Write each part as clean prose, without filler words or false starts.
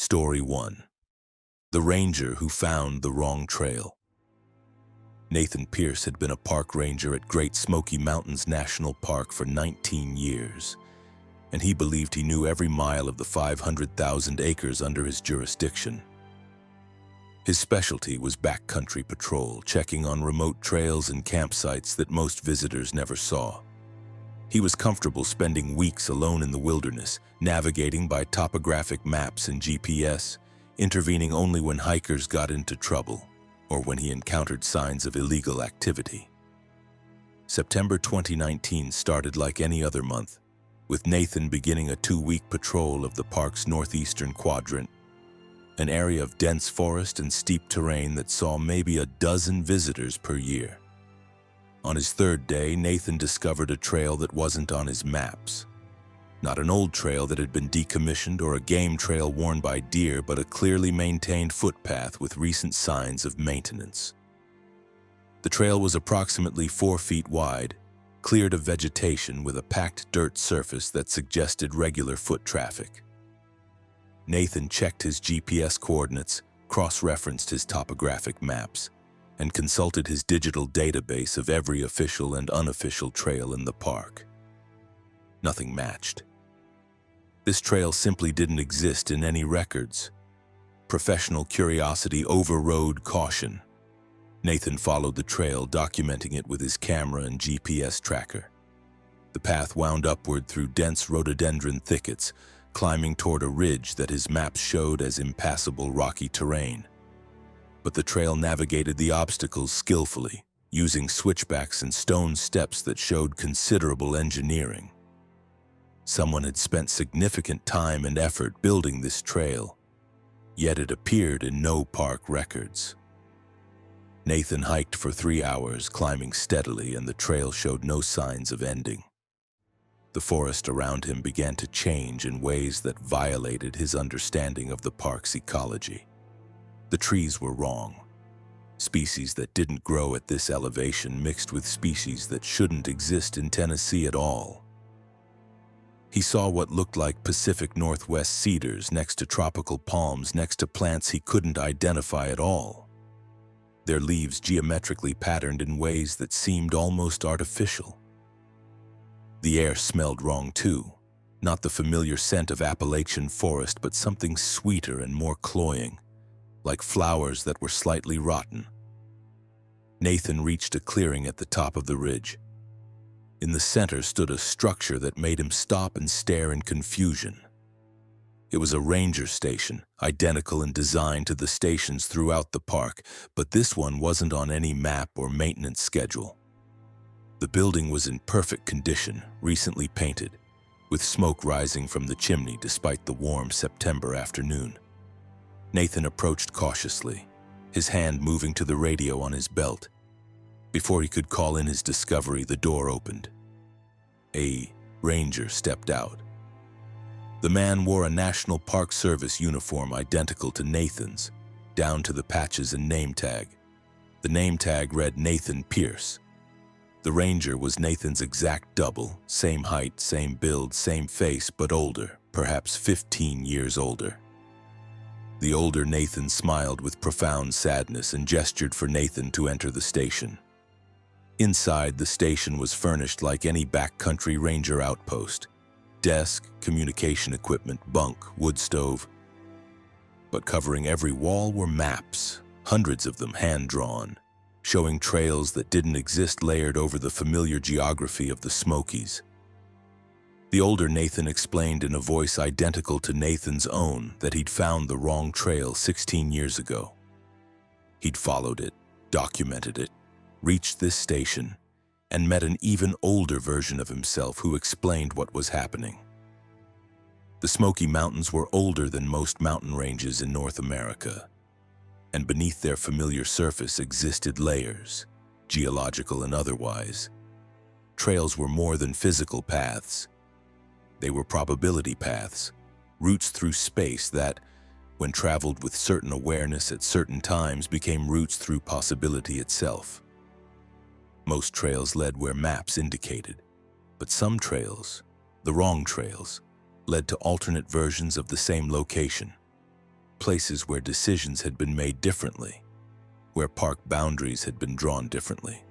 Story 1. The Ranger Who Found the Wrong Trail. Nathan Pierce had been a park ranger at Great Smoky Mountains National Park for 19 years, and he believed he knew every mile of the 500,000 acres under his jurisdiction. His specialty was backcountry patrol, checking on remote trails and campsites that most visitors never saw. He was comfortable spending weeks alone in the wilderness, navigating by topographic maps and GPS, intervening only when hikers got into trouble or when he encountered signs of illegal activity. September 2019 started like any other month, with Nathan beginning a 2-week patrol of the park's northeastern quadrant, an area of dense forest and steep terrain that saw maybe a dozen visitors per year. On his third day, Nathan discovered a trail that wasn't on his maps. Not an old trail that had been decommissioned or a game trail worn by deer, but a clearly maintained footpath with recent signs of maintenance. The trail was approximately 4 feet wide, cleared of vegetation with a packed dirt surface that suggested regular foot traffic. Nathan checked his GPS coordinates, cross-referenced his topographic maps, and consulted his digital database of every official and unofficial trail in the park. Nothing matched. This trail simply didn't exist in any records. Professional curiosity overrode caution. Nathan followed the trail, documenting it with his camera and GPS tracker. The path wound upward through dense rhododendron thickets, climbing toward a ridge that his maps showed as impassable rocky terrain. But the trail navigated the obstacles skillfully, using switchbacks and stone steps that showed considerable engineering. Someone had spent significant time and effort building this trail, yet it appeared in no park records. Nathan hiked for 3 hours, climbing steadily, and the trail showed no signs of ending. The forest around him began to change in ways that violated his understanding of the park's ecology. The trees were wrong. Species that didn't grow at this elevation mixed with species that shouldn't exist in Tennessee at all. He saw what looked like Pacific Northwest cedars next to tropical palms next to plants he couldn't identify at all. Their leaves geometrically patterned in ways that seemed almost artificial. The air smelled wrong too, not the familiar scent of Appalachian forest, but something sweeter and more cloying, like flowers that were slightly rotten. Nathan reached a clearing at the top of the ridge. In the center stood a structure that made him stop and stare in confusion. It was a ranger station, identical in design to the stations throughout the park, but this one wasn't on any map or maintenance schedule. The building was in perfect condition, recently painted, with smoke rising from the chimney despite the warm September afternoon. Nathan approached cautiously, his hand moving to the radio on his belt. Before he could call in his discovery, the door opened. A ranger stepped out. The man wore a National Park Service uniform identical to Nathan's, down to the patches and name tag. The name tag read Nathan Pierce. The ranger was Nathan's exact double, same height, same build, same face, but older, perhaps 15 years older. The older Nathan smiled with profound sadness and gestured for Nathan to enter the station. Inside, the station was furnished like any backcountry ranger outpost. Desk, communication equipment, bunk, wood stove. But covering every wall were maps, hundreds of them hand-drawn, showing trails that didn't exist layered over the familiar geography of the Smokies. The older Nathan explained in a voice identical to Nathan's own that he'd found the wrong trail 16 years ago. He'd followed it, documented it, reached this station, and met an even older version of himself who explained what was happening. The Smoky Mountains were older than most mountain ranges in North America, and beneath their familiar surface existed layers, geological and otherwise. Trails were more than physical paths. They were probability paths, routes through space that, when traveled with certain awareness at certain times, became routes through possibility itself. Most trails led where maps indicated, but some trails, the wrong trails, led to alternate versions of the same location. places where decisions had been made differently, where park boundaries had been drawn differently,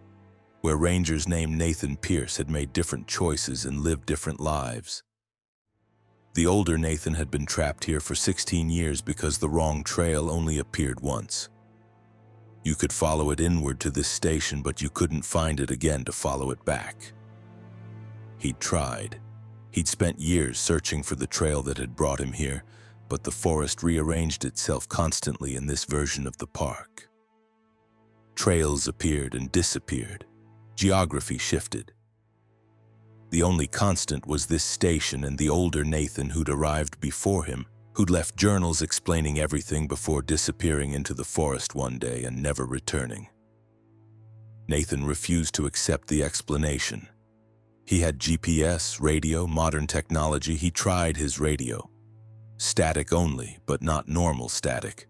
where rangers named Nathan Pierce had made different choices and lived different lives. The older Nathan had been trapped here for 16 years because the wrong trail only appeared once. You could follow it inward to this station, but you couldn't find it again to follow it back. He'd tried. He'd spent years searching for the trail that had brought him here, but the forest rearranged itself constantly in this version of the park. Trails appeared and disappeared. Geography shifted. The only constant was this station and the older Nathan who'd arrived before him, who'd left journals explaining everything before disappearing into the forest one day and never returning. Nathan refused to accept the explanation. He had GPS, radio, modern technology. He tried his radio. Static only, but not normal static.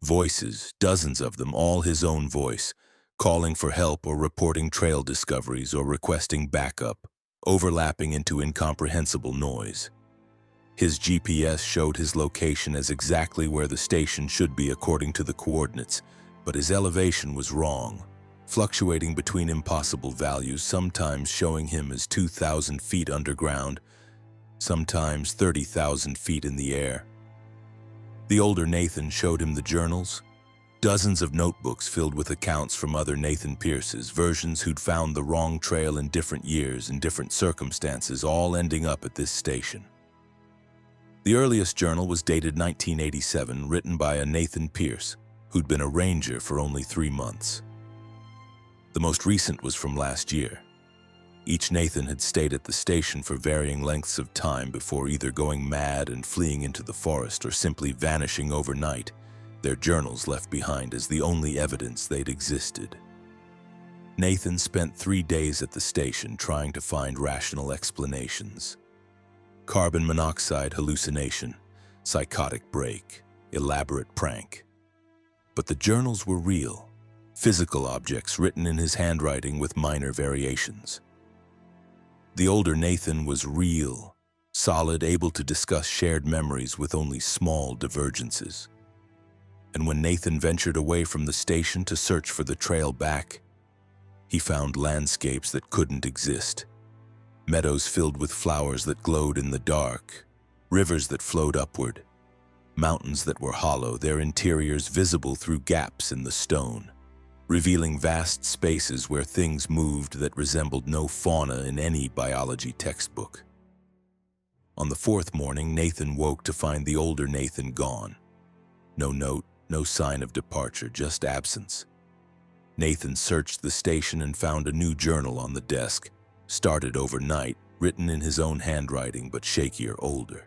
Voices, dozens of them, all his own voice, calling for help or reporting trail discoveries or requesting backup, overlapping into incomprehensible noise. His GPS showed his location as exactly where the station should be according to the coordinates, but his elevation was wrong, fluctuating between impossible values, sometimes showing him as 2,000 feet underground, sometimes 30,000 feet in the air. The older Nathan showed him the journals, dozens of notebooks filled with accounts from other Nathan Pierces, versions who'd found the wrong trail in different years and different circumstances, all ending up at this station. The earliest journal was dated 1987, written by a Nathan Pierce, who'd been a ranger for only 3 months. The most recent was from last year. Each Nathan had stayed at the station for varying lengths of time before either going mad and fleeing into the forest or simply vanishing overnight, their journals left behind as the only evidence they'd existed. Nathan spent 3 days at the station trying to find rational explanations. Carbon monoxide hallucination, psychotic break, elaborate prank. But the journals were real, physical objects written in his handwriting with minor variations. The older Nathan was real, solid, able to discuss shared memories with only small divergences. And when Nathan ventured away from the station to search for the trail back, he found landscapes that couldn't exist. Meadows filled with flowers that glowed in the dark, rivers that flowed upward, mountains that were hollow, their interiors visible through gaps in the stone, revealing vast spaces where things moved that resembled no fauna in any biology textbook. On the 4th morning, Nathan woke to find the older Nathan gone. No note, no sign of departure, just absence. Nathan searched the station and found a new journal on the desk, started overnight, written in his own handwriting but shakier, older.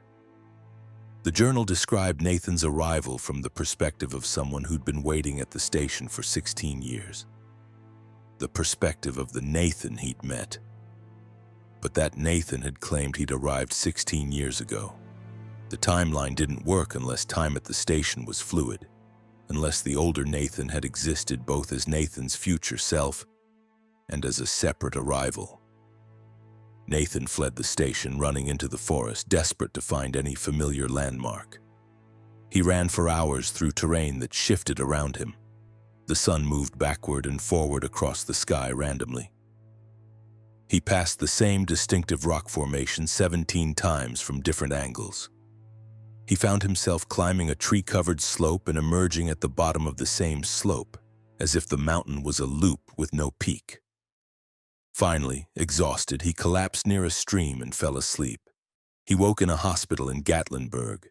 The journal described Nathan's arrival from the perspective of someone who'd been waiting at the station for 16 years. The perspective of the Nathan he'd met. But that Nathan had claimed he'd arrived 16 years ago. The timeline didn't work unless time at the station was fluid, unless the older Nathan had existed both as Nathan's future self and as a separate arrival. Nathan fled the station, running into the forest, desperate to find any familiar landmark. He ran for hours through terrain that shifted around him. The sun moved backward and forward across the sky randomly. He passed the same distinctive rock formation 17 times from different angles. He found himself climbing a tree-covered slope and emerging at the bottom of the same slope, as if the mountain was a loop with no peak. Finally, exhausted, he collapsed near a stream and fell asleep. He woke in a hospital in Gatlinburg.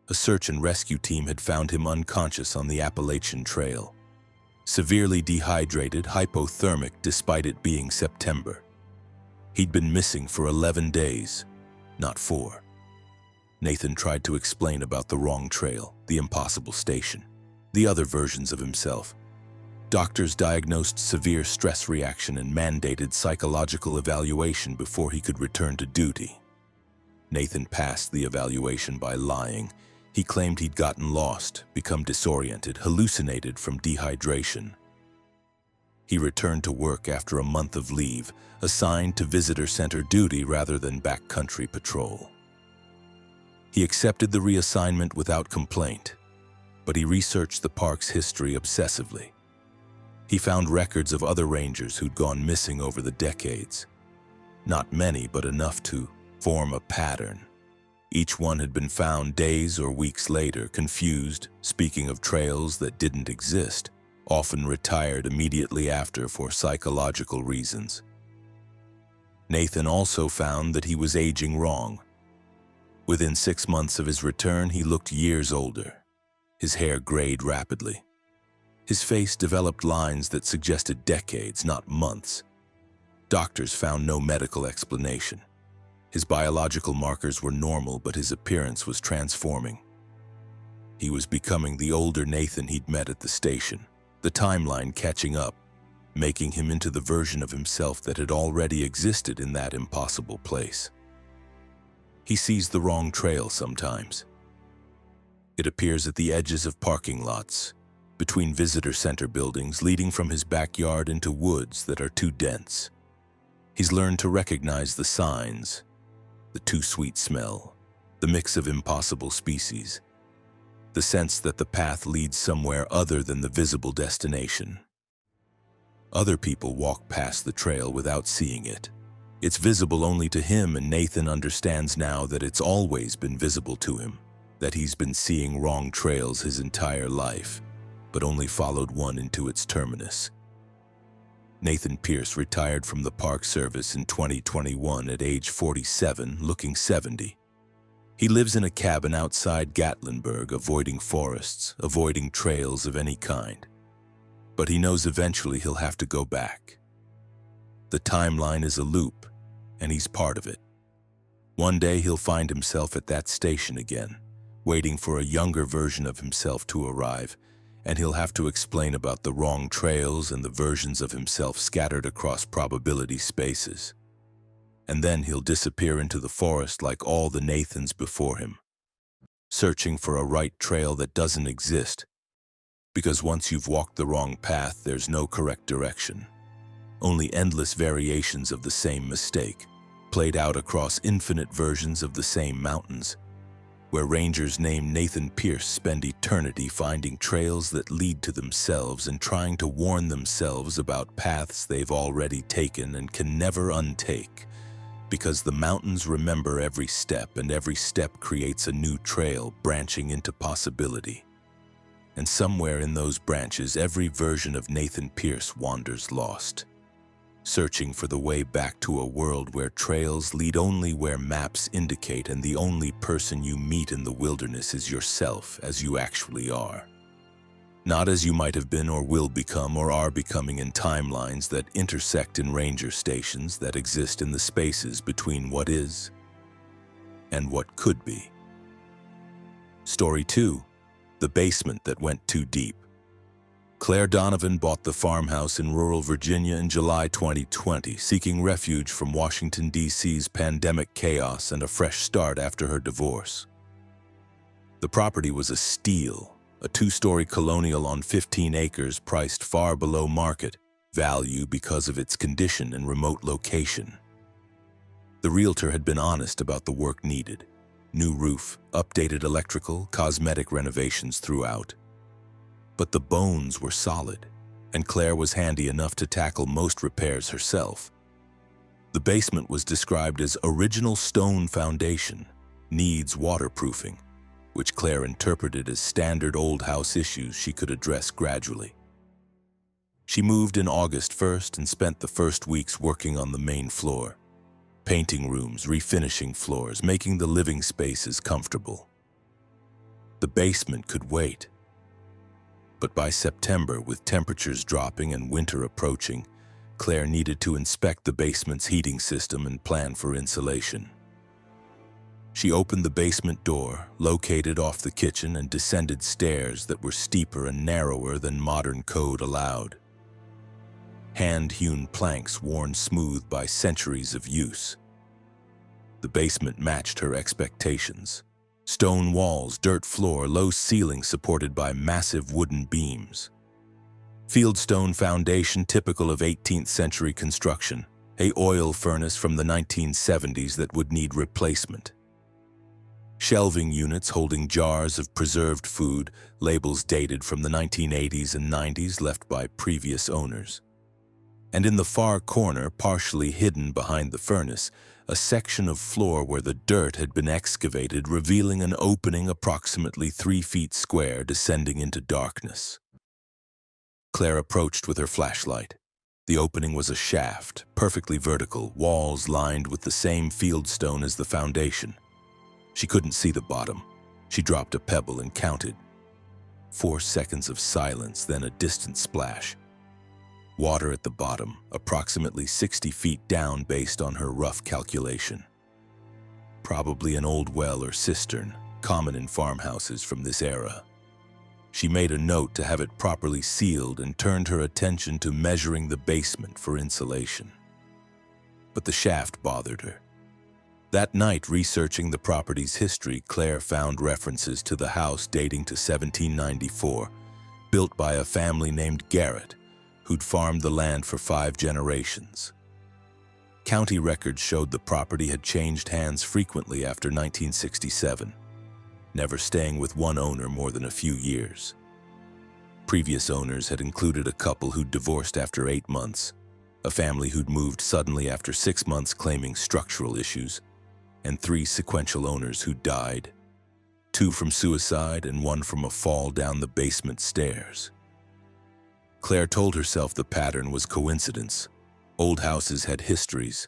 A search and rescue team had found him unconscious on the Appalachian Trail. Severely dehydrated, hypothermic, despite it being September. He'd been missing for 11 days, not 4. Nathan tried to explain about the wrong trail, the impossible station, the other versions of himself. Doctors diagnosed severe stress reaction and mandated psychological evaluation before he could return to duty. Nathan passed the evaluation by lying. He claimed he'd gotten lost, become disoriented, hallucinated from dehydration. He returned to work after a month of leave, assigned to visitor center duty rather than backcountry patrol. He accepted the reassignment without complaint. but he researched the park's history obsessively. He found records of other rangers who'd gone missing over the decades. Not many, but enough to form a pattern. Each one had been found days or weeks later, confused, speaking of trails that didn't exist, often retired immediately after for psychological reasons. Nathan also found that he was aging wrong. Within 6 months of his return, he looked years older. His hair grayed rapidly. His face developed lines that suggested decades, not months. Doctors found no medical explanation. His biological markers were normal, but his appearance was transforming. He was becoming the older Nathan he'd met at the station, the timeline catching up, making him into the version of himself that had already existed in that impossible place. He sees the wrong trail sometimes. It appears at the edges of parking lots, between visitor center buildings, leading from his backyard into woods that are too dense. He's learned to recognize the signs, the too sweet smell, the mix of impossible species, the sense that the path leads somewhere other than the visible destination. Other people walk past the trail without seeing it. It's visible only to him, and Nathan understands now that it's always been visible to him, that he's been seeing wrong trails his entire life, but only followed one into its terminus. Nathan Pierce retired from the Park Service in 2021 at age 47, looking 70. He lives in a cabin outside Gatlinburg, avoiding forests, avoiding trails of any kind. But he knows eventually he'll have to go back. The timeline is a loop, and he's part of it. One day he'll find himself at that station again, waiting for a younger version of himself to arrive, and he'll have to explain about the wrong trails and the versions of himself scattered across probability spaces. And then he'll disappear into the forest like all the Nathans before him, searching for a right trail that doesn't exist, because once you've walked the wrong path, there's no correct direction. Only endless variations of the same mistake, played out across infinite versions of the same mountains, where rangers named Nathan Pierce spend eternity finding trails that lead to themselves and trying to warn themselves about paths they've already taken and can never untake, because the mountains remember every step, and every step creates a new trail branching into possibility. And somewhere in those branches, every version of Nathan Pierce wanders lost, searching for the way back to a world where trails lead only where maps indicate, and the only person you meet in the wilderness is yourself as you actually are. Not as you might have been or will become or are becoming in timelines that intersect in ranger stations that exist in the spaces between what is and what could be. Story 2. The basement that went too deep. Claire Donovan bought the farmhouse in rural Virginia in July 2020, seeking refuge from Washington, D.C.'s pandemic chaos and a fresh start after her divorce. The property was a steal, a 2-story colonial on 15 acres priced far below market value because of its condition and remote location. The realtor had been honest about the work needed: new roof, updated electrical, cosmetic renovations throughout. But the bones were solid, and Claire was handy enough to tackle most repairs herself. The basement was described as original stone foundation, needs waterproofing, which Claire interpreted as standard old house issues she could address gradually. She moved in August 1st and spent the first weeks working on the main floor, painting rooms, refinishing floors, making the living spaces comfortable. The basement could wait. But by September, with temperatures dropping and winter approaching, Claire needed to inspect the basement's heating system and plan for insulation. She opened the basement door, located off the kitchen, and descended stairs that were steeper and narrower than modern code allowed. Hand-hewn planks worn smooth by centuries of use. The basement matched her expectations. Stone walls, dirt floor, low ceiling supported by massive wooden beams. Fieldstone foundation typical of 18th century construction, an oil furnace from the 1970s that would need replacement. Shelving units holding jars of preserved food, labels dated from the 1980s and 90s left by previous owners. And in the far corner, partially hidden behind the furnace, a section of floor where the dirt had been excavated, revealing an opening approximately 3 feet square descending into darkness. Claire approached with her flashlight. The opening was a shaft, perfectly vertical, walls lined with the same fieldstone as the foundation. She couldn't see the bottom. She dropped a pebble and counted. 4 seconds of silence, then a distant splash. Water at the bottom, approximately 60 feet down based on her rough calculation. Probably an old well or cistern, common in farmhouses from this era. She made a note to have it properly sealed and turned her attention to measuring the basement for insulation. But the shaft bothered her. That night, researching the property's history, Claire found references to the house dating to 1794, built by a family named Garrett, who'd farmed the land for 5 generations. County records showed the property had changed hands frequently after 1967, never staying with one owner more than a few years. Previous owners had included a couple who'd divorced after 8 months, a family who'd moved suddenly after 6 months claiming structural issues, and 3 sequential owners who died, 2 from suicide and 1 from a fall down the basement stairs. Claire told herself the pattern was coincidence. Old houses had histories.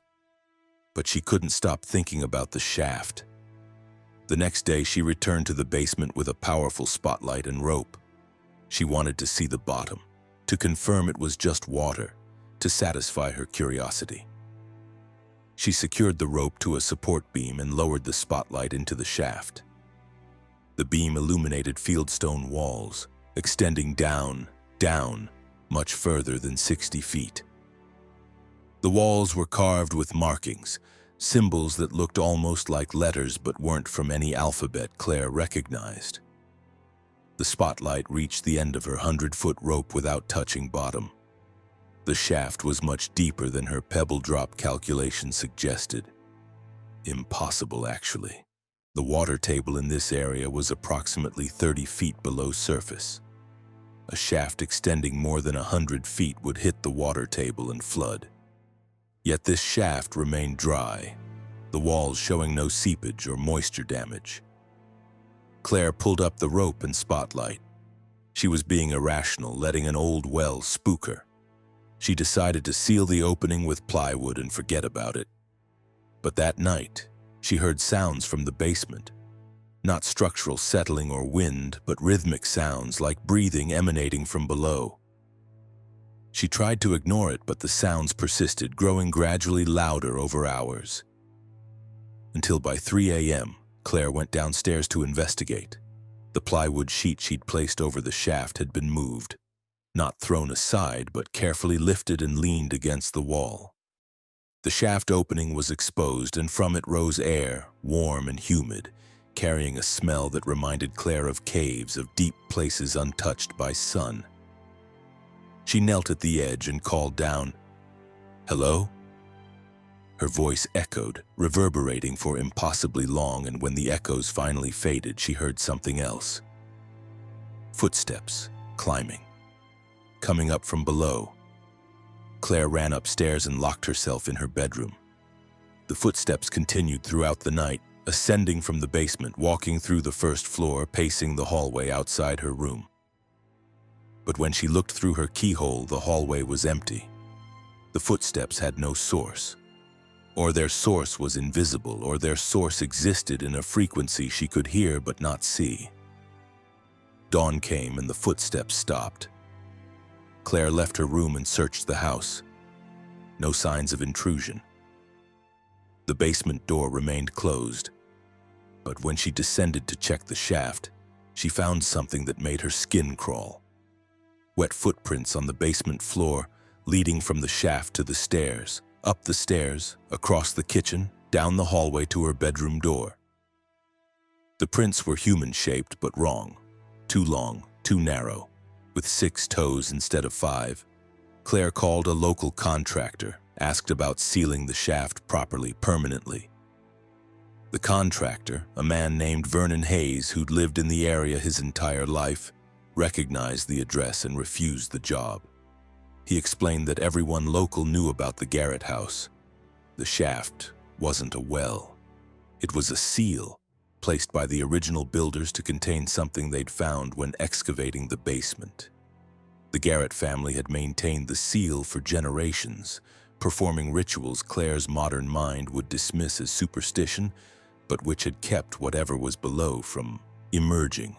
But she couldn't stop thinking about the shaft. The next day, she returned to the basement with a powerful spotlight and rope. She wanted to see the bottom, to confirm it was just water, to satisfy her curiosity. She secured the rope to a support beam and lowered the spotlight into the shaft. The beam illuminated fieldstone walls, extending down, much further than 60 feet. The walls were carved with markings, symbols that looked almost like letters but weren't from any alphabet Claire recognized. The spotlight reached the end of her 100-foot rope without touching bottom. The shaft was much deeper than her pebble drop calculation suggested. Impossible, actually. The water table in this area was approximately 30 feet below surface. A shaft extending more than 100 feet would hit the water table and flood. Yet this shaft remained dry, the walls showing no seepage or moisture damage. Claire pulled up the rope and spotlight. She was being irrational, letting an old well spook her. She decided to seal the opening with plywood and forget about it. But that night, she heard sounds from the basement. Not structural settling or wind, but rhythmic sounds like breathing emanating from below. She tried to ignore it, but the sounds persisted, growing gradually louder over hours. Until by 3 a.m., Claire went downstairs to investigate. The plywood sheet she'd placed over the shaft had been moved, not thrown aside, but carefully lifted and leaned against the wall. The shaft opening was exposed, and from it rose air, warm and humid, carrying a smell that reminded Claire of caves, of deep places untouched by sun. She knelt at the edge and called down, "Hello?" Her voice echoed, reverberating for impossibly long, and when the echoes finally faded, she heard something else. Footsteps, climbing, coming up from below. Claire ran upstairs and locked herself in her bedroom. The footsteps continued throughout the night, ascending from the basement, walking through the first floor, pacing the hallway outside her room. But when she looked through her keyhole, the hallway was empty. The footsteps had no source. Or their source was invisible, or their source existed in a frequency she could hear but not see. Dawn came and the footsteps stopped. Claire left her room and searched the house. No signs of intrusion. The basement door remained closed. But when she descended to check the shaft, she found something that made her skin crawl. Wet footprints on the basement floor, leading from the shaft to the stairs, up the stairs, across the kitchen, down the hallway to her bedroom door. The prints were human-shaped but wrong. Too long, too narrow, with 6 toes instead of 5. Claire called a local contractor, asked about sealing the shaft properly, permanently. The contractor, a man named Vernon Hayes who'd lived in the area his entire life, recognized the address and refused the job. He explained that everyone local knew about the Garrett house. The shaft wasn't a well. It was a seal, placed by the original builders to contain something they'd found when excavating the basement. The Garrett family had maintained the seal for generations, performing rituals Claire's modern mind would dismiss as superstition, but which had kept whatever was below from emerging.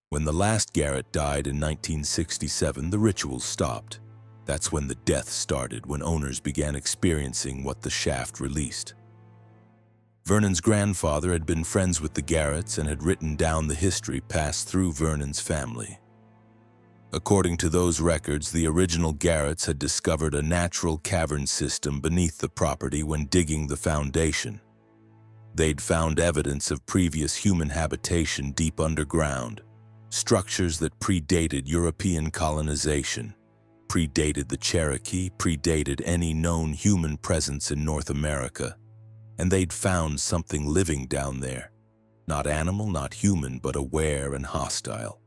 When the last Garrett died in 1967, the rituals stopped. That's when the death started, when owners began experiencing what the shaft released. Vernon's grandfather had been friends with the Garretts and had written down the history passed through Vernon's family. According to those records, the original Garretts had discovered a natural cavern system beneath the property when digging the foundation. They'd found evidence of previous human habitation deep underground, structures that predated European colonization, predated the Cherokee, predated any known human presence in North America, and they'd found something living down there, not animal, not human, but aware and hostile.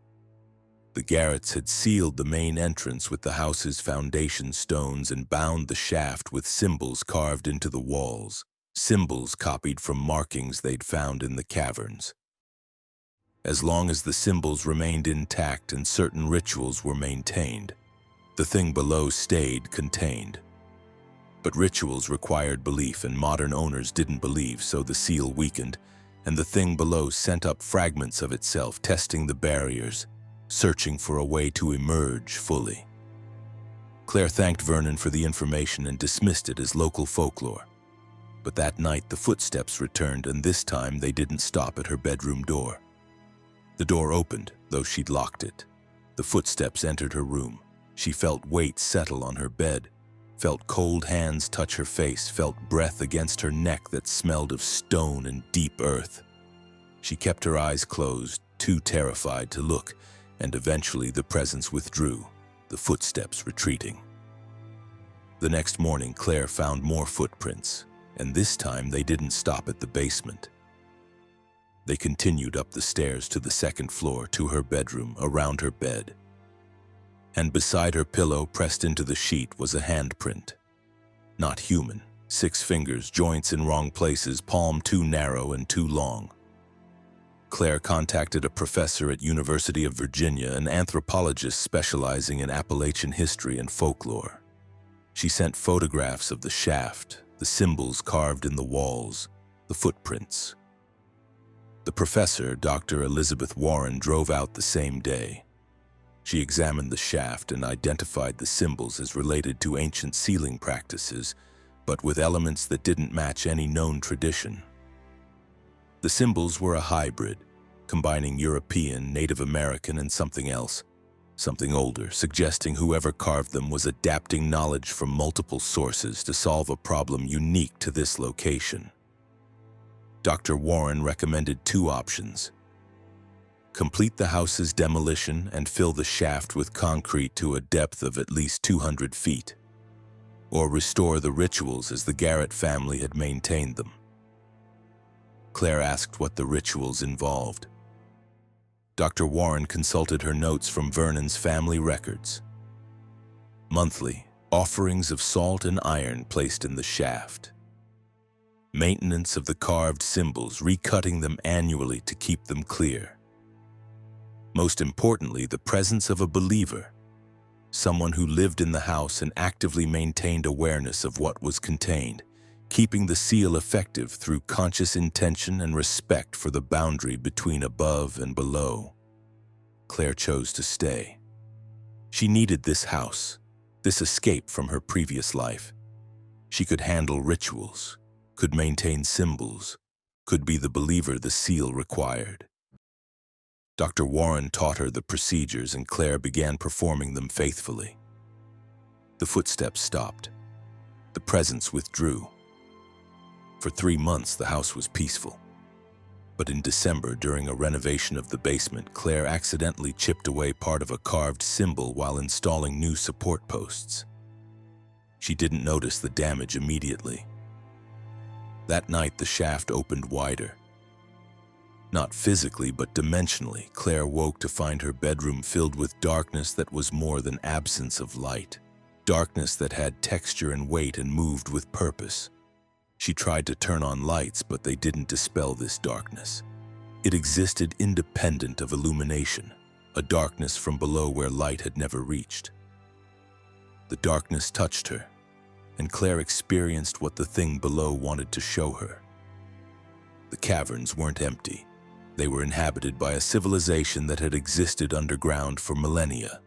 The Garretts had sealed the main entrance with the house's foundation stones and bound the shaft with symbols carved into the walls, symbols copied from markings they'd found in the caverns. As long as the symbols remained intact and certain rituals were maintained, the thing below stayed contained. But rituals required belief, and modern owners didn't believe, so the seal weakened, and the thing below sent up fragments of itself, testing the barriers, searching for a way to emerge fully. Claire thanked Vernon for the information and dismissed it as local folklore. But that night the footsteps returned, and this time they didn't stop at her bedroom door. The door opened, though she'd locked it. The footsteps entered her room. She felt weight settle on her bed, felt cold hands touch her face, felt breath against her neck that smelled of stone and deep earth. She kept her eyes closed, too terrified to look, and eventually the presence withdrew, the footsteps retreating. The next morning, Claire found more footprints, and this time they didn't stop at the basement. They continued up the stairs to the second floor, to her bedroom, around her bed. And beside her pillow, pressed into the sheet, was a handprint. Not human, 6 fingers, joints in wrong places, palm too narrow and too long. Claire contacted a professor at University of Virginia, an anthropologist specializing in Appalachian history and folklore. She sent photographs of the shaft, the symbols carved in the walls, the footprints. The professor, Dr. Elizabeth Warren, drove out the same day. She examined the shaft and identified the symbols as related to ancient sealing practices, but with elements that didn't match any known tradition. The symbols were a hybrid, combining European, Native American, and something else, something older, suggesting whoever carved them was adapting knowledge from multiple sources to solve a problem unique to this location. Dr. Warren recommended 2 options: complete the house's demolition and fill the shaft with concrete to a depth of at least 200 feet, or restore the rituals as the Garrett family had maintained them. Claire asked what the rituals involved. Dr. Warren consulted her notes from Vernon's family records. Monthly, offerings of salt and iron placed in the shaft. Maintenance of the carved symbols, recutting them annually to keep them clear. Most importantly, the presence of a believer, someone who lived in the house and actively maintained awareness of what was contained, keeping the seal effective through conscious intention and respect for the boundary between above and below. Claire chose to stay. She needed this house, this escape from her previous life. She could handle rituals, could maintain symbols, could be the believer the seal required. Dr. Warren taught her the procedures, and Claire began performing them faithfully. The footsteps stopped. The presence withdrew. For 3 months, the house was peaceful. But in December, during a renovation of the basement, Claire accidentally chipped away part of a carved symbol while installing new support posts. She didn't notice the damage immediately. That night, the shaft opened wider. Not physically, but dimensionally, Claire woke to find her bedroom filled with darkness that was more than absence of light. Darkness that had texture and weight and moved with purpose. She tried to turn on lights, but they didn't dispel this darkness. It existed independent of illumination, a darkness from below where light had never reached. The darkness touched her, and Claire experienced what the thing below wanted to show her. The caverns weren't empty. They were inhabited by a civilization that had existed underground for millennia,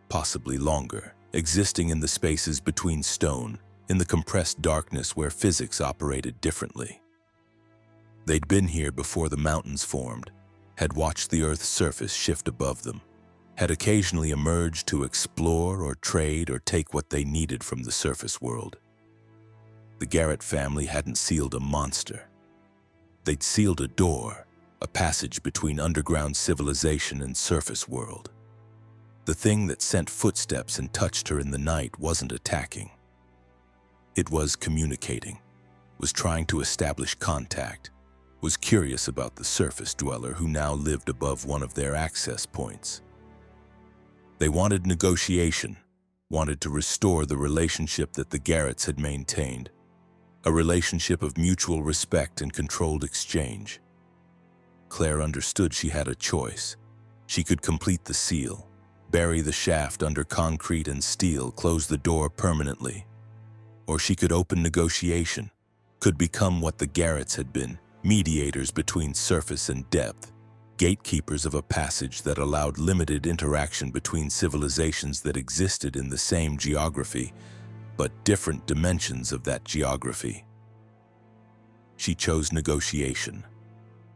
possibly longer, existing in the spaces between stone, in the compressed darkness where physics operated differently. They'd been here before the mountains formed, had watched the Earth's surface shift above them, had occasionally emerged to explore or trade or take what they needed from the surface world. The Garrett family hadn't sealed a monster. They'd sealed a door, a passage between underground civilization and surface world. The thing that sent footsteps and touched her in the night wasn't attacking. It was communicating, was trying to establish contact, was curious about the surface dweller who now lived above one of their access points. They wanted negotiation, wanted to restore the relationship that the Garretts had maintained, a relationship of mutual respect and controlled exchange. Claire understood she had a choice. She could complete the seal, bury the shaft under concrete and steel, close the door permanently. Or she could open negotiation, could become what the Garretts had been, mediators between surface and depth, gatekeepers of a passage that allowed limited interaction between civilizations that existed in the same geography, but different dimensions of that geography. She chose negotiation.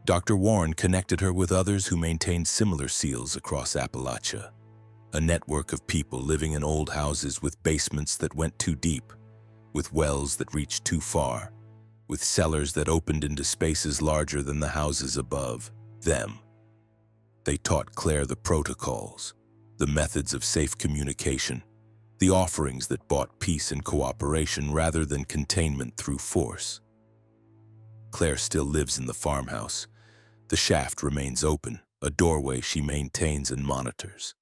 Dr. Warren connected her with others who maintained similar seals across Appalachia, a network of people living in old houses with basements that went too deep, with wells that reached too far, with cellars that opened into spaces larger than the houses above them. They taught Claire the protocols, the methods of safe communication, the offerings that bought peace and cooperation rather than containment through force. Claire still lives in the farmhouse. The shaft remains open, a doorway she maintains and monitors.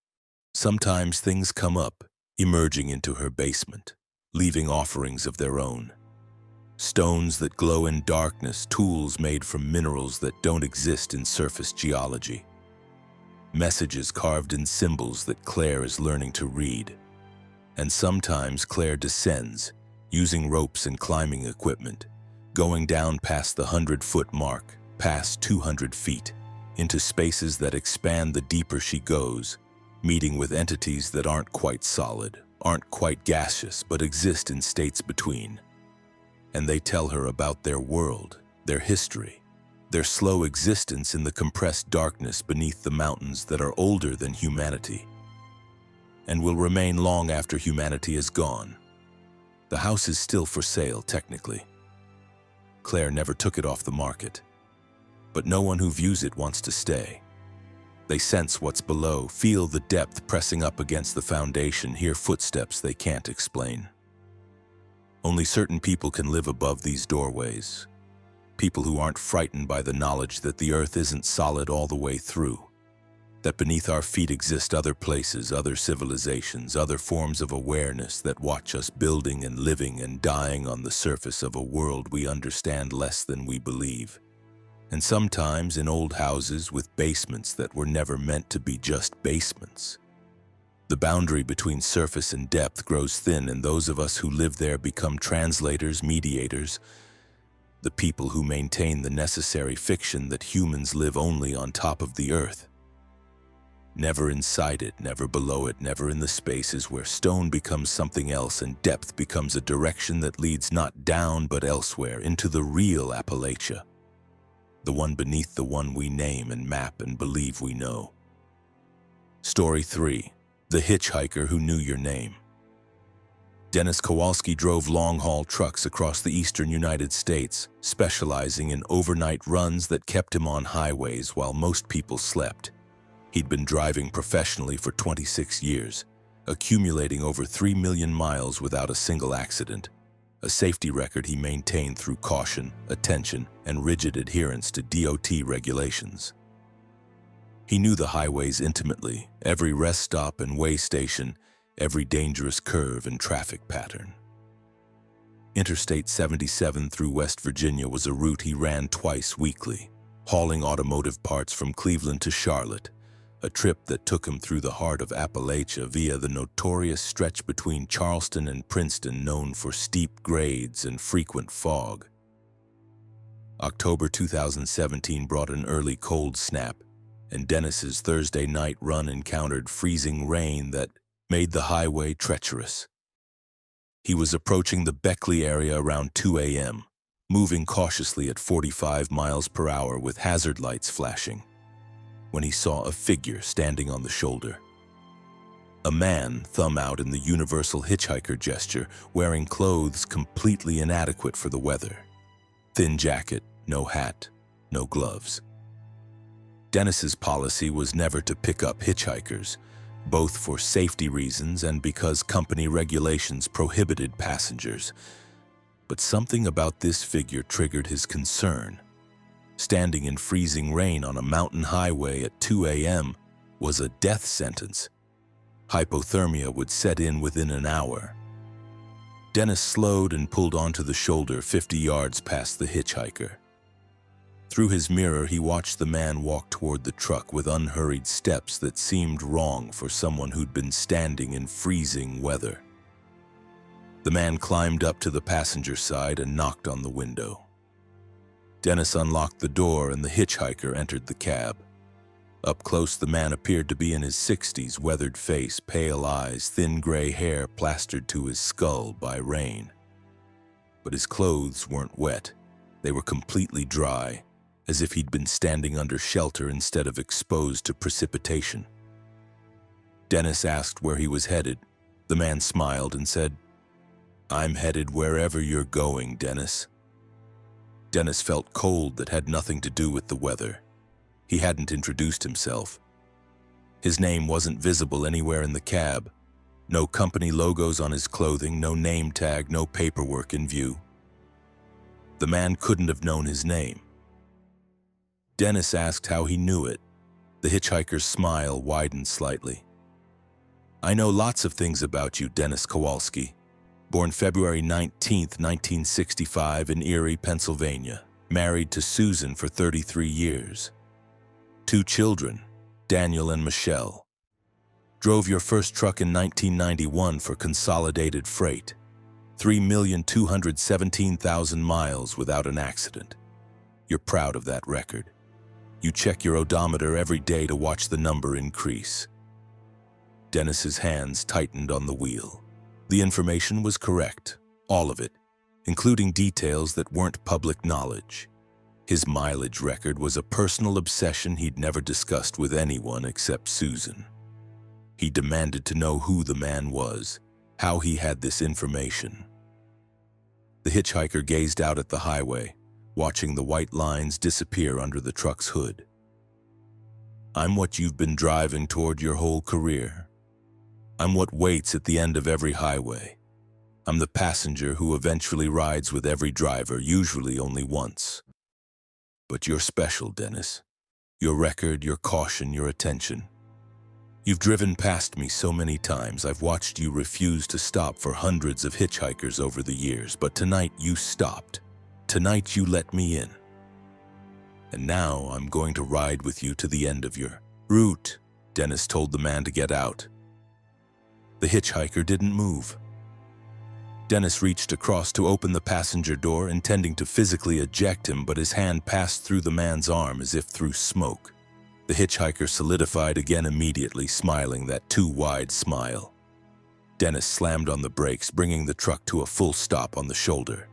Sometimes things come up, emerging into her basement, leaving offerings of their own. Stones that glow in darkness, tools made from minerals that don't exist in surface geology. Messages carved in symbols that Claire is learning to read. And sometimes Claire descends, using ropes and climbing equipment, going down past the 100-foot mark, past 200 feet, into spaces that expand the deeper she goes, meeting with entities that aren't quite solid, aren't quite gaseous, but exist in states between. And they tell her about their world, their history, their slow existence in the compressed darkness beneath the mountains that are older than humanity, and will remain long after humanity is gone. The house is still for sale, technically. Claire never took it off the market, but no one who views it wants to stay. They sense what's below, feel the depth pressing up against the foundation, hear footsteps they can't explain. Only certain people can live above these doorways. People who aren't frightened by the knowledge that the earth isn't solid all the way through. That beneath our feet exist other places, other civilizations, other forms of awareness that watch us building and living and dying on the surface of a world we understand less than we believe. And sometimes in old houses with basements that were never meant to be just basements. The boundary between surface and depth grows thin, and those of us who live there become translators, mediators, the people who maintain the necessary fiction that humans live only on top of the earth. Never inside it, never below it, never in the spaces where stone becomes something else and depth becomes a direction that leads not down but elsewhere, into the real Appalachia. The one beneath the one we name and map and believe we know. Story 3. The Hitchhiker Who Knew Your Name. Dennis Kowalski drove long-haul trucks across the eastern United States, specializing in overnight runs that kept him on highways while most people slept. He'd been driving professionally for 26 years, accumulating over 3 million miles without a single accident, a safety record he maintained through caution, attention, and rigid adherence to DOT regulations. He knew the highways intimately, every rest stop and way station, every dangerous curve and traffic pattern. Interstate 77 through West Virginia was a route he ran twice weekly, hauling automotive parts from Cleveland to Charlotte, a trip that took him through the heart of Appalachia via the notorious stretch between Charleston and Princeton known for steep grades and frequent fog. October 2017 brought an early cold snap, and Dennis's Thursday night run encountered freezing rain that made the highway treacherous. He was approaching the Beckley area around 2 a.m., moving cautiously at 45 miles per hour with hazard lights flashing, when he saw a figure standing on the shoulder. A man, thumb out in the universal hitchhiker gesture, wearing clothes completely inadequate for the weather. Thin jacket, no hat, no gloves. Dennis's policy was never to pick up hitchhikers, both for safety reasons and because company regulations prohibited passengers. But something about this figure triggered his concern. Standing in freezing rain on a mountain highway at 2 a.m. was a death sentence. Hypothermia would set in within an hour. Dennis slowed and pulled onto the shoulder 50 yards past the hitchhiker. Through his mirror, he watched the man walk toward the truck with unhurried steps that seemed wrong for someone who'd been standing in freezing weather. The man climbed up to the passenger side and knocked on the window. Dennis unlocked the door and the hitchhiker entered the cab. Up close, the man appeared to be in his 60s, weathered face, pale eyes, thin gray hair plastered to his skull by rain. But his clothes weren't wet. They were completely dry, as if he'd been standing under shelter instead of exposed to precipitation. Dennis asked where he was headed. The man smiled and said, "I'm headed wherever you're going, Dennis." Dennis felt cold that had nothing to do with the weather. He hadn't introduced himself. His name wasn't visible anywhere in the cab. No company logos on his clothing, no name tag, no paperwork in view. The man couldn't have known his name. Dennis asked how he knew it. The hitchhiker's smile widened slightly. "I know lots of things about you, Dennis Kowalski. Born February 19, 1965 in Erie, Pennsylvania. Married to Susan for 33 years. 2 children, Daniel and Michelle. Drove your first truck in 1991 for Consolidated Freight. 3,217,000 miles without an accident. You're proud of that record. You check your odometer every day to watch the number increase." Dennis's hands tightened on the wheel. The information was correct, all of it, including details that weren't public knowledge. His mileage record was a personal obsession he'd never discussed with anyone except Susan. He demanded to know who the man was, how he had this information. The hitchhiker gazed out at the highway, watching the white lines disappear under the truck's hood. "I'm what you've been driving toward your whole career. I'm what waits at the end of every highway. I'm the passenger who eventually rides with every driver, usually only once. But you're special, Dennis. Your record, your caution, your attention. You've driven past me so many times. I've watched you refuse to stop for hundreds of hitchhikers over the years, but tonight you stopped. Tonight you let me in. And now I'm going to ride with you to the end of your route." Dennis told the man to get out. The hitchhiker didn't move. Dennis reached across to open the passenger door, intending to physically eject him, but his hand passed through the man's arm as if through smoke. The hitchhiker solidified again immediately, smiling that too wide smile. Dennis slammed on the brakes, bringing the truck to a full stop on the shoulder.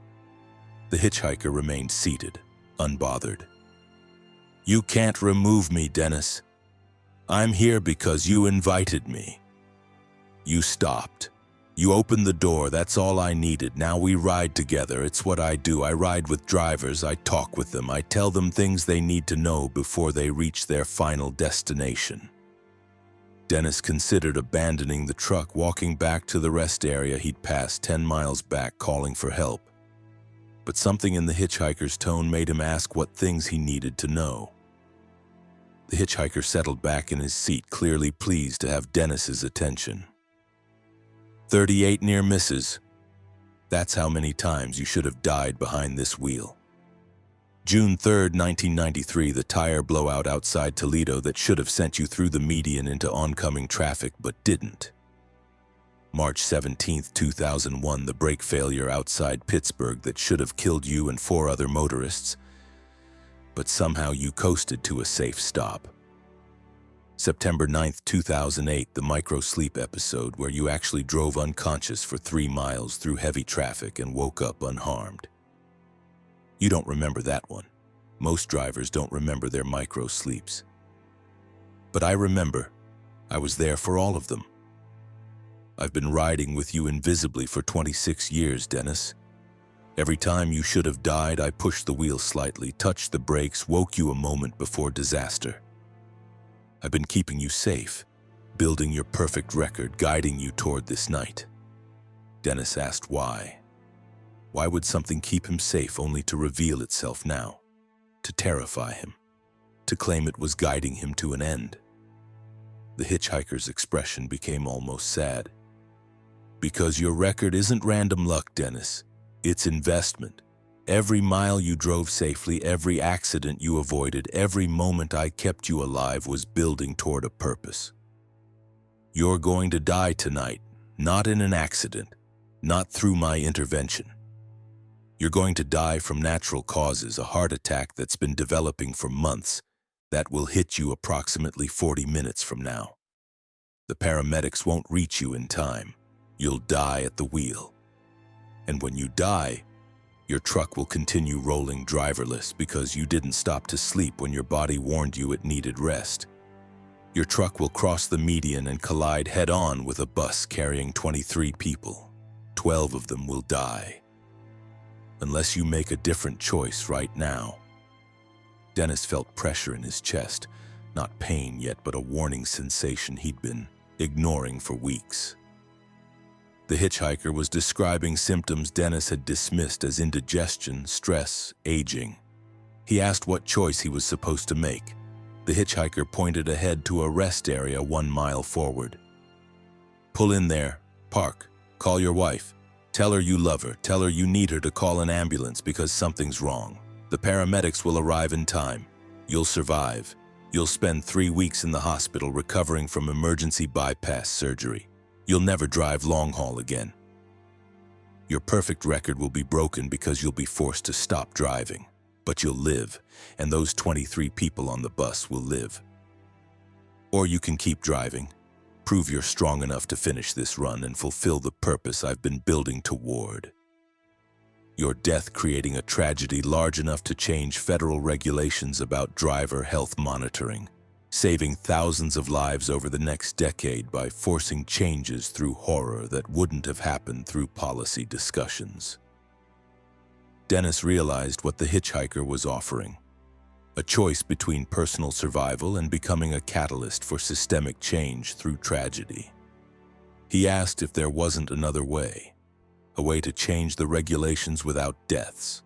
The hitchhiker remained seated, unbothered. "You can't remove me, Dennis. I'm here because you invited me. You stopped. You opened the door, that's all I needed. Now we ride together. It's what I do. I ride with drivers, I talk with them, I tell them things they need to know before they reach their final destination." Dennis considered abandoning the truck, walking back to the rest area he'd passed 10 miles back, calling for help. But something in the hitchhiker's tone made him ask what things he needed to know. The hitchhiker settled back in his seat, clearly pleased to have Dennis's attention. 38 near misses. That's how many times you should have died behind this wheel. June 3rd, 1993, the tire blowout outside Toledo that should have sent you through the median into oncoming traffic but didn't. March 17th, 2001, the brake failure outside Pittsburgh that should have killed you and 4 other motorists, but somehow you coasted to a safe stop. September 9th, 2008, the micro-sleep episode where you actually drove unconscious for 3 miles through heavy traffic and woke up unharmed. You don't remember that one. Most drivers don't remember their micro-sleeps. But I remember. I was there for all of them. I've been riding with you invisibly for 26 years, Dennis. Every time you should have died, I pushed the wheel slightly, touched the brakes, woke you a moment before disaster. I've been keeping you safe, building your perfect record, guiding you toward this night. Dennis asked why. Why would something keep him safe only to reveal itself now, to terrify him, to claim it was guiding him to an end? The hitchhiker's expression became almost sad. Because your record isn't random luck, Dennis. It's investment. Every mile you drove safely, every accident you avoided, every moment I kept you alive was building toward a purpose. You're going to die tonight, not in an accident, not through my intervention. You're going to die from natural causes, a heart attack that's been developing for months, that will hit you approximately 40 minutes from now. The paramedics won't reach you in time. You'll die at the wheel. And when you die, your truck will continue rolling driverless because you didn't stop to sleep when your body warned you it needed rest. Your truck will cross the median and collide head-on with a bus carrying 23 people. 12 of them will die. Unless you make a different choice right now. Dennis felt pressure in his chest, not pain yet, but a warning sensation he'd been ignoring for weeks. The hitchhiker was describing symptoms Dennis had dismissed as indigestion, stress, aging. He asked what choice he was supposed to make. The hitchhiker pointed ahead to a rest area 1 mile forward. Pull in there, park, call your wife. Tell her you love her, tell her you need her to call an ambulance because something's wrong. The paramedics will arrive in time. You'll survive. You'll spend 3 weeks in the hospital recovering from emergency bypass surgery. You'll never drive long haul again. Your perfect record will be broken because you'll be forced to stop driving. But you'll live, and those 23 people on the bus will live. Or you can keep driving. Prove you're strong enough to finish this run and fulfill the purpose I've been building toward. Your death creating a tragedy large enough to change federal regulations about driver health monitoring, saving thousands of lives over the next decade by forcing changes through horror that wouldn't have happened through policy discussions. Dennis realized what the hitchhiker was offering. A choice between personal survival and becoming a catalyst for systemic change through tragedy. He asked if there wasn't another way, a way to change the regulations without deaths.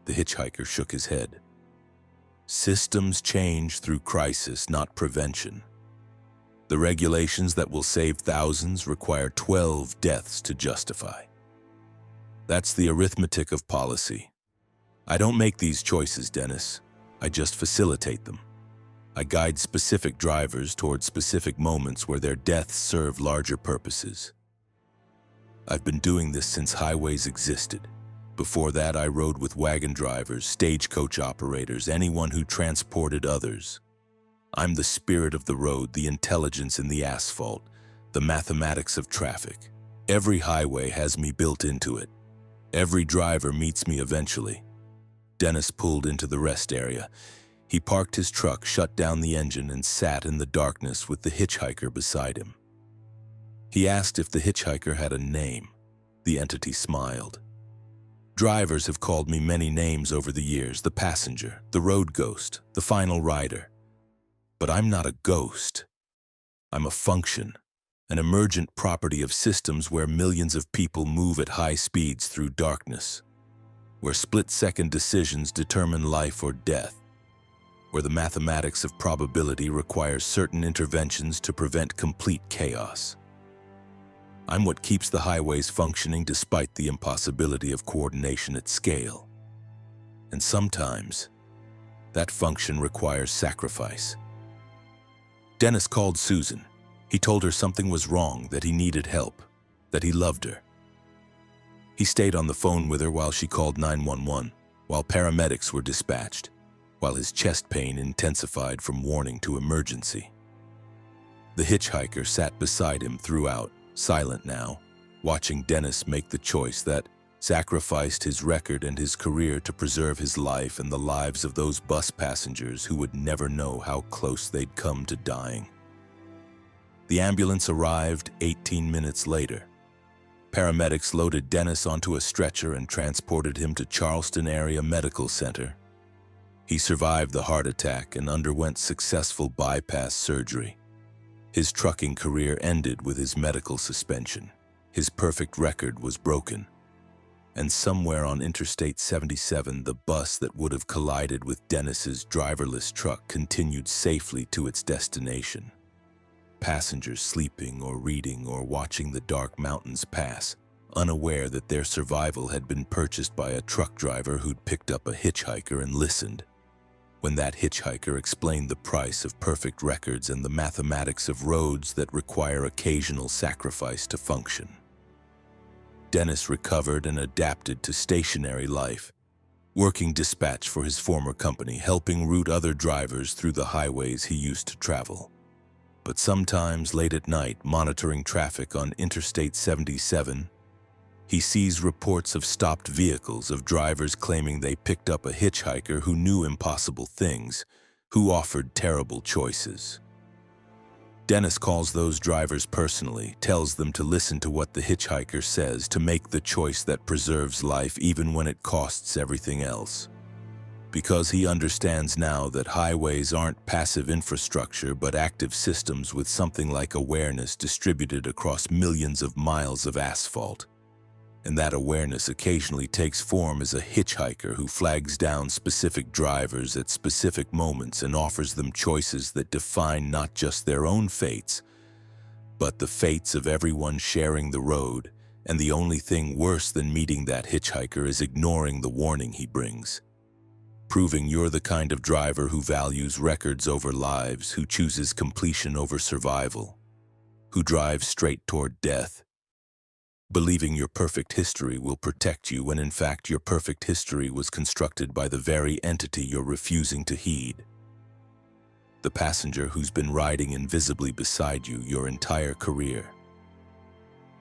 The hitchhiker shook his head. Systems change through crisis, not prevention. The regulations that will save thousands require 12 deaths to justify. That's the arithmetic of policy. I don't make these choices, Dennis. I just facilitate them. I guide specific drivers toward specific moments where their deaths serve larger purposes. I've been doing this since highways existed. Before that, I rode with wagon drivers, stagecoach operators, anyone who transported others. I'm the spirit of the road, the intelligence in the asphalt, the mathematics of traffic. Every highway has me built into it. Every driver meets me eventually. Dennis pulled into the rest area. He parked his truck, shut down the engine, and sat in the darkness with the hitchhiker beside him. He asked if the hitchhiker had a name. The entity smiled. Drivers have called me many names over the years, the passenger, the road ghost, the final rider. But I'm not a ghost. I'm a function, an emergent property of systems where millions of people move at high speeds through darkness, where split-second decisions determine life or death, where the mathematics of probability requires certain interventions to prevent complete chaos. I'm what keeps the highways functioning despite the impossibility of coordination at scale. And sometimes, that function requires sacrifice. Dennis called Susan. He told her something was wrong, that he needed help, that he loved her. He stayed on the phone with her while she called 911, while paramedics were dispatched, while his chest pain intensified from warning to emergency. The hitchhiker sat beside him throughout, silent now, watching Dennis make the choice that sacrificed his record and his career to preserve his life and the lives of those bus passengers who would never know how close they'd come to dying. The ambulance arrived 18 minutes later. Paramedics loaded Dennis onto a stretcher and transported him to Charleston Area Medical Center. He survived the heart attack and underwent successful bypass surgery. His trucking career ended with his medical suspension. His perfect record was broken. And somewhere on Interstate 77, the bus that would have collided with Dennis's driverless truck continued safely to its destination. Passengers sleeping or reading or watching the dark mountains pass, unaware that their survival had been purchased by a truck driver who'd picked up a hitchhiker and listened. When that hitchhiker explained the price of perfect records and the mathematics of roads that require occasional sacrifice to function. Dennis recovered and adapted to stationary life, working dispatch for his former company, helping route other drivers through the highways he used to travel. But sometimes late at night, monitoring traffic on Interstate 77, he sees reports of stopped vehicles, of drivers claiming they picked up a hitchhiker who knew impossible things, who offered terrible choices. Dennis calls those drivers personally, tells them to listen to what the hitchhiker says, to make the choice that preserves life even when it costs everything else. Because he understands now that highways aren't passive infrastructure but active systems with something like awareness distributed across millions of miles of asphalt. And that awareness occasionally takes form as a hitchhiker who flags down specific drivers at specific moments and offers them choices that define not just their own fates, but the fates of everyone sharing the road. And the only thing worse than meeting that hitchhiker is ignoring the warning he brings. Proving you're the kind of driver who values records over lives, who chooses completion over survival, who drives straight toward death. Believing your perfect history will protect you when in fact your perfect history was constructed by the very entity you're refusing to heed. The passenger who's been riding invisibly beside you your entire career,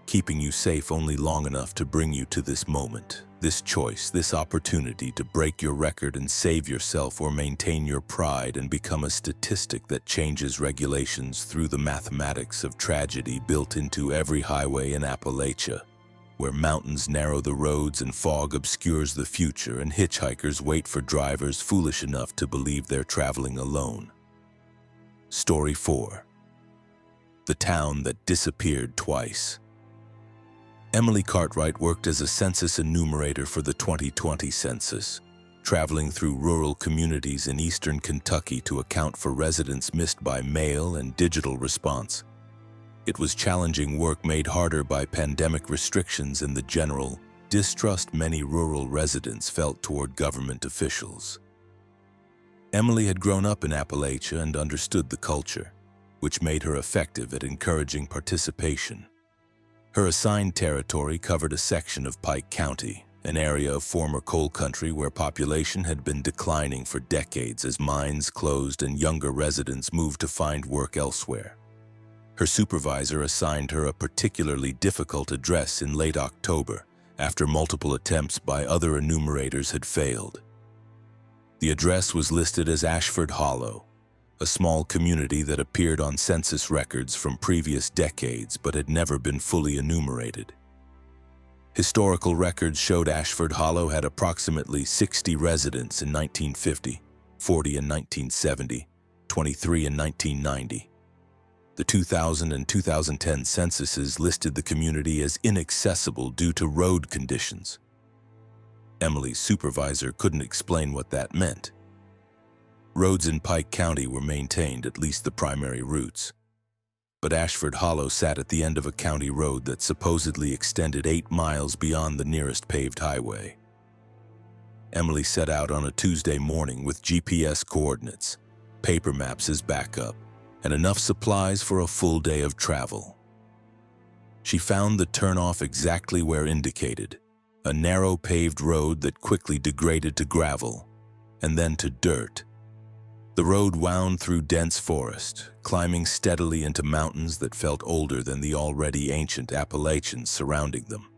keeping you safe only long enough to bring you to this moment, this choice, this opportunity to break your record and save yourself or maintain your pride and become a statistic that changes regulations through the mathematics of tragedy built into every highway in Appalachia, where mountains narrow the roads and fog obscures the future and hitchhikers wait for drivers foolish enough to believe they're traveling alone. Story 4. The town that disappeared twice. Emily Cartwright worked as a census enumerator for the 2020 census, traveling through rural communities in eastern Kentucky to account for residents missed by mail and digital response. It was challenging work made harder by pandemic restrictions and the general distrust many rural residents felt toward government officials. Emily had grown up in Appalachia and understood the culture, which made her effective at encouraging participation. Her assigned territory covered a section of Pike County, an area of former coal country where population had been declining for decades as mines closed and younger residents moved to find work elsewhere. Her supervisor assigned her a particularly difficult address in late October, after multiple attempts by other enumerators had failed. The address was listed as Ashford Hollow, a small community that appeared on census records from previous decades but had never been fully enumerated. Historical records showed Ashford Hollow had approximately 60 residents in 1950, 40 in 1970, 23 in 1990. The 2000 and 2010 censuses listed the community as inaccessible due to road conditions. Emily's supervisor couldn't explain what that meant. Roads in Pike County were maintained, at least the primary routes. But Ashford Hollow sat at the end of a county road that supposedly extended 8 miles beyond the nearest paved highway. Emily set out on a Tuesday morning with GPS coordinates, paper maps as backup, and enough supplies for a full day of travel. She found the turnoff exactly where indicated, a narrow paved road that quickly degraded to gravel, and then to dirt. The road wound through dense forest, climbing steadily into mountains that felt older than the already ancient Appalachians surrounding them.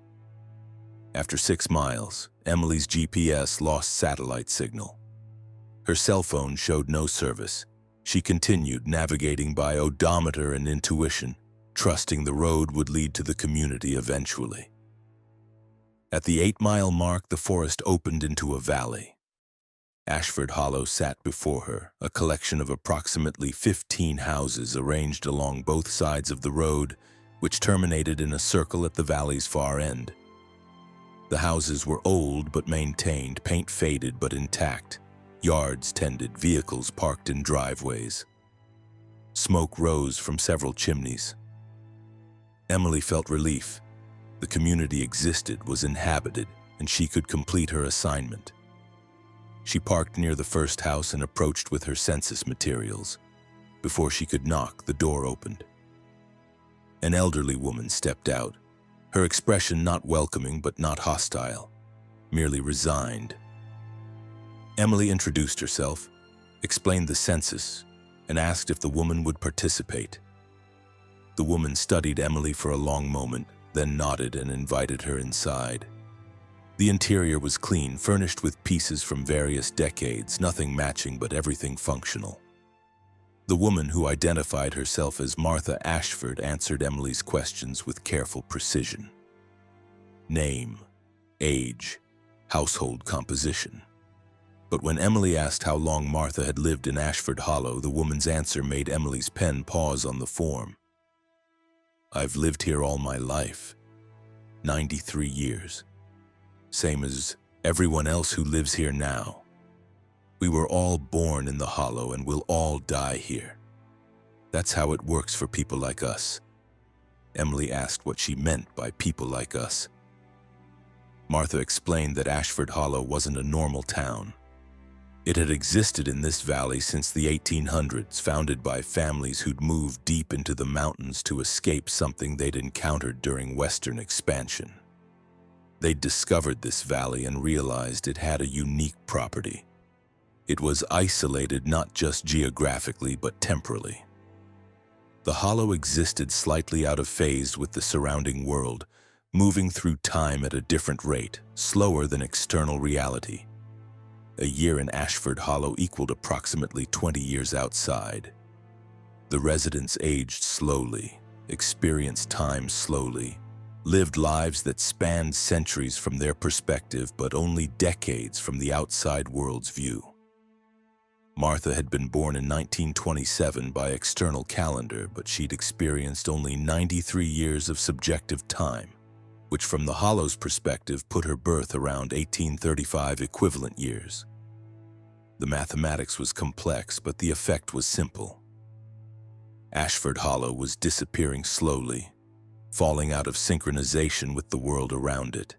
After 6 miles, Emily's GPS lost satellite signal. Her cell phone showed no service. She continued navigating by odometer and intuition, trusting the road would lead to the community eventually. At the 8-mile mark, the forest opened into a valley. Ashford Hollow sat before her, a collection of approximately 15 houses arranged along both sides of the road, which terminated in a circle at the valley's far end. The houses were old but maintained, paint faded but intact, yards tended, vehicles parked in driveways. Smoke rose from several chimneys. Emily felt relief. The community existed, was inhabited, and she could complete her assignment. She parked near the first house and approached with her census materials. Before she could knock, the door opened. An elderly woman stepped out, her expression not welcoming but not hostile, merely resigned. Emily introduced herself, explained the census, and asked if the woman would participate. The woman studied Emily for a long moment, then nodded and invited her inside. The interior was clean, furnished with pieces from various decades, nothing matching but everything functional. The woman, who identified herself as Martha Ashford, answered Emily's questions with careful precision. Name, age, household composition. But when Emily asked how long Martha had lived in Ashford Hollow, the woman's answer made Emily's pen pause on the form. I've lived here all my life, 93 years. Same as everyone else who lives here now. We were all born in the hollow and will all die here. That's how it works for people like us. Emily asked what she meant by people like us. Martha explained that Ashford Hollow wasn't a normal town. It had existed in this valley since the 1800s, founded by families who'd moved deep into the mountains to escape something they'd encountered during Western expansion. They'd discovered this valley and realized it had a unique property. It was isolated not just geographically but temporally. The hollow existed slightly out of phase with the surrounding world, moving through time at a different rate, slower than external reality. A year in Ashford Hollow equaled approximately 20 years outside. The residents aged slowly, experienced time slowly, lived lives that spanned centuries from their perspective but only decades from the outside world's view. Martha had been born in 1927 by external calendar, but she'd experienced only 93 years of subjective time, which from the Hollow's perspective put her birth around 1835 equivalent years. The mathematics was complex, but the effect was simple. Ashford Hollow was disappearing slowly, falling out of synchronization with the world around it.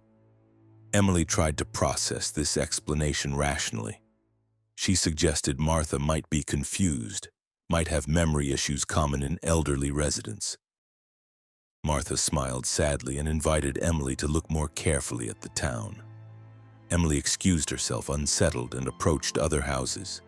Emily tried to process this explanation rationally. She suggested Martha might be confused, might have memory issues common in elderly residents. Martha smiled sadly and invited Emily to look more carefully at the town. Emily excused herself, unsettled, and approached other houses.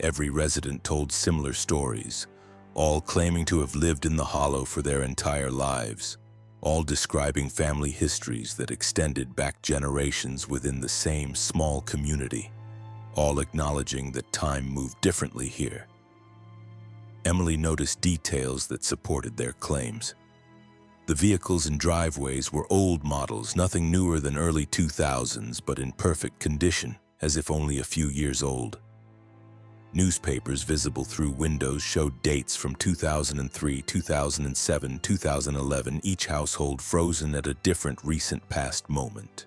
Every resident told similar stories, all claiming to have lived in the hollow for their entire lives, all describing family histories that extended back generations within the same small community, all acknowledging that time moved differently here. Emily noticed details that supported their claims. The vehicles and driveways were old models, nothing newer than early 2000s, but in perfect condition, as if only a few years old. Newspapers visible through windows showed dates from 2003, 2007, 2011, each household frozen at a different recent past moment.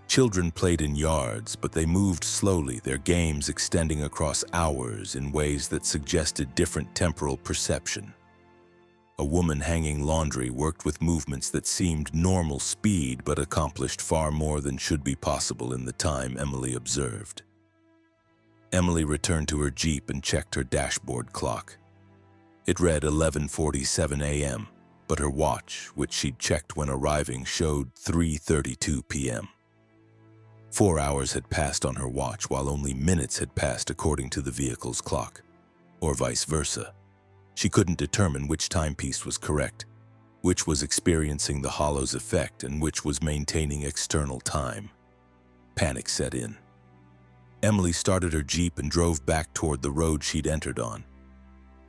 Children played in yards, but they moved slowly, their games extending across hours in ways that suggested different temporal perception. A woman hanging laundry worked with movements that seemed normal speed but accomplished far more than should be possible in the time Emily observed. Emily returned to her Jeep and checked her dashboard clock. It read 11:47 a.m., but her watch, which she'd checked when arriving, showed 3:32 p.m. 4 hours had passed on her watch while only minutes had passed according to the vehicle's clock, or vice versa. She couldn't determine which timepiece was correct, which was experiencing the hollow's effect and which was maintaining external time. Panic set in. Emily started her Jeep and drove back toward the road she'd entered on.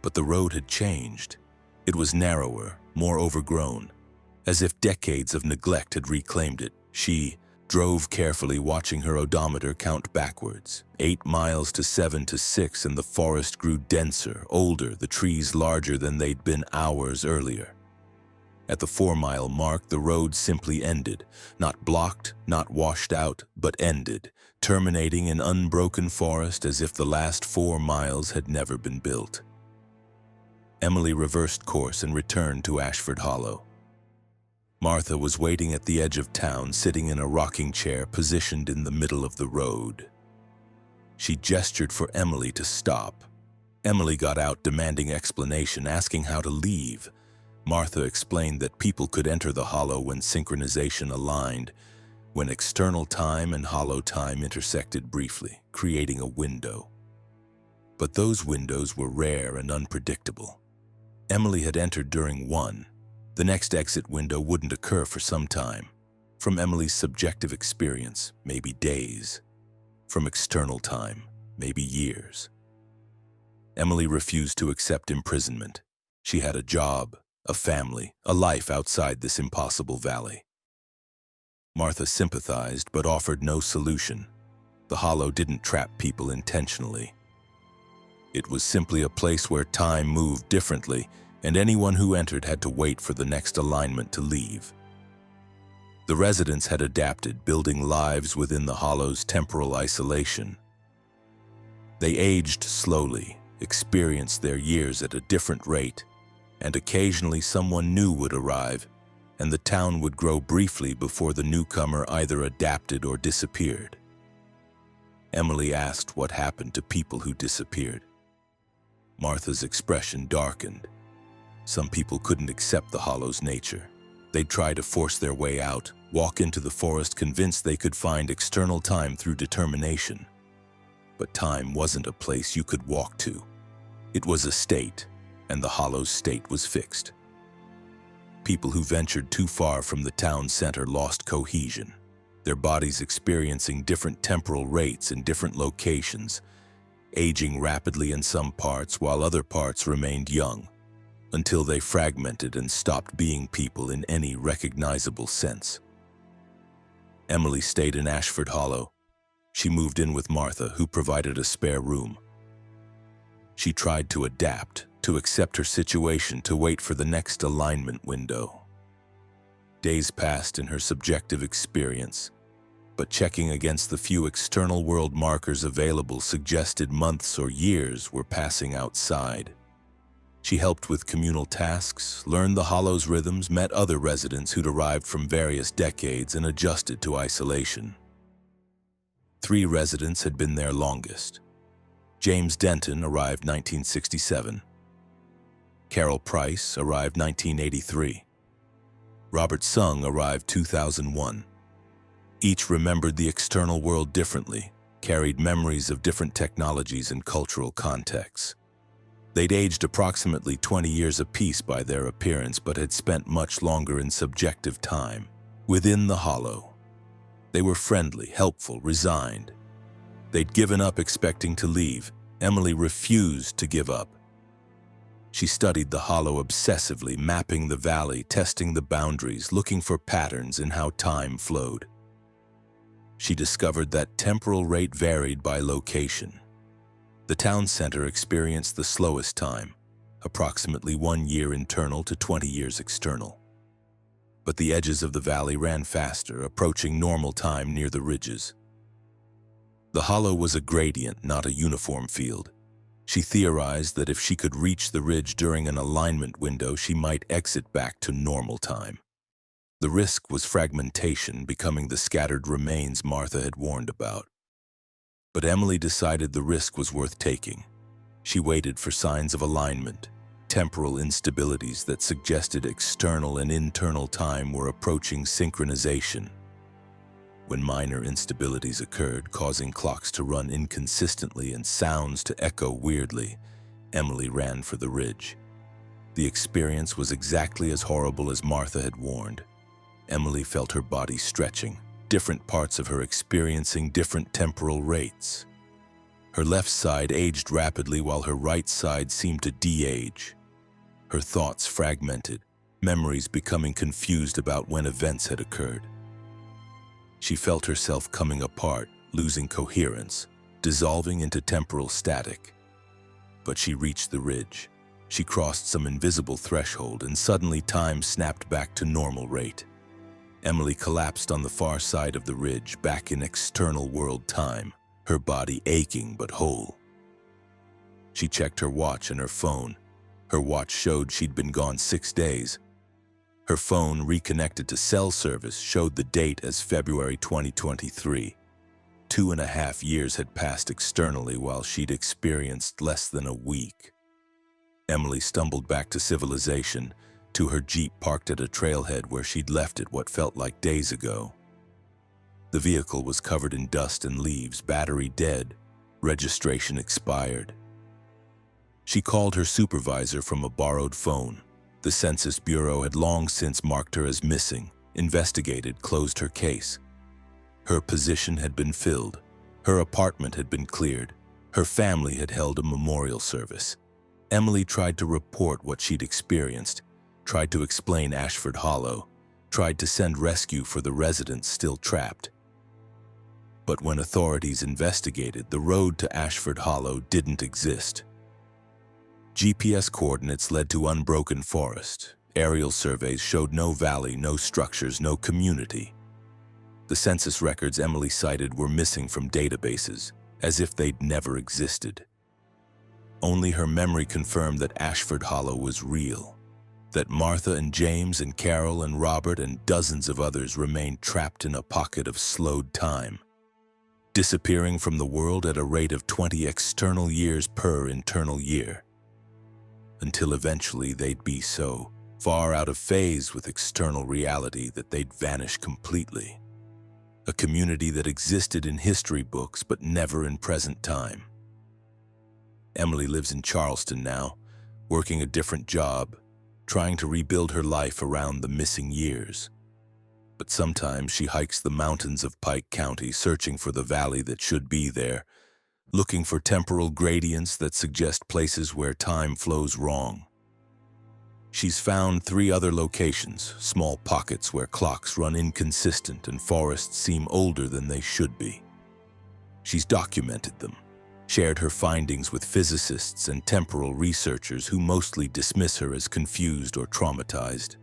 But the road had changed. It was narrower, more overgrown, as if decades of neglect had reclaimed it. She drove carefully, watching her odometer count backwards. 8 miles to 7 to 6, and the forest grew denser, older, the trees larger than they'd been hours earlier. At the 4-mile mark, the road simply ended, not blocked, not washed out, but ended, terminating in unbroken forest as if the last 4 miles had never been built. Emily reversed course and returned to Ashford Hollow. Martha was waiting at the edge of town, sitting in a rocking chair positioned in the middle of the road. She gestured for Emily to stop. Emily got out, demanding explanation, asking how to leave. Martha explained that people could enter the hollow when synchronization aligned, when external time and hollow time intersected briefly, creating a window. But those windows were rare and unpredictable. Emily had entered during one. The next exit window wouldn't occur for some time. From Emily's subjective experience, maybe days. From external time, maybe years. Emily refused to accept imprisonment. She had a job, a family, a life outside this impossible valley. Martha sympathized but offered no solution. The hollow didn't trap people intentionally. It was simply a place where time moved differently, and anyone who entered had to wait for the next alignment to leave. The residents had adapted, building lives within the hollow's temporal isolation. They aged slowly, experienced their years at a different rate, and occasionally someone new would arrive, and the town would grow briefly before the newcomer either adapted or disappeared. Emily asked what happened to people who disappeared. Martha's expression darkened. Some people couldn't accept the hollow's nature. They'd try to force their way out, walk into the forest convinced they could find external time through determination. But time wasn't a place you could walk to. It was a state, and the hollow's state was fixed. People who ventured too far from the town center lost cohesion, their bodies experiencing different temporal rates in different locations, aging rapidly in some parts while other parts remained young, until they fragmented and stopped being people in any recognizable sense. Emily stayed in Ashford Hollow. She moved in with Martha, who provided a spare room. She tried to adapt, to accept her situation, to wait for the next alignment window. Days passed in her subjective experience, but checking against the few external world markers available suggested months or years were passing outside. She helped with communal tasks, learned the hollow's rhythms, met other residents who'd arrived from various decades, and adjusted to isolation. 3 residents had been there longest. James Denton arrived 1967. Carol Price arrived 1983. Robert Sung arrived 2001. Each remembered the external world differently, carried memories of different technologies and cultural contexts. They'd aged approximately 20 years apiece by their appearance, but had spent much longer in subjective time, within the hollow. They were friendly, helpful, resigned. They'd given up expecting to leave. Emily refused to give up. She studied the hollow obsessively, mapping the valley, testing the boundaries, looking for patterns in how time flowed. She discovered that temporal rate varied by location. The town center experienced the slowest time, approximately 1 year internal to 20 years external. But the edges of the valley ran faster, approaching normal time near the ridges. The hollow was a gradient, not a uniform field. She theorized that if she could reach the ridge during an alignment window, she might exit back to normal time. The risk was fragmentation, becoming the scattered remains Martha had warned about. But Emily decided the risk was worth taking. She waited for signs of alignment, temporal instabilities that suggested external and internal time were approaching synchronization. When minor instabilities occurred, causing clocks to run inconsistently and sounds to echo weirdly, Emily ran for the ridge. The experience was exactly as horrible as Martha had warned. Emily felt her body stretching, different parts of her experiencing different temporal rates. Her left side aged rapidly while her right side seemed to de-age. Her thoughts fragmented, memories becoming confused about when events had occurred. She felt herself coming apart, losing coherence, dissolving into temporal static. But she reached the ridge. She crossed some invisible threshold, and suddenly time snapped back to normal rate. Emily collapsed on the far side of the ridge, back in external world time, her body aching but whole. She checked her watch and her phone. Her watch showed she'd been gone 6 days. Her phone, reconnected to cell service, showed the date as February 2023. 2.5 years had passed externally while she'd experienced less than a week. Emily stumbled back to civilization, to her Jeep parked at a trailhead where she'd left it what felt like days ago. The vehicle was covered in dust and leaves, battery dead, registration expired. She called her supervisor from a borrowed phone. The Census Bureau had long since marked her as missing, investigated, closed her case. Her position had been filled. Her apartment had been cleared. Her family had held a memorial service. Emily tried to report what she'd experienced, tried to explain Ashford Hollow, tried to send rescue for the residents still trapped. But when authorities investigated, the road to Ashford Hollow didn't exist. GPS coordinates led to unbroken forest. Aerial surveys showed no valley, no structures, no community. The census records Emily cited were missing from databases, as if they'd never existed. Only her memory confirmed that Ashford Hollow was real, that Martha and James and Carol and Robert and dozens of others remained trapped in a pocket of slowed time, disappearing from the world at a rate of 20 external years per internal year, until eventually they'd be so far out of phase with external reality that they'd vanish completely. A community that existed in history books but never in present time. Emily lives in Charleston now, working a different job, trying to rebuild her life around the missing years. But sometimes she hikes the mountains of Pike County, searching for the valley that should be there, looking for temporal gradients that suggest places where time flows wrong. She's found 3 other locations, small pockets where clocks run inconsistent and forests seem older than they should be. She's documented them, shared her findings with physicists and temporal researchers who mostly dismiss her as confused or traumatized.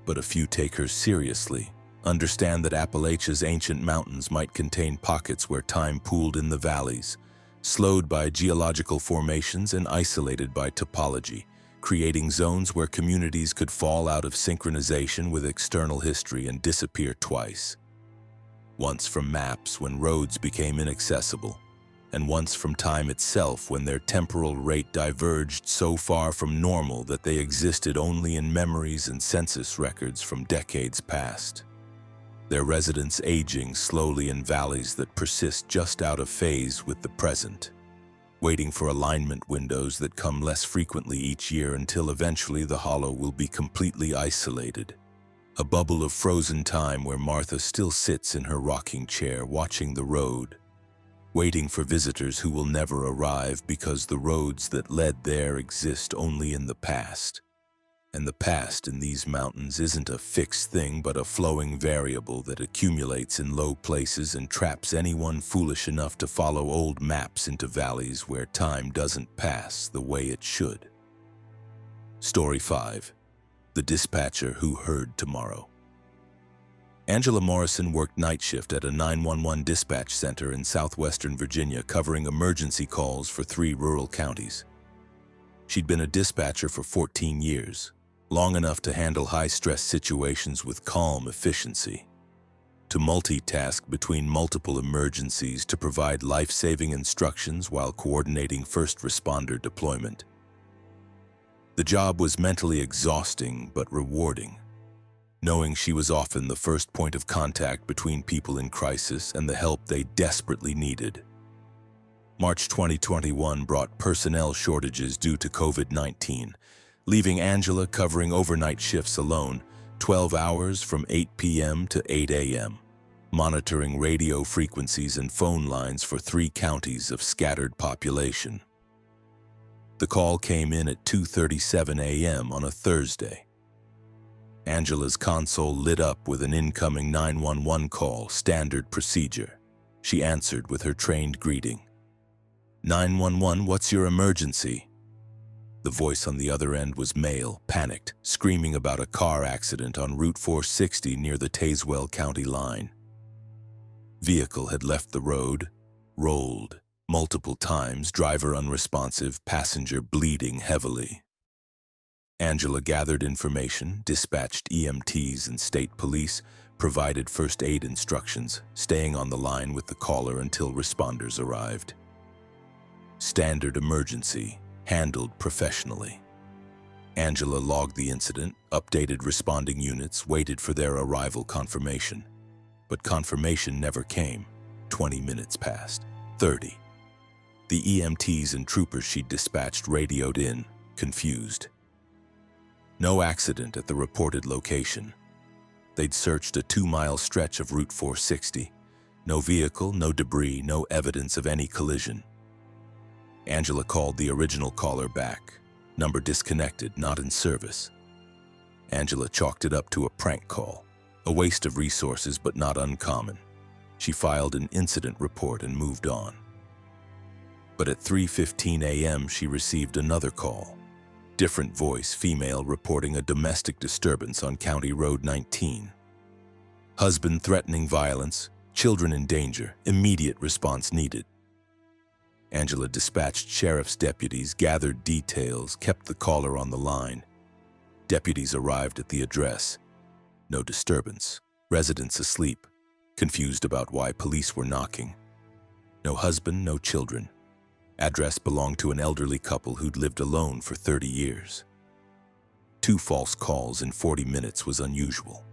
But a few take her seriously, understand that Appalachia's ancient mountains might contain pockets where time pooled in the valleys, slowed by geological formations and isolated by topology, creating zones where communities could fall out of synchronization with external history and disappear twice. Once from maps when roads became inaccessible, and once from time itself when their temporal rate diverged so far from normal that they existed only in memories and census records from decades past. Their residents aging slowly in valleys that persist just out of phase with the present, waiting for alignment windows that come less frequently each year until eventually the hollow will be completely isolated. A bubble of frozen time where Martha still sits in her rocking chair watching the road, waiting for visitors who will never arrive because the roads that led there exist only in the past. And the past in these mountains isn't a fixed thing, but a flowing variable that accumulates in low places and traps anyone foolish enough to follow old maps into valleys where time doesn't pass the way it should. Story 5. The Dispatcher Who Heard Tomorrow. Angela Morrison worked night shift at a 911 dispatch center in southwestern Virginia, covering emergency calls for 3 rural counties. She'd been a dispatcher for 14 years, long enough to handle high-stress situations with calm efficiency, to multitask between multiple emergencies, to provide life-saving instructions while coordinating first responder deployment. The job was mentally exhausting but rewarding, knowing she was often the first point of contact between people in crisis and the help they desperately needed. March 2021 brought personnel shortages due to COVID-19, leaving Angela covering overnight shifts alone, 12 hours from 8 p.m. to 8 a.m., monitoring radio frequencies and phone lines for 3 counties of scattered population. The call came in at 2:37 a.m. on a Thursday. Angela's console lit up with an incoming 911 call, standard procedure. She answered with her trained greeting. 911, what's your emergency? The voice on the other end was male, panicked, screaming about a car accident on Route 460 near the Tazewell County line. Vehicle had left the road, rolled multiple times, driver unresponsive, passenger bleeding heavily. Angela gathered information, dispatched EMTs and state police, provided first aid instructions, staying on the line with the caller until responders arrived. Standard emergency, handled professionally. Angela logged the incident, updated responding units, waited for their arrival confirmation. But confirmation never came. 20 minutes passed. 30. The EMTs and troopers she dispatched radioed in, confused. No accident at the reported location. They'd searched a 2-mile stretch of Route 460. No vehicle, no debris, no evidence of any collision. Angela called the original caller back. Number disconnected, not in service. Angela chalked it up to a prank call, a waste of resources but not uncommon. She filed an incident report and moved on. But at 3:15 a.m. she received another call. Different voice, female, reporting a domestic disturbance on County Road 19. Husband threatening violence, children in danger, immediate response needed. Angela dispatched sheriff's deputies, gathered details, kept the caller on the line. Deputies arrived at the address. No disturbance. Residents asleep, confused about why police were knocking. No husband, no children. Address belonged to an elderly couple who'd lived alone for 30 years. 2 false calls in 40 minutes was unusual.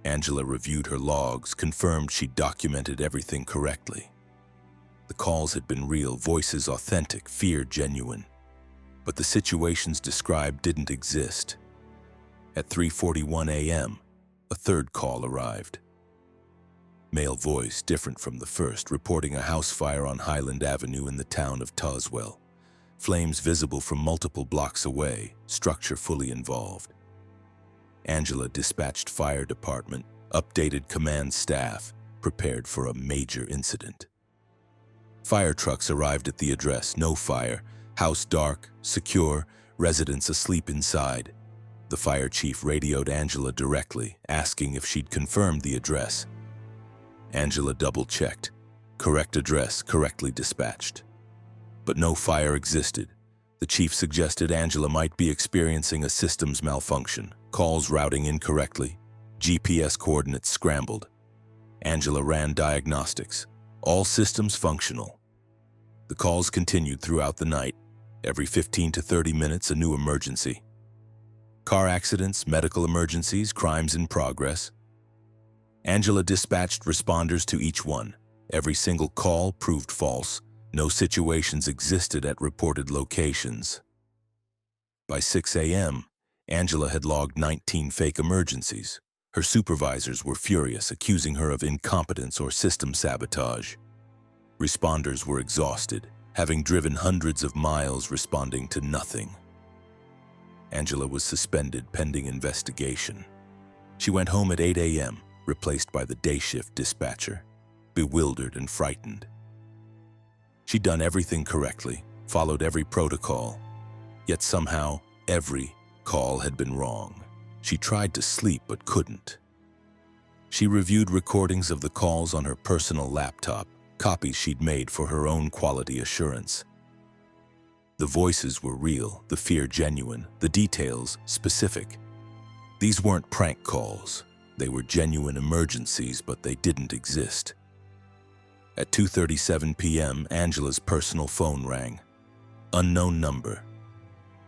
Angela reviewed her logs, confirmed she'd documented everything correctly. The calls had been real, voices authentic, fear genuine. But the situations described didn't exist. At 3:41 a.m., a third call arrived. Male voice, different from the first, reporting a house fire on Highland Avenue in the town of Tazewell. Flames visible from multiple blocks away, structure fully involved. Angela dispatched fire department, updated command staff, prepared for a major incident. Fire trucks arrived at the address, no fire, house dark, secure, residents asleep inside. The fire chief radioed Angela directly, asking if she'd confirmed the address. Angela double-checked. Correct address, correctly dispatched. But no fire existed. The chief suggested Angela might be experiencing a systems malfunction, calls routing incorrectly, GPS coordinates scrambled. Angela ran diagnostics. All systems functional. The calls continued throughout the night. Every 15 to 30 minutes, a new emergency. Car accidents, medical emergencies, crimes in progress. Angela dispatched responders to each one. Every single call proved false. No situations existed at reported locations. By 6 a.m., Angela had logged 19 fake emergencies. Her supervisors were furious, accusing her of incompetence or system sabotage. Responders were exhausted, having driven hundreds of miles responding to nothing. Angela was suspended pending investigation. She went home at 8 a.m., replaced by the day shift dispatcher, bewildered and frightened. She'd done everything correctly, followed every protocol, yet somehow every call had been wrong. She tried to sleep but couldn't. She reviewed recordings of the calls on her personal laptop, copies she'd made for her own quality assurance. The voices were real, the fear genuine, the details specific. These weren't prank calls. They were genuine emergencies, but they didn't exist. At 2:37 p.m., Angela's personal phone rang. Unknown number.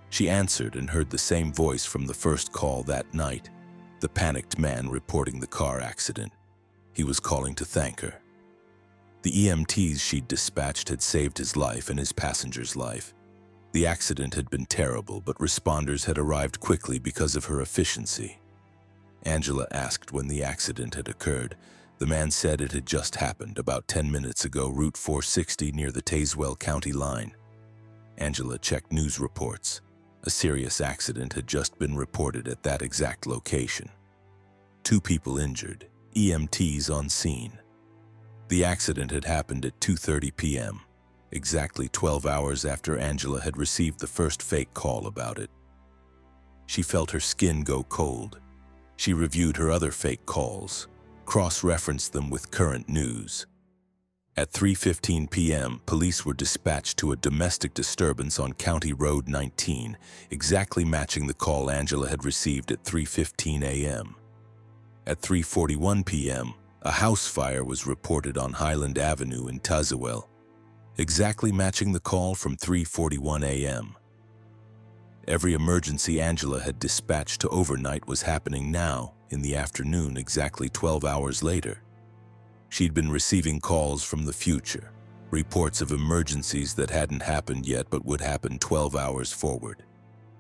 She answered and heard the same voice from the first call that night, the panicked man reporting the car accident. He was calling to thank her. The EMTs she'd dispatched had saved his life and his passenger's life. The accident had been terrible, but responders had arrived quickly because of her efficiency. Angela asked when the accident had occurred. The man said it had just happened about 10 minutes ago, Route 460 near the Tazewell County line. Angela checked news reports. A serious accident had just been reported at that exact location. 2 people injured, EMTs on scene. The accident had happened at 2:30 p.m., exactly 12 hours after Angela had received the first fake call about it. She felt her skin go cold. She reviewed her other fake calls, cross-referenced them with current news. At 3:15 p.m., police were dispatched to a domestic disturbance on County Road 19, exactly matching the call Angela had received at 3:15 a.m. At 3:41 p.m., a house fire was reported on Highland Avenue in Tazewell, exactly matching the call from 3:41 a.m. Every emergency Angela had dispatched to overnight was happening now, in the afternoon, exactly 12 hours later. She'd been receiving calls from the future, reports of emergencies that hadn't happened yet but would happen 12 hours forward.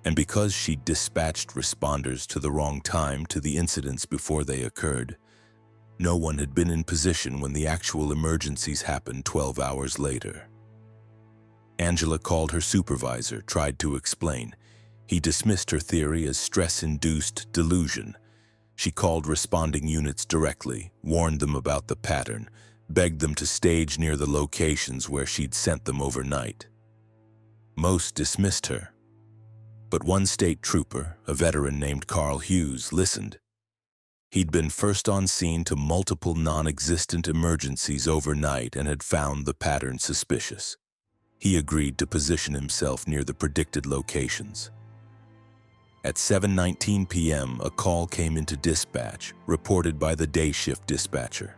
And because she'd dispatched responders to the wrong time to the incidents before they occurred, no one had been in position when the actual emergencies happened 12 hours later. Angela called her supervisor, tried to explain. He dismissed her theory as stress-induced delusion. She called responding units directly, warned them about the pattern, begged them to stage near the locations where she'd sent them overnight. Most dismissed her. But one state trooper, a veteran named Carl Hughes, listened. He'd been first on scene to multiple non-existent emergencies overnight and had found the pattern suspicious. He agreed to position himself near the predicted locations. At 7:19 p.m., a call came into dispatch, reported by the day shift dispatcher.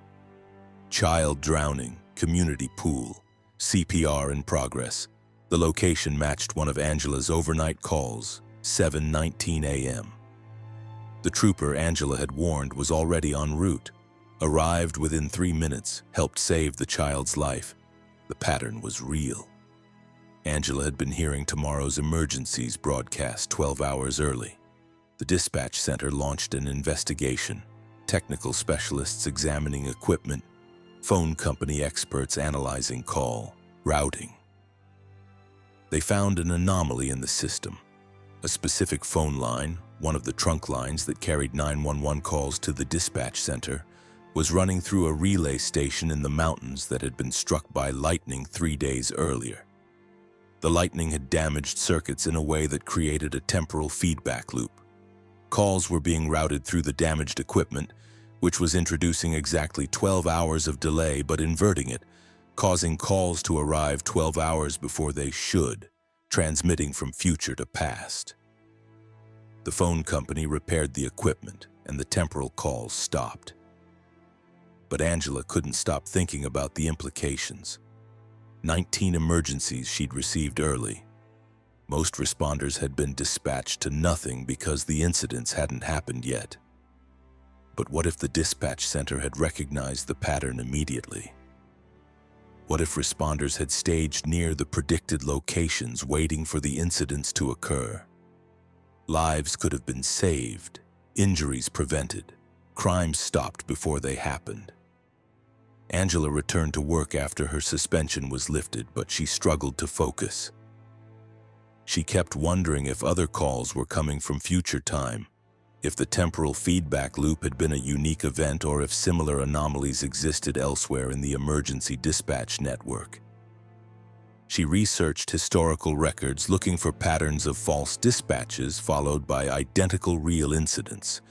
Child drowning, community pool, CPR in progress. The location matched one of Angela's overnight calls, 7:19 a.m. The trooper Angela had warned was already en route, arrived within 3 minutes, helped save the child's life. The pattern was real. Angela had been hearing tomorrow's emergencies broadcast 12 hours early. The dispatch center launched an investigation, technical specialists examining equipment, phone company experts analyzing call routing. They found an anomaly in the system. A specific phone line, one of the trunk lines that carried 911 calls to the dispatch center, was running through a relay station in the mountains that had been struck by lightning 3 days earlier. The lightning had damaged circuits in a way that created a temporal feedback loop. Calls were being routed through the damaged equipment, which was introducing exactly 12 hours of delay but inverting it, causing calls to arrive 12 hours before they should, transmitting from future to past. The phone company repaired the equipment, and the temporal calls stopped. But Angela couldn't stop thinking about the implications. 19 emergencies she'd received early. Most responders had been dispatched to nothing because the incidents hadn't happened yet. But what if the dispatch center had recognized the pattern immediately? What if responders had staged near the predicted locations waiting for the incidents to occur? Lives could have been saved, injuries prevented, crimes stopped before they happened. Angela returned to work after her suspension was lifted, but she struggled to focus. She kept wondering if other calls were coming from future time, if the temporal feedback loop had been a unique event, or if similar anomalies existed elsewhere in the emergency dispatch network. She researched historical records looking for patterns of false dispatches followed by identical real incidents.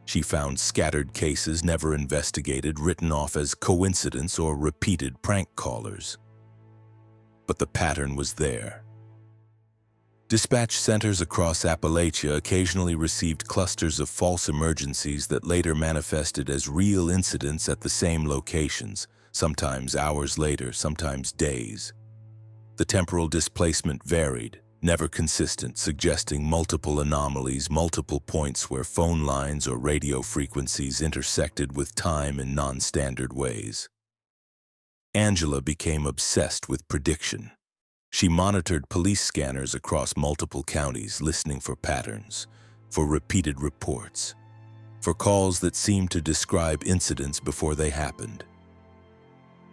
She found scattered cases never investigated, written off as coincidence or repeated prank callers. But the pattern was there. Dispatch centers across Appalachia occasionally received clusters of false emergencies that later manifested as real incidents at the same locations, sometimes hours later, sometimes days. The temporal displacement varied, never consistent, suggesting multiple anomalies, multiple points where phone lines or radio frequencies intersected with time in non-standard ways. Angela became obsessed with prediction. She monitored police scanners across multiple counties, listening for patterns, for repeated reports, for calls that seemed to describe incidents before they happened.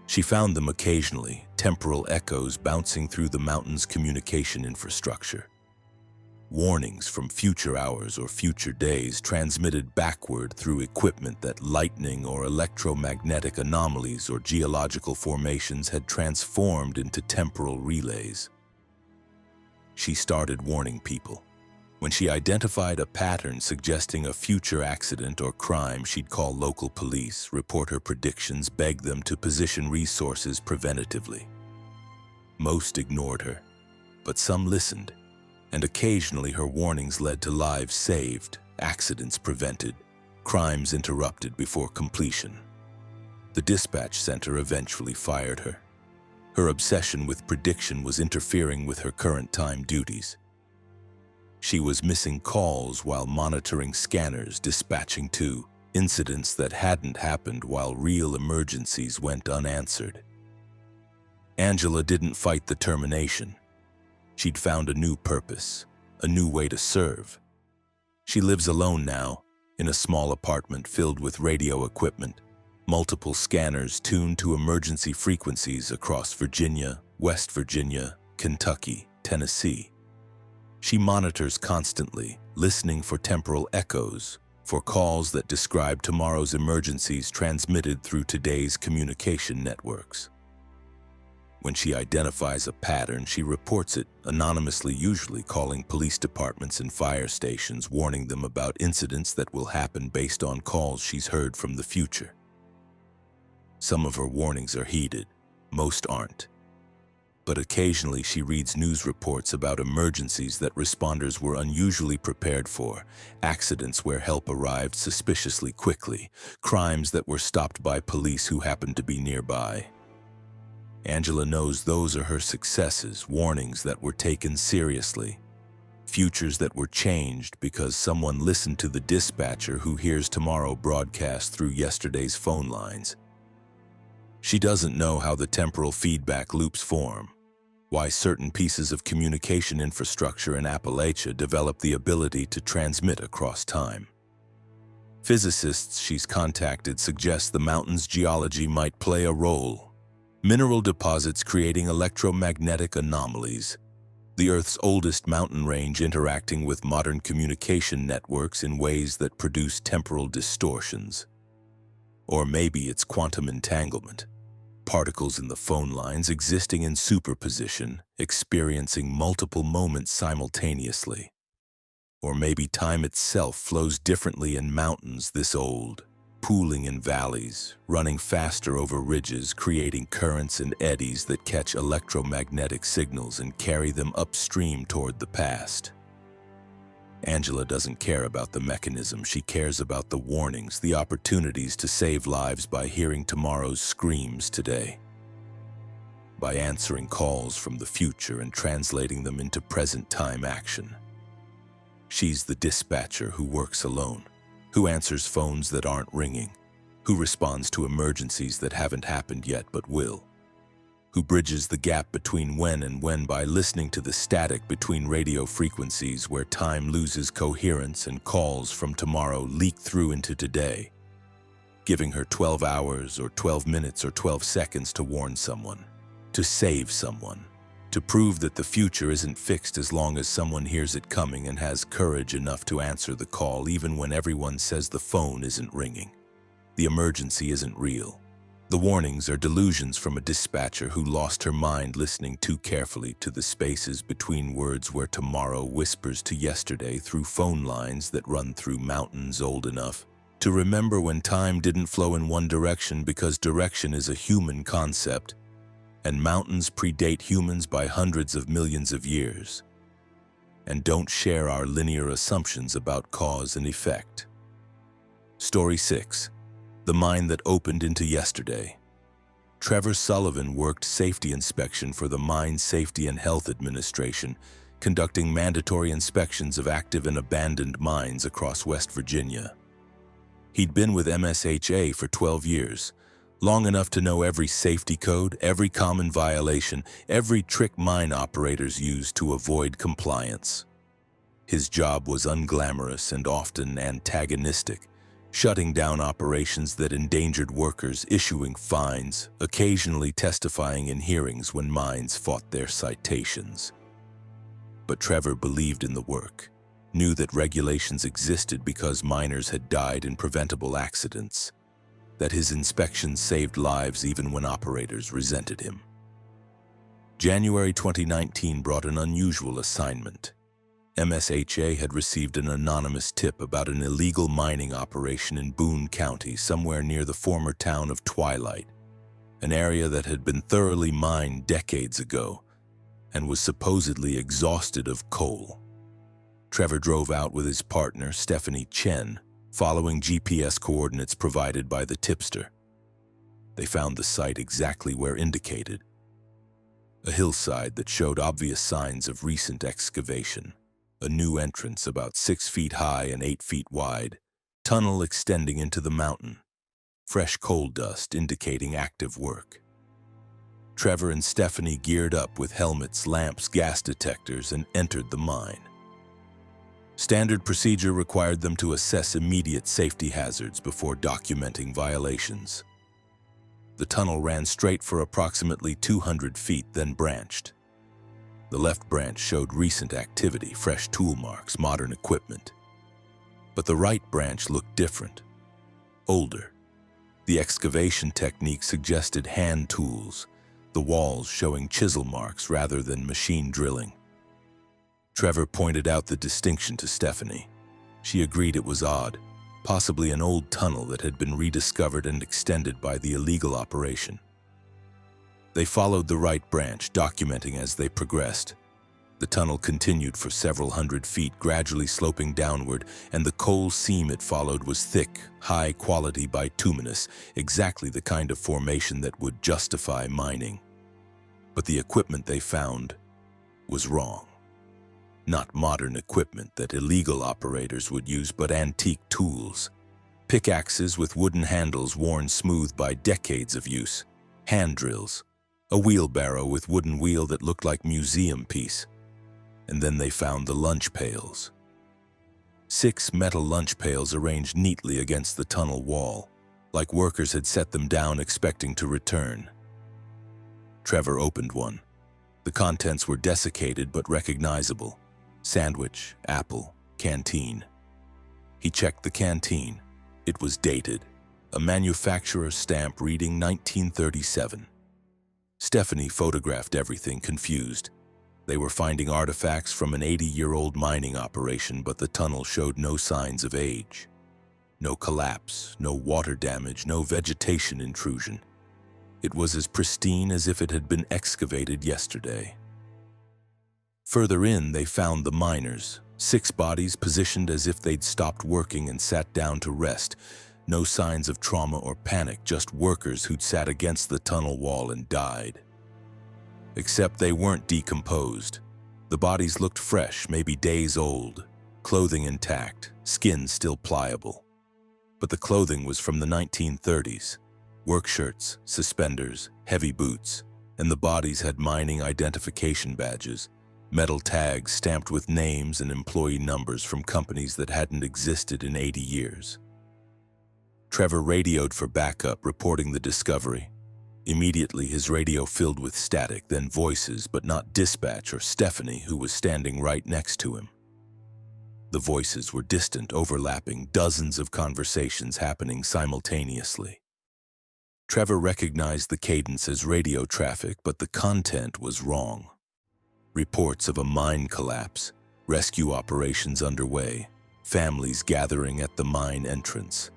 She found them occasionally, temporal echoes bouncing through the mountain's communication infrastructure. Warnings from future hours or future days transmitted backward through equipment that lightning or electromagnetic anomalies or geological formations had transformed into temporal relays. She started warning people. When she identified a pattern suggesting a future accident or crime, she'd call local police, report her predictions, beg them to position resources preventatively. Most ignored her, but some listened. And occasionally her warnings led to lives saved, accidents prevented, crimes interrupted before completion. The dispatch center eventually fired her. Her obsession with prediction was interfering with her current time duties. She was missing calls while monitoring scanners, dispatching to incidents that hadn't happened while real emergencies went unanswered. Angela didn't fight the termination. She'd found a new purpose, a new way to serve. She lives alone now, in a small apartment filled with radio equipment, multiple scanners tuned to emergency frequencies across Virginia, West Virginia, Kentucky, Tennessee. She monitors constantly, listening for temporal echoes, for calls that describe tomorrow's emergencies transmitted through today's communication networks. When she identifies a pattern, she reports it anonymously, usually calling police departments and fire stations, warning them about incidents that will happen based on calls she's heard from the future. Some of her warnings are heeded, most aren't. But occasionally she reads news reports about emergencies that responders were unusually prepared for, accidents where help arrived suspiciously quickly, crimes that were stopped by police who happened to be nearby. Angela knows those are her successes, warnings that were taken seriously, futures that were changed because someone listened to the dispatcher who hears tomorrow broadcast through yesterday's phone lines. She doesn't know how the temporal feedback loops form, why certain pieces of communication infrastructure in Appalachia develop the ability to transmit across time. Physicists she's contacted suggest the mountain's geology might play a role. Mineral deposits creating electromagnetic anomalies, the Earth's oldest mountain range interacting with modern communication networks in ways that produce temporal distortions. Or maybe it's quantum entanglement, particles in the phone lines existing in superposition, experiencing multiple moments simultaneously. Or maybe time itself flows differently in mountains this old, pooling in valleys, running faster over ridges, creating currents and eddies that catch electromagnetic signals and carry them upstream toward the past. Angela doesn't care about the mechanism, she cares about the warnings, the opportunities to save lives by hearing tomorrow's screams today. By answering calls from the future and translating them into present-time action. She's the dispatcher who works alone, who answers phones that aren't ringing, who responds to emergencies that haven't happened yet but will, who bridges the gap between when and when by listening to the static between radio frequencies where time loses coherence and calls from tomorrow leak through into today, giving her 12 hours or 12 minutes or 12 seconds to warn someone, to save someone, to prove that the future isn't fixed as long as someone hears it coming and has courage enough to answer the call even when everyone says the phone isn't ringing. The emergency isn't real. The warnings are delusions from a dispatcher who lost her mind listening too carefully to the spaces between words where tomorrow whispers to yesterday through phone lines that run through mountains old enough to remember when time didn't flow in one direction because direction is a human concept, and mountains predate humans by hundreds of millions of years, and don't share our linear assumptions about cause and effect. Story 6. The Mine That Opened Into Yesterday. Trevor Sullivan worked safety inspection for the Mine Safety and Health Administration, conducting mandatory inspections of active and abandoned mines across West Virginia. He'd been with MSHA for 12 years, long enough to know every safety code, every common violation, every trick mine operators use to avoid compliance. His job was unglamorous and often antagonistic, shutting down operations that endangered workers, issuing fines, occasionally testifying in hearings when mines fought their citations. But Trevor believed in the work, knew that regulations existed because miners had died in preventable accidents, that his inspections saved lives even when operators resented him. January 2019 brought an unusual assignment. MSHA had received an anonymous tip about an illegal mining operation in Boone County, somewhere near the former town of Twilight, an area that had been thoroughly mined decades ago and was supposedly exhausted of coal. Trevor drove out with his partner, Stephanie Chen, following GPS coordinates provided by the tipster. They found the site exactly where indicated, a hillside that showed obvious signs of recent excavation. A new entrance about 6 feet high and 8 feet wide, tunnel extending into the mountain, fresh coal dust indicating active work. Trevor and Stephanie geared up with helmets, lamps, gas detectors, and entered the mine. Standard procedure required them to assess immediate safety hazards before documenting violations. The tunnel ran straight for approximately 200 feet, then branched. The left branch showed recent activity, fresh tool marks, modern equipment. But the right branch looked different, older. The excavation technique suggested hand tools, the walls showing chisel marks rather than machine drilling. Trevor pointed out the distinction to Stephanie. She agreed it was odd, possibly an old tunnel that had been rediscovered and extended by the illegal operation. They followed the right branch, documenting as they progressed. The tunnel continued for several hundred feet, gradually sloping downward, and the coal seam it followed was thick, high-quality bituminous, exactly the kind of formation that would justify mining. But the equipment they found was wrong. Not modern equipment that illegal operators would use, but antique tools. Pickaxes with wooden handles worn smooth by decades of use, hand drills, a wheelbarrow with wooden wheel that looked like museum piece. And then they found the lunch pails. 6 metal lunch pails arranged neatly against the tunnel wall, like workers had set them down expecting to return. Trevor opened one. The contents were desiccated but recognizable. Sandwich, apple, canteen. He checked the canteen. It was dated, a manufacturer's stamp reading 1937. Stephanie photographed everything, confused. They were finding artifacts from an 80-year-old mining operation, but the tunnel showed no signs of age. No collapse, no water damage, no vegetation intrusion. It was as pristine as if it had been excavated yesterday. Further in, they found the miners, 6 bodies positioned as if they'd stopped working and sat down to rest. No signs of trauma or panic, just workers who'd sat against the tunnel wall and died. Except they weren't decomposed. The bodies looked fresh, maybe days old, clothing intact, skin still pliable. But the clothing was from the 1930s. Work shirts, suspenders, heavy boots, and the bodies had mining identification badges, metal tags stamped with names and employee numbers from companies that hadn't existed in 80 years. Trevor radioed for backup, reporting the discovery. Immediately, his radio filled with static, then voices, but not dispatch or Stephanie, who was standing right next to him. The voices were distant, overlapping, dozens of conversations happening simultaneously. Trevor recognized the cadence as radio traffic, but the content was wrong. Reports of a mine collapse, rescue operations underway, families gathering at the mine entrance.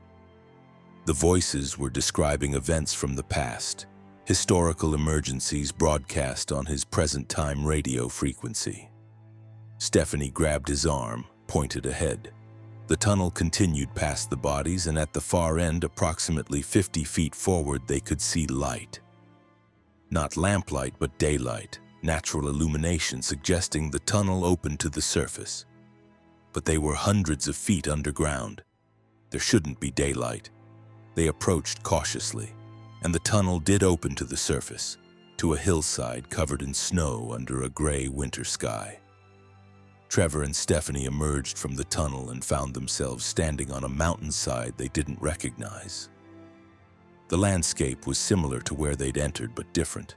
The voices were describing events from the past, historical emergencies broadcast on his present-time radio frequency. Stephanie grabbed his arm, pointed ahead. The tunnel continued past the bodies, and at the far end, approximately 50 feet forward, they could see light. Not lamplight, but daylight, natural illumination suggesting the tunnel opened to the surface. But they were hundreds of feet underground. There shouldn't be daylight. They approached cautiously, and the tunnel did open to the surface, to a hillside covered in snow under a gray winter sky. Trevor and Stephanie emerged from the tunnel and found themselves standing on a mountainside they didn't recognize. The landscape was similar to where they'd entered, but different.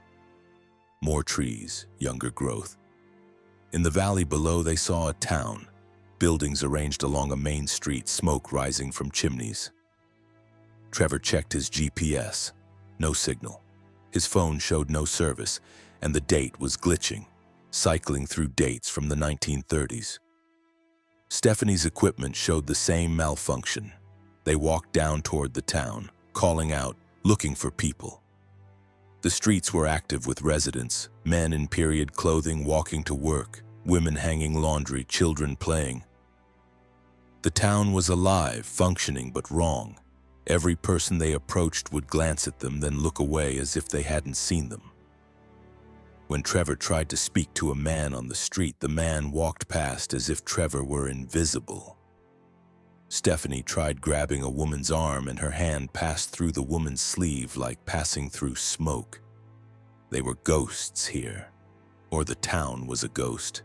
More trees, younger growth. In the valley below, they saw a town, buildings arranged along a main street, smoke rising from chimneys. Trevor checked his GPS. No signal. His phone showed no service, and the date was glitching, cycling through dates from the 1930s. Stephanie's equipment showed the same malfunction. They walked down toward the town, calling out, looking for people. The streets were active with residents, men in period clothing walking to work, women hanging laundry, children playing. The town was alive, functioning, but wrong. Every person they approached would glance at them, then look away as if they hadn't seen them. When Trevor tried to speak to a man on the street, the man walked past as if Trevor were invisible. Stephanie tried grabbing a woman's arm, and her hand passed through the woman's sleeve like passing through smoke. They were ghosts here, or the town was a ghost.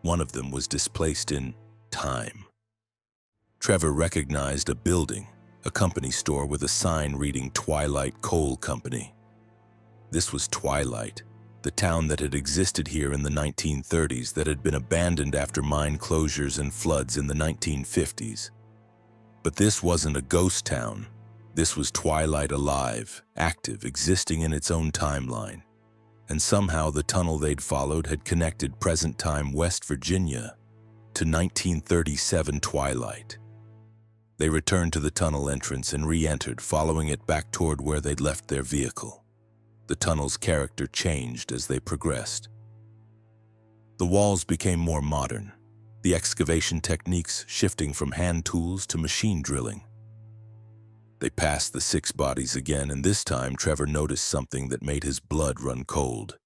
One of them was displaced in time. Trevor recognized a building, a company store with a sign reading Twilight Coal Company. This was Twilight, the town that had existed here in the 1930s, that had been abandoned after mine closures and floods in the 1950s. But this wasn't a ghost town. This was Twilight alive, active, existing in its own timeline. And somehow the tunnel they'd followed had connected present-time West Virginia to 1937 Twilight. They returned to the tunnel entrance and re-entered, following it back toward where they'd left their vehicle. The tunnel's character changed as they progressed. The walls became more modern, the excavation techniques shifting from hand tools to machine drilling. They passed the 6 bodies again, and this time Trevor noticed something that made his blood run cold.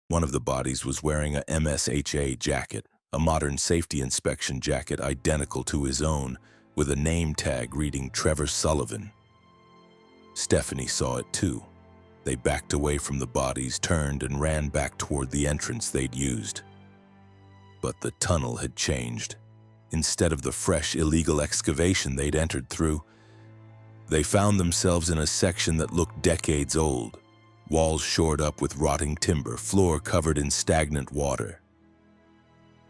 One of the bodies was wearing a MSHA jacket, a modern safety inspection jacket identical to his own, with a name tag reading Trevor Sullivan. Stephanie saw it too. They backed away from the bodies, turned, and ran back toward the entrance they'd used. But the tunnel had changed. Instead of the fresh, illegal excavation they'd entered through, they found themselves in a section that looked decades old. Walls shored up with rotting timber, floor covered in stagnant water.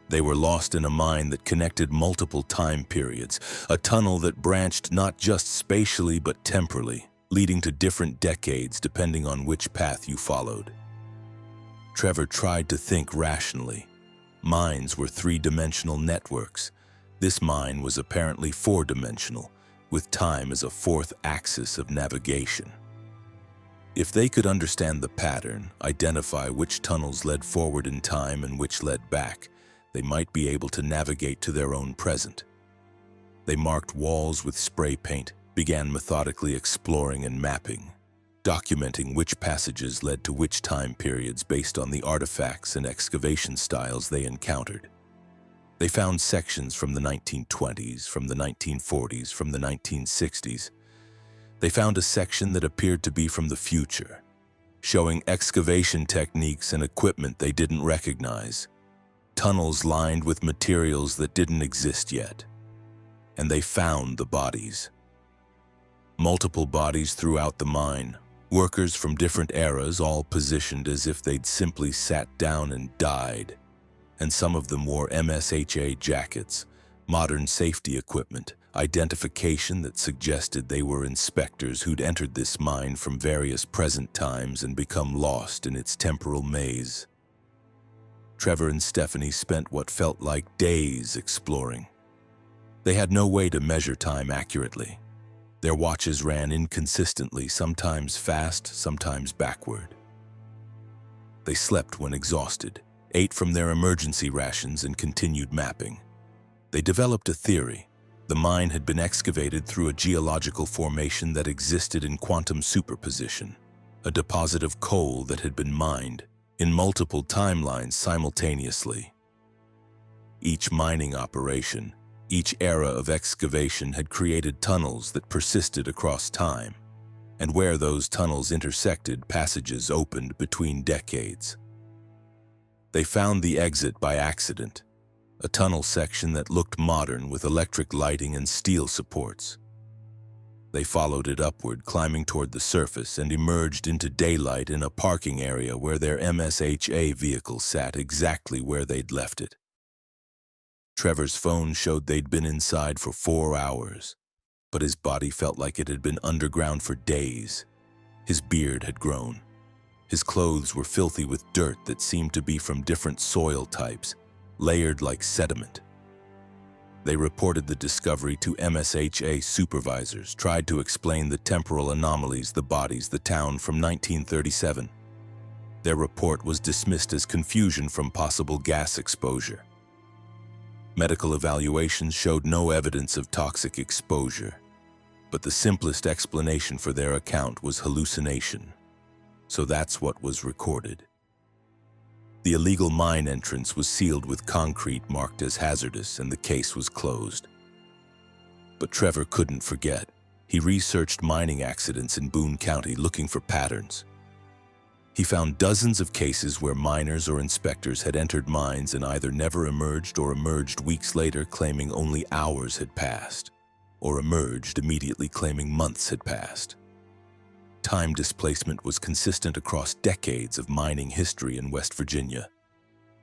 They were lost in a mine that connected multiple time periods, a tunnel that branched not just spatially but temporally, leading to different decades depending on which path you followed. Trevor tried to think rationally. Mines were 3-dimensional networks. This mine was apparently 4-dimensional, with time as a 4th axis of navigation. If they could understand the pattern, identify which tunnels led forward in time and which led back, they might be able to navigate to their own present. They marked walls with spray paint, began methodically exploring and mapping, documenting which passages led to which time periods based on the artifacts and excavation styles they encountered. They found sections from the 1920s, from the 1940s, from the 1960s. They found a section that appeared to be from the future, showing excavation techniques and equipment they didn't recognize, tunnels lined with materials that didn't exist yet. And they found the bodies. Multiple bodies throughout the mine, Workers from different eras, all positioned as if they'd simply sat down and died. And some of them wore MSHA jackets, modern safety equipment, identification that suggested they were inspectors who'd entered this mine from various present times and become lost in its temporal maze. Trevor and Stephanie spent what felt like days exploring. They had no way to measure time accurately. Their watches ran inconsistently, sometimes fast, sometimes backward. They slept when exhausted, ate from their emergency rations, and continued mapping. They developed a theory. The mine had been excavated through a geological formation that existed in quantum superposition, a deposit of coal that had been mined in multiple timelines simultaneously. Each mining operation, each era of excavation had created tunnels that persisted across time, and where those tunnels intersected, passages opened between decades. They found the exit by accident, a tunnel section that looked modern with electric lighting and steel supports. They followed it upward, climbing toward the surface, and emerged into daylight in a parking area where their MSHA vehicle sat exactly where they'd left it. Trevor's phone showed they'd been inside for 4 hours, but his body felt like it had been underground for days. His beard had grown. His clothes were filthy with dirt that seemed to be from different soil types, layered like sediment. They reported the discovery to MSHA supervisors, tried to explain the temporal anomalies, the bodies, the town from 1937. Their report was dismissed as confusion from possible gas exposure. Medical evaluations showed no evidence of toxic exposure, but the simplest explanation for their account was hallucination. So that's what was recorded. The illegal mine entrance was sealed with concrete marked as hazardous, and the case was closed. But Trevor couldn't forget. He researched mining accidents in Boone County looking for patterns. He found dozens of cases where miners or inspectors had entered mines and either never emerged or emerged weeks later claiming only hours had passed, or emerged immediately claiming months had passed. Time displacement was consistent across decades of mining history in West Virginia,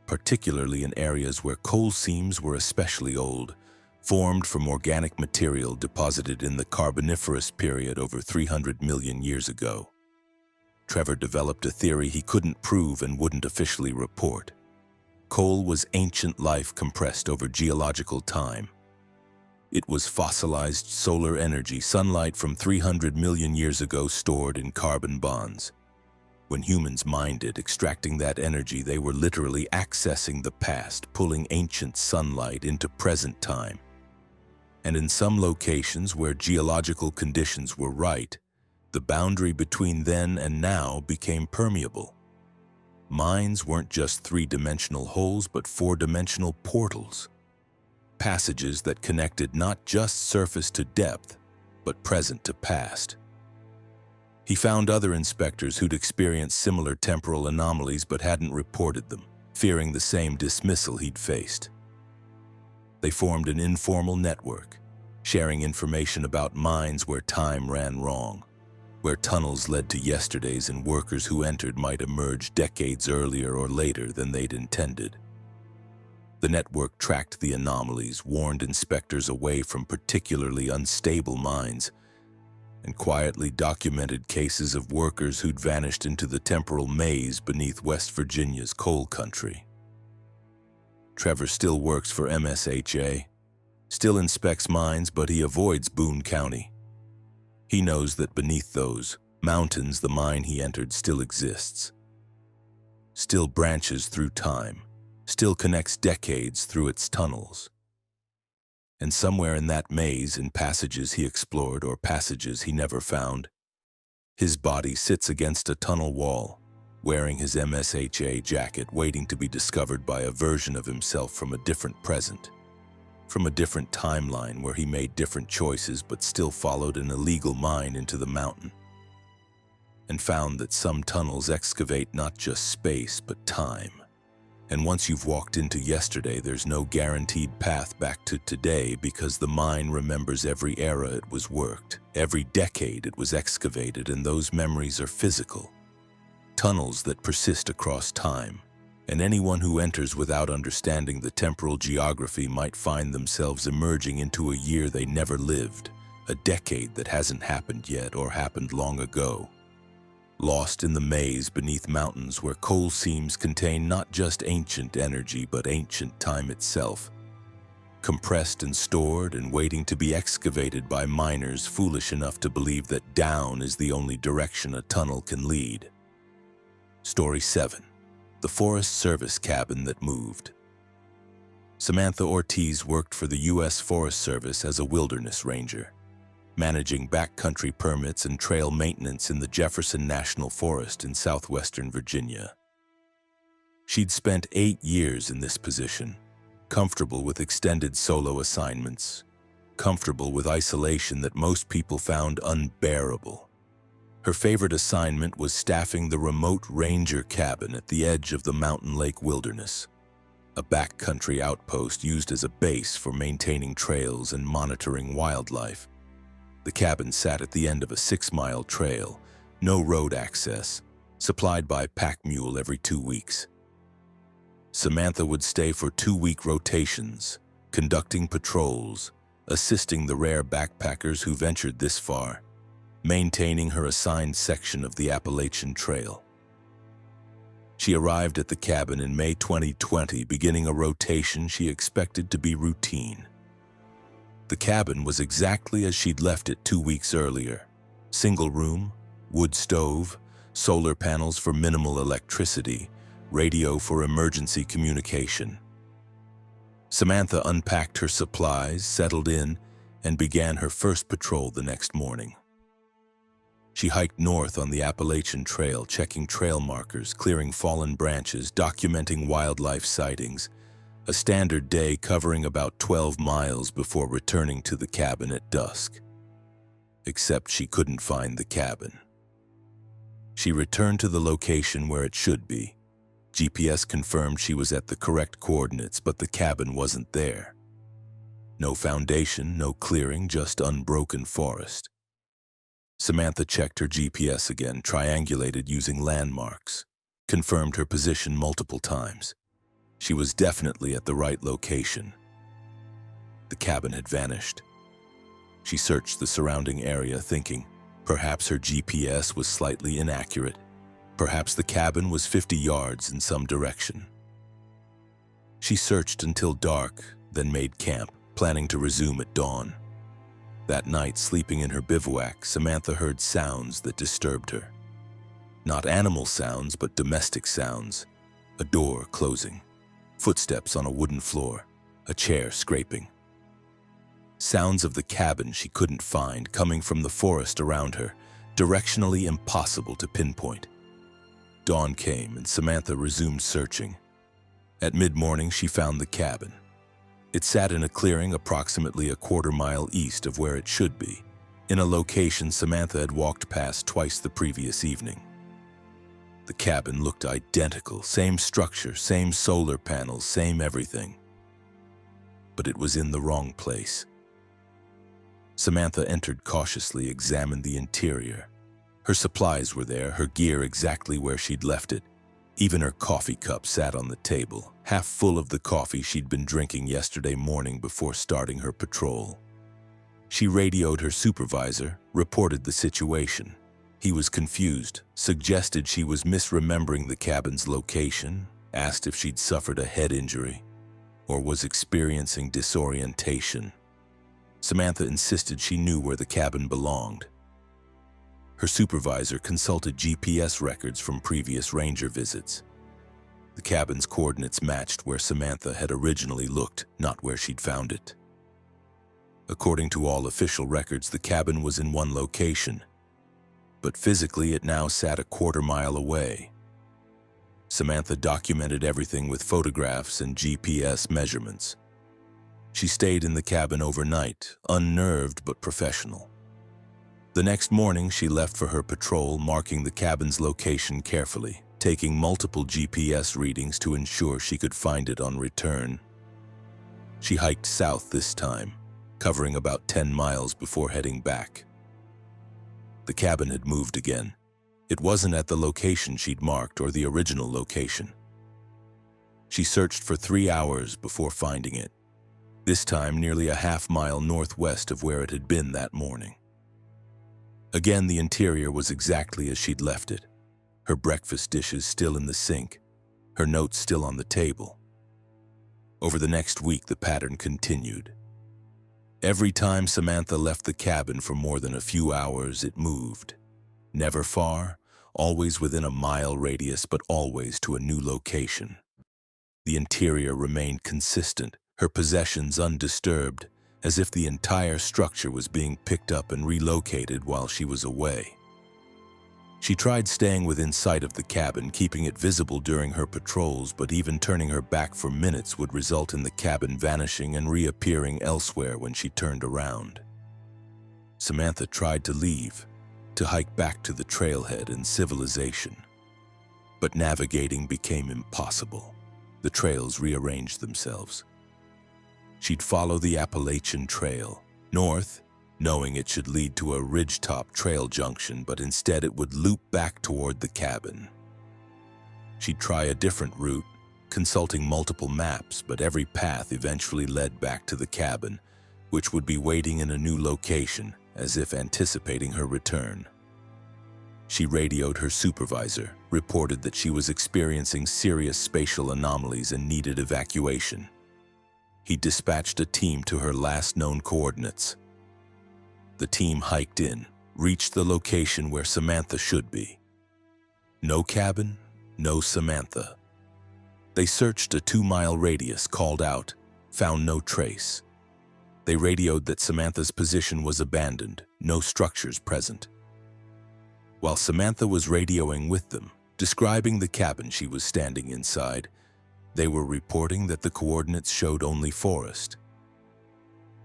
particularly in areas where coal seams were especially old, formed from organic material deposited in the Carboniferous period over 300 million years ago. Trevor developed a theory he couldn't prove and wouldn't officially report. Coal was ancient life compressed over geological time. It was fossilized solar energy, sunlight from 300 million years ago stored in carbon bonds. When humans mined it, extracting that energy, they were literally accessing the past, pulling ancient sunlight into present time. And in some locations where geological conditions were right, the boundary between then and now became permeable. Mines weren't just three-dimensional holes, but four-dimensional portals. Passages that connected not just surface to depth, but present to past. He found other inspectors who'd experienced similar temporal anomalies but hadn't reported them, fearing the same dismissal he'd faced. They formed an informal network, sharing information about mines where time ran wrong, where tunnels led to yesterdays and workers who entered might emerge decades earlier or later than they'd intended. The network tracked the anomalies, warned inspectors away from particularly unstable mines, and quietly documented cases of workers who'd vanished into the temporal maze beneath West Virginia's coal country. Trevor still works for MSHA, still inspects mines, but he avoids Boone County. He knows that beneath those mountains, the mine he entered still exists, still branches through time, still connects decades through its tunnels. And somewhere in that maze, in passages he explored or passages he never found, his body sits against a tunnel wall, wearing his MSHA jacket, waiting to be discovered by a version of himself from a different present, from a different timeline where he made different choices but still followed an illegal mine into the mountain, and found that some tunnels excavate not just space but time. And once you've walked into yesterday, there's no guaranteed path back to today because the mind remembers every era it was worked, every decade it was excavated, and those memories are physical. Tunnels that persist across time, and anyone who enters without understanding the temporal geography might find themselves emerging into a year they never lived, a decade that hasn't happened yet or happened long ago. Lost in the maze beneath mountains where coal seams contain not just ancient energy but ancient time itself, compressed and stored and waiting to be excavated by miners foolish enough to believe that down is the only direction a tunnel can lead. Story 7. The Forest Service Cabin That Moved. Samantha Ortiz worked for the U.S. Forest Service as a wilderness ranger, managing backcountry permits and trail maintenance in the Jefferson National Forest in southwestern Virginia. She'd spent 8 years in this position, comfortable with extended solo assignments, comfortable with isolation that most people found unbearable. Her favorite assignment was staffing the remote ranger cabin at the edge of the Mountain Lake Wilderness, a backcountry outpost used as a base for maintaining trails and monitoring wildlife. The cabin sat at the end of a 6-mile trail, no road access, supplied by pack mule every 2 weeks. Samantha would stay for 2-week rotations, conducting patrols, assisting the rare backpackers who ventured this far, maintaining her assigned section of the Appalachian Trail. She arrived at the cabin in May 2020, beginning a rotation she expected to be routine. The cabin was exactly as she'd left it 2 weeks earlier. Single room, wood stove, solar panels for minimal electricity, radio for emergency communication. Samantha unpacked her supplies, settled in, and began her first patrol the next morning. She hiked north on the Appalachian Trail, checking trail markers, clearing fallen branches, documenting wildlife sightings, a standard day covering about 12 miles before returning to the cabin at dusk. Except she couldn't find the cabin. She returned to the location where it should be. GPS confirmed she was at the correct coordinates, but the cabin wasn't there. No foundation, no clearing, just unbroken forest. Samantha checked her GPS again, triangulated using landmarks, confirmed her position multiple times. She was definitely at the right location. The cabin had vanished. She searched the surrounding area, thinking perhaps her GPS was slightly inaccurate. Perhaps the cabin was 50 yards in some direction. She searched until dark, then made camp, planning to resume at dawn. That night, sleeping in her bivouac, Samantha heard sounds that disturbed her. Not animal sounds, but domestic sounds. A door closing. Footsteps on a wooden floor, a chair scraping. Sounds of the cabin she couldn't find, coming from the forest around her, directionally impossible to pinpoint. Dawn came and Samantha resumed searching. At mid-morning, she found the cabin. It sat in a clearing approximately a quarter-mile east of where it should be, in a location Samantha had walked past twice the previous evening. The cabin looked identical, same structure, same solar panels, same everything. But it was in the wrong place. Samantha entered cautiously, examined the interior. Her supplies were there, her gear exactly where she'd left it. Even her coffee cup sat on the table, half full of the coffee she'd been drinking yesterday morning before starting her patrol. She radioed her supervisor, reported the situation. He was confused, suggested she was misremembering the cabin's location, asked if she'd suffered a head injury, or was experiencing disorientation. Samantha insisted she knew where the cabin belonged. Her supervisor consulted GPS records from previous ranger visits. The cabin's coordinates matched where Samantha had originally looked, not where she'd found it. According to all official records, the cabin was in one location, but physically it now sat a quarter-mile away. Samantha documented everything with photographs and GPS measurements. She stayed in the cabin overnight, unnerved but professional. The next morning, she left for her patrol, marking the cabin's location carefully. taking multiple GPS readings to ensure she could find it on return. She hiked south this time, covering about 10 miles before heading back. The cabin had moved again. It wasn't at the location she'd marked or the original location. She searched for 3 hours before finding it, this time nearly a half-mile northwest of where it had been that morning. Again, the interior was exactly as she'd left it. Her breakfast dishes still in the sink, her notes still on the table. Over the next week, the pattern continued. Every time Samantha left the cabin for more than a few hours, it moved. Never far, always within a mile radius, but always to a new location. The interior remained consistent, her possessions undisturbed, as if the entire structure was being picked up and relocated while she was away. She tried staying within sight of the cabin, keeping it visible during her patrols, but even turning her back for minutes would result in the cabin vanishing and reappearing elsewhere when she turned around. Samantha tried to leave, to hike back to the trailhead and civilization. But navigating became impossible. The trails rearranged themselves. She'd follow the Appalachian Trail, north, knowing it should lead to a ridgetop trail junction, but instead it would loop back toward the cabin. She'd try a different route, consulting multiple maps, but every path eventually led back to the cabin, which would be waiting in a new location, as if anticipating her return. She radioed her supervisor, reported that she was experiencing serious spatial anomalies and needed evacuation. He dispatched a team to her last known coordinates. The team hiked in, reached the location where Samantha should be. No cabin, no Samantha. They searched a 2-mile radius, called out, found no trace. They radioed that Samantha's position was abandoned, no structures present. While Samantha was radioing with them, describing the cabin she was standing inside, they were reporting that the coordinates showed only forest.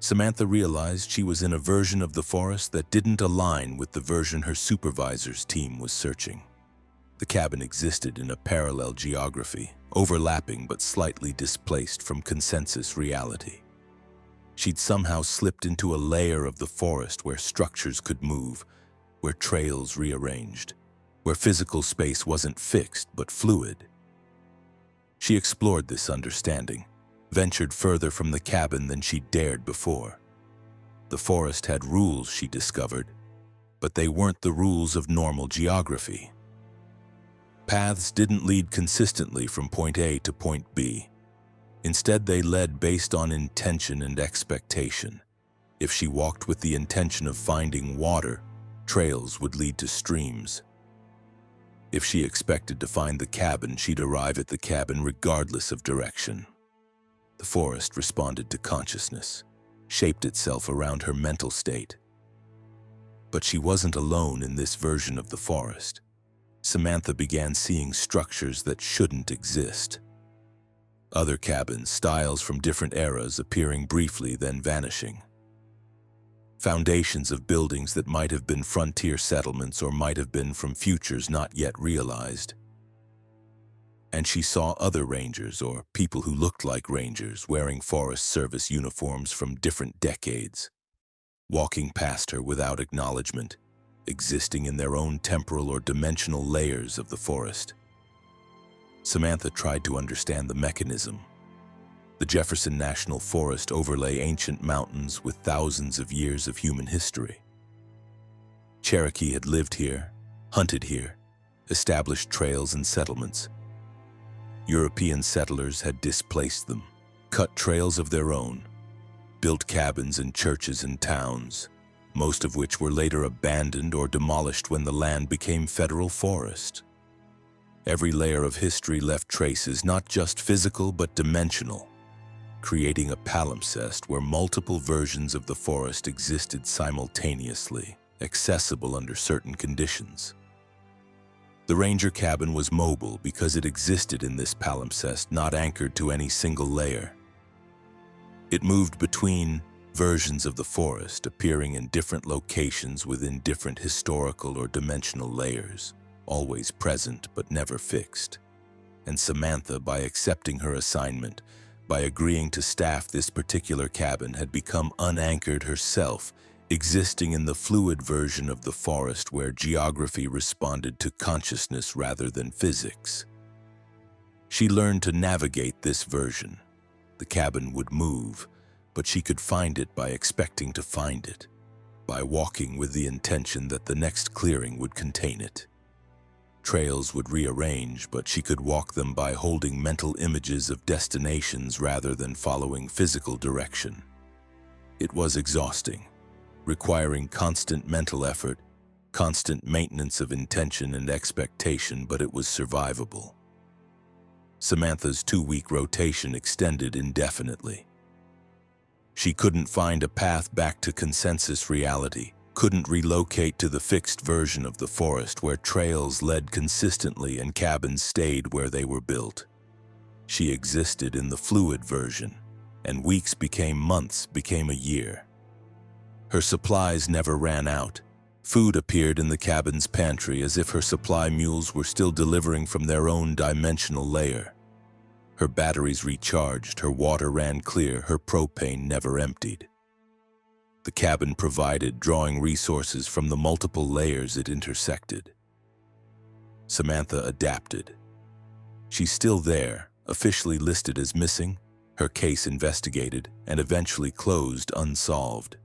Samantha realized she was in a version of the forest that didn't align with the version her supervisor's team was searching. The cabin existed in a parallel geography, overlapping but slightly displaced from consensus reality. She'd somehow slipped into a layer of the forest where structures could move, where trails rearranged, where physical space wasn't fixed but fluid. She explored this understanding, ventured further from the cabin than she'd dared before. The forest had rules, she discovered, but they weren't the rules of normal geography. Paths didn't lead consistently from point A to point B. Instead, they led based on intention and expectation. If she walked with the intention of finding water, trails would lead to streams. If she expected to find the cabin, she'd arrive at the cabin regardless of direction. The forest responded to consciousness, shaped itself around her mental state. But she wasn't alone in this version of the forest. Samantha began seeing structures that shouldn't exist. Other cabins, styles from different eras appearing briefly, then vanishing. Foundations of buildings that might have been frontier settlements or might have been from futures not yet realized. And she saw other rangers, or people who looked like rangers, wearing Forest Service uniforms from different decades, walking past her without acknowledgement, existing in their own temporal or dimensional layers of the forest. Samantha tried to understand the mechanism. The Jefferson National Forest overlay ancient mountains with thousands of years of human history. Cherokee had lived here, hunted here, established trails and settlements. European settlers had displaced them, cut trails of their own, built cabins and churches in towns, most of which were later abandoned or demolished when the land became federal forest. Every layer of history left traces, not just physical but dimensional, creating a palimpsest where multiple versions of the forest existed simultaneously, accessible under certain conditions. The ranger cabin was mobile because it existed in this palimpsest, not anchored to any single layer. It moved between versions of the forest, appearing in different locations within different historical or dimensional layers. always present but never fixed. And Samantha, by accepting her assignment, by agreeing to staff this particular cabin, had become unanchored herself, existing in the fluid version of the forest where geography responded to consciousness rather than physics. She learned to navigate this version. The cabin would move, but she could find it by expecting to find it, by walking with the intention that the next clearing would contain it. Trails would rearrange, but she could walk them by holding mental images of destinations rather than following physical direction. It was exhausting, requiring constant mental effort, constant maintenance of intention and expectation, but it was survivable. Samantha's 2-week rotation extended indefinitely. She couldn't find a path back to consensus reality, couldn't relocate to the fixed version of the forest where trails led consistently and cabins stayed where they were built. She existed in the fluid version, and weeks became months, became a year. Her supplies never ran out. Food appeared in the cabin's pantry as if her supply mules were still delivering from their own dimensional layer. Her batteries recharged, her water ran clear, her propane never emptied. The cabin provided, drawing resources from the multiple layers it intersected. Samantha adapted. She's still there, officially listed as missing, her case investigated, and eventually closed unsolved.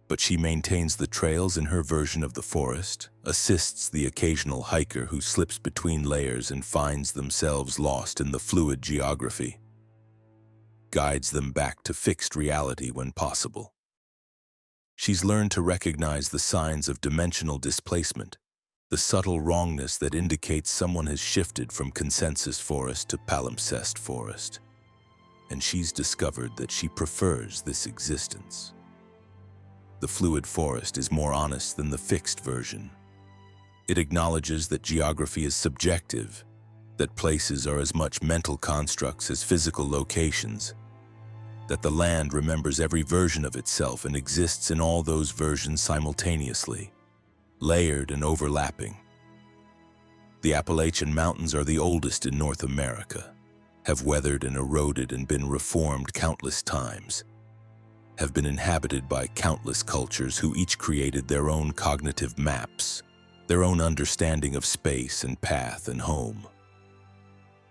But she maintains the trails in her version of the forest, assists the occasional hiker who slips between layers and finds themselves lost in the fluid geography, guides them back to fixed reality when possible. She's learned to recognize the signs of dimensional displacement, the subtle wrongness that indicates someone has shifted from consensus forest to palimpsest forest. And she's discovered that she prefers this existence. The fluid forest is more honest than the fixed version. It acknowledges that geography is subjective, that places are as much mental constructs as physical locations, that the land remembers every version of itself and exists in all those versions simultaneously, layered and overlapping. The Appalachian Mountains are the oldest in North America, have weathered and eroded and been reformed countless times, have been inhabited by countless cultures who each created their own cognitive maps, their own understanding of space and path and home.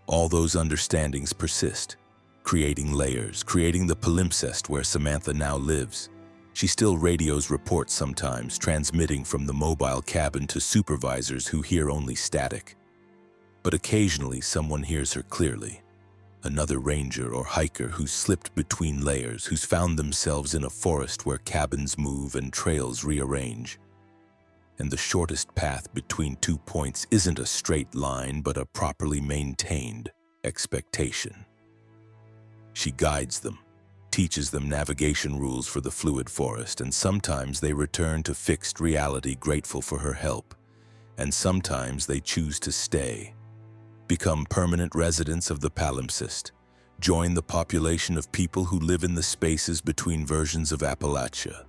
All those understandings persist, creating layers, creating the palimpsest where Samantha now lives. She still radios reports sometimes, transmitting from the mobile cabin to supervisors who hear only static. But occasionally someone hears her clearly. Another ranger or hiker who's slipped between layers, who's found themselves in a forest where cabins move and trails rearrange. And the shortest path between 2 points isn't a straight line, but a properly maintained expectation. She guides them, teaches them navigation rules for the fluid forest, and sometimes they return to fixed reality grateful for her help, and sometimes they choose to stay, become permanent residents of the palimpsest, join the population of people who live in the spaces between versions of Appalachia,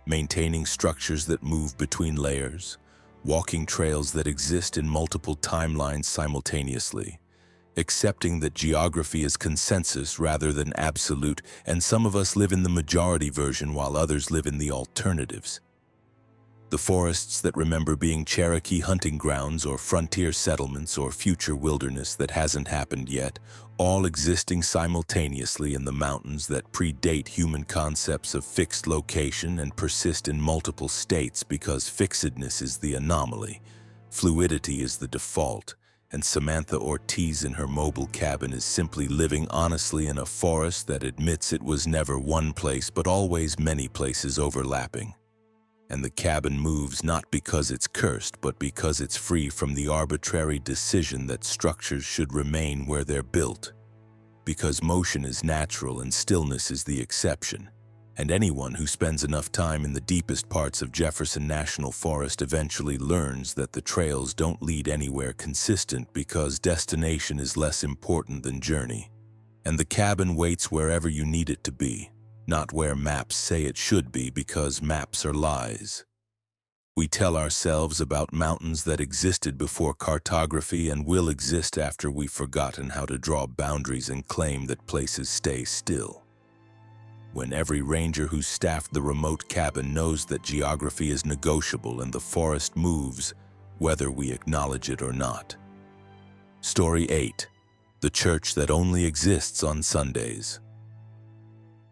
maintaining structures that move between layers, walking trails that exist in multiple timelines simultaneously, accepting that geography is consensus rather than absolute, and some of us live in the majority version while others live in the alternatives. The forests that remember being Cherokee hunting grounds or frontier settlements or future wilderness that hasn't happened yet, all existing simultaneously in the mountains that predate human concepts of fixed location and persist in multiple states because fixedness is the anomaly, fluidity is the default, and Samantha Ortiz in her mobile cabin is simply living honestly in a forest that admits it was never one place but always many places overlapping. And the cabin moves not because it's cursed, but because it's free from the arbitrary decision that structures should remain where they're built. Because motion is natural and stillness is the exception. And anyone who spends enough time in the deepest parts of Jefferson National Forest eventually learns that the trails don't lead anywhere consistent because destination is less important than journey. And the cabin waits wherever you need it to be, not where maps say it should be, because maps are lies. We tell ourselves about mountains that existed before cartography and will exist after we've forgotten how to draw boundaries and claim that places stay still. When every ranger who staffed the remote cabin knows that geography is negotiable and the forest moves, whether we acknowledge it or not. Story 8. The Church That Only Exists on Sundays.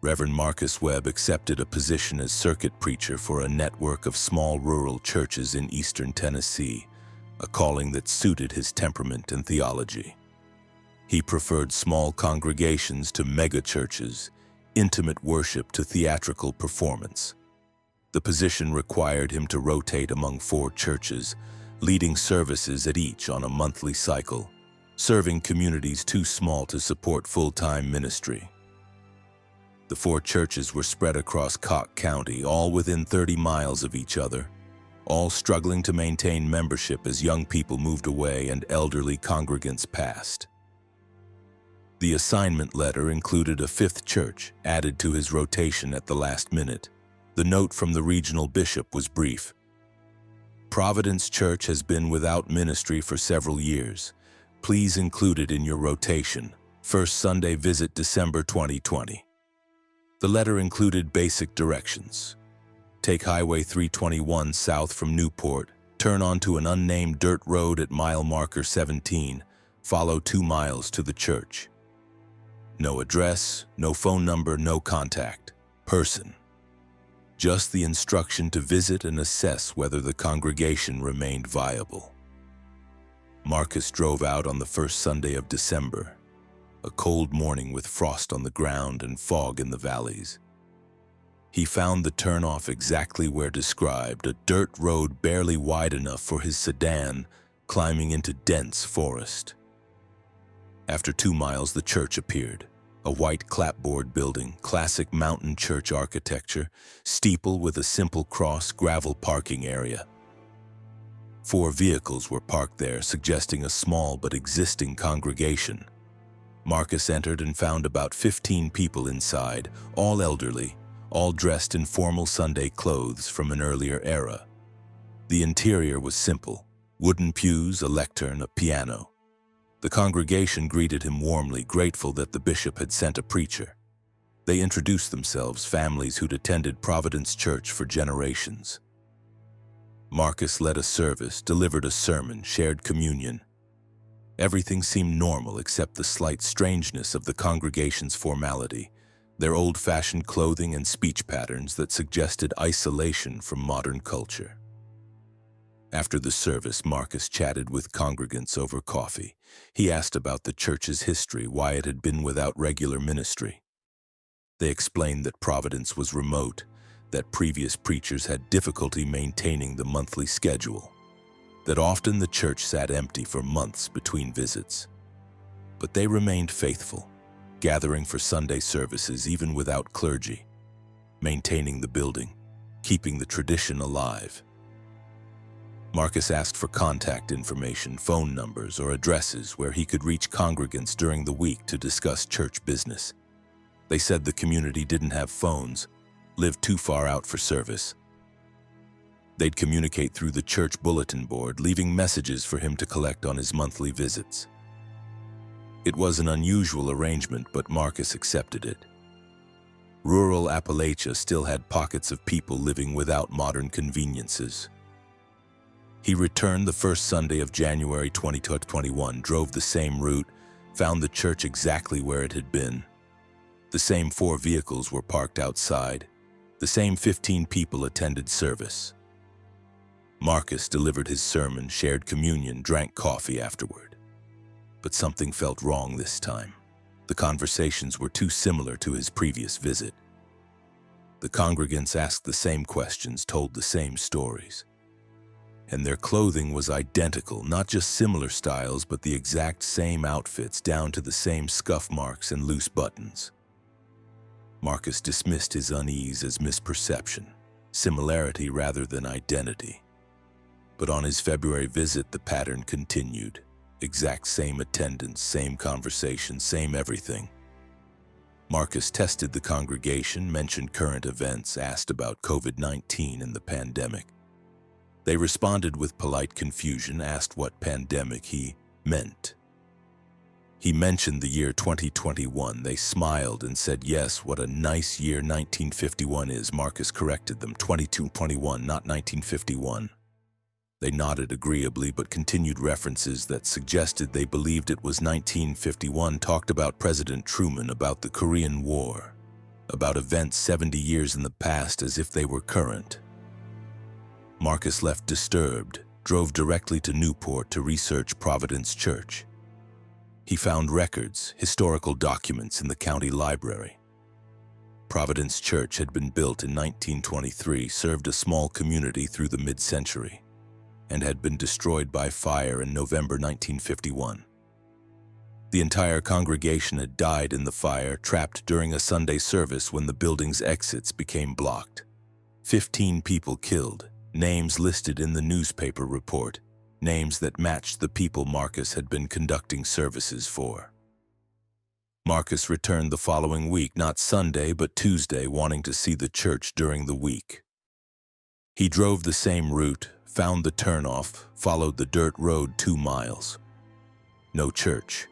Reverend Marcus Webb accepted a position as circuit preacher for a network of small rural churches in eastern Tennessee, a calling that suited his temperament and theology. He preferred small congregations to megachurches, intimate worship to theatrical performance. The position required him to rotate among 4 churches, leading services at each on a monthly cycle, serving communities too small to support full-time ministry. The 4 churches were spread across Cock County, all within 30 miles of each other, all struggling to maintain membership as young people moved away and elderly congregants passed. The assignment letter included a 5th church added to his rotation at the last minute. The note from the regional bishop was brief. Providence Church has been without ministry for several years. Please include it in your rotation. First Sunday visit December 2020. The letter included basic directions. Take Highway 321 south from Newport, turn onto an unnamed dirt road at mile marker 17, follow 2 miles to the church. No address, no phone number, no contact person. Just the instruction to visit and assess whether the congregation remained viable. Marcus drove out on the first Sunday of December, a cold morning with frost on the ground and fog in the valleys. He found the turnoff exactly where described, a dirt road barely wide enough for his sedan, climbing into dense forest. After 2 miles, the church appeared, a white clapboard building, classic mountain church architecture, steeple with a simple cross, gravel parking area. 4 vehicles were parked there, suggesting a small but existing congregation. Marcus entered and found about 15 people inside, all elderly, all dressed in formal Sunday clothes from an earlier era. The interior was simple: wooden pews, a lectern, a piano. The congregation greeted him warmly, grateful that the bishop had sent a preacher. They introduced themselves, families who'd attended Providence Church for generations. Marcus led a service, delivered a sermon, shared communion. Everything seemed normal except the slight strangeness of the congregation's formality, their old-fashioned clothing and speech patterns that suggested isolation from modern culture. After the service, Marcus chatted with congregants over coffee. He asked about the church's history, why it had been without regular ministry. They explained that Providence was remote, that previous preachers had difficulty maintaining the monthly schedule, that often the church sat empty for months between visits. But they remained faithful, gathering for Sunday services even without clergy, maintaining the building, keeping the tradition alive. Marcus asked for contact information, phone numbers, or addresses where he could reach congregants during the week to discuss church business. They said the community didn't have phones, lived too far out for service. They'd communicate through the church bulletin board, leaving messages for him to collect on his monthly visits. It was an unusual arrangement, but Marcus accepted it. Rural Appalachia still had pockets of people living without modern conveniences. He returned the first Sunday of January 2021, drove the same route, found the church exactly where it had been. The same 4 vehicles were parked outside. The same 15 people attended service. Marcus delivered his sermon, shared communion, drank coffee afterward. But something felt wrong this time. The conversations were too similar to his previous visit. The congregants asked the same questions, told the same stories. And their clothing was identical, not just similar styles, but the exact same outfits, down to the same scuff marks and loose buttons. Marcus dismissed his unease as misperception, similarity rather than identity. But on his February visit, the pattern continued. Exact same attendance, same conversation, same everything. Marcus tested the congregation, mentioned current events, asked about COVID-19 and the pandemic. They responded with polite confusion, asked what pandemic he meant. He mentioned the year 2021. They smiled and said, yes, what a nice year 1951 is. Marcus corrected them, 2221, not 1951. They nodded agreeably but continued references that suggested they believed it was 1951, talked about President Truman, about the Korean War, about events 70 years in the past as if they were current. Marcus left disturbed, drove directly to Newport to research Providence Church. He found records, historical documents in the county library. Providence Church had been built in 1923, served a small community through the mid-century, and had been destroyed by fire in November 1951. The entire congregation had died in the fire, trapped during a Sunday service when the building's exits became blocked. 15 people killed, names listed in the newspaper report, names that matched the people Marcus had been conducting services for. Marcus returned the following week, not Sunday but Tuesday, wanting to see the church during the week. He drove the same route, found the turnoff, followed the dirt road 2 miles. No church.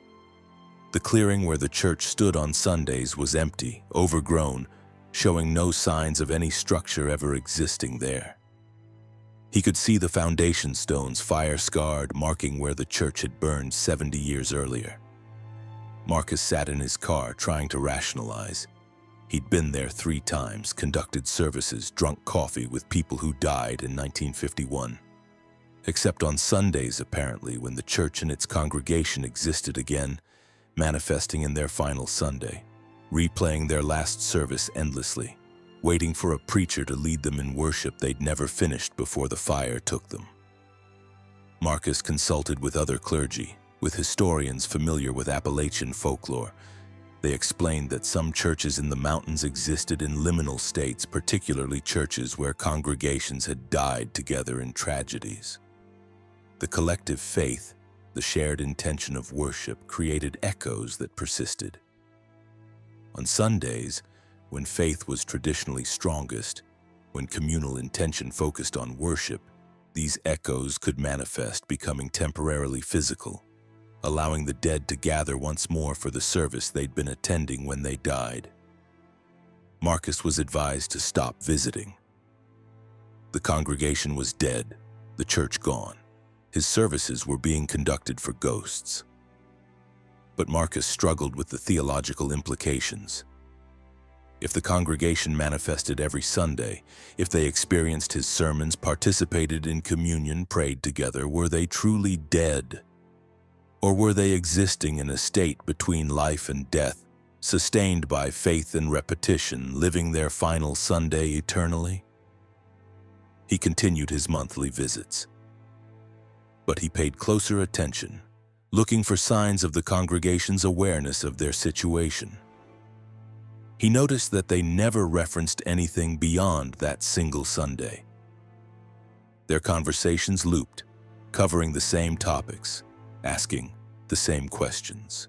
The clearing where the church stood on Sundays was empty, overgrown, showing no signs of any structure ever existing there. He could see the foundation stones fire-scarred, marking where the church had burned 70 years earlier. Marcus sat in his car trying to rationalize. He'd been there 3 times, conducted services, drunk coffee with people who died in 1951. Except on Sundays, apparently, when the church and its congregation existed again, manifesting in their final Sunday, replaying their last service endlessly, waiting for a preacher to lead them in worship they'd never finished before the fire took them. Marcus consulted with other clergy, with historians familiar with Appalachian folklore. They explained that some churches in the mountains existed in liminal states, particularly churches where congregations had died together in tragedies. The collective faith, the shared intention of worship, created echoes that persisted. On Sundays, when faith was traditionally strongest, when communal intention focused on worship, these echoes could manifest, becoming temporarily physical, allowing the dead to gather once more for the service they'd been attending when they died. Marcus was advised to stop visiting. The congregation was dead, the church gone. His services were being conducted for ghosts. But Marcus struggled with the theological implications. If the congregation manifested every Sunday, if they experienced his sermons, participated in communion, prayed together, were they truly dead? Or were they existing in a state between life and death, sustained by faith and repetition, living their final Sunday eternally? He continued his monthly visits. But he paid closer attention, looking for signs of the congregation's awareness of their situation. He noticed that they never referenced anything beyond that single Sunday. Their conversations looped, covering the same topics, asking the same questions.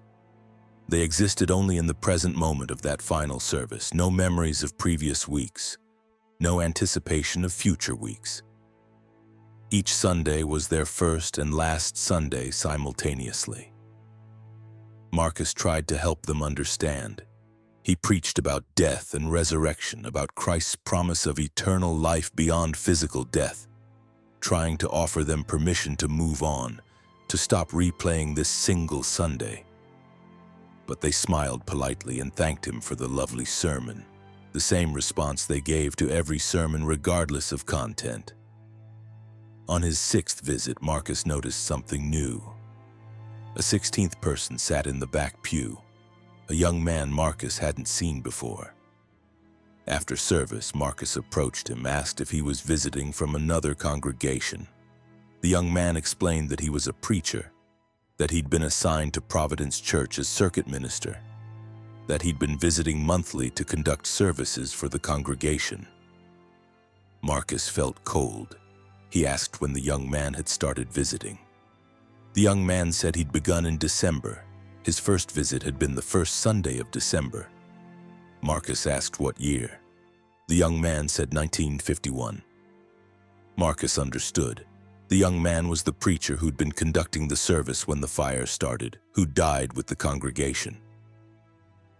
They existed only in the present moment of that final service, no memories of previous weeks, no anticipation of future weeks. Each Sunday was their first and last Sunday simultaneously. Marcus tried to help them understand. He preached about death and resurrection, about Christ's promise of eternal life beyond physical death, trying to offer them permission to move on, to stop replaying this single Sunday. But they smiled politely and thanked him for the lovely sermon, the same response they gave to every sermon regardless of content. On his 6th visit, Marcus noticed something new. A 16th person sat in the back pew, a young man Marcus hadn't seen before. After service, Marcus approached him, asked if he was visiting from another congregation. The young man explained that he was a preacher, that he'd been assigned to Providence Church as circuit minister, that he'd been visiting monthly to conduct services for the congregation. Marcus felt cold. He asked when the young man had started visiting. The young man said he'd begun in December. His first visit had been the first Sunday of December. Marcus asked what year. The young man said 1951. Marcus understood. The young man was the preacher who'd been conducting the service when the fire started, who died with the congregation.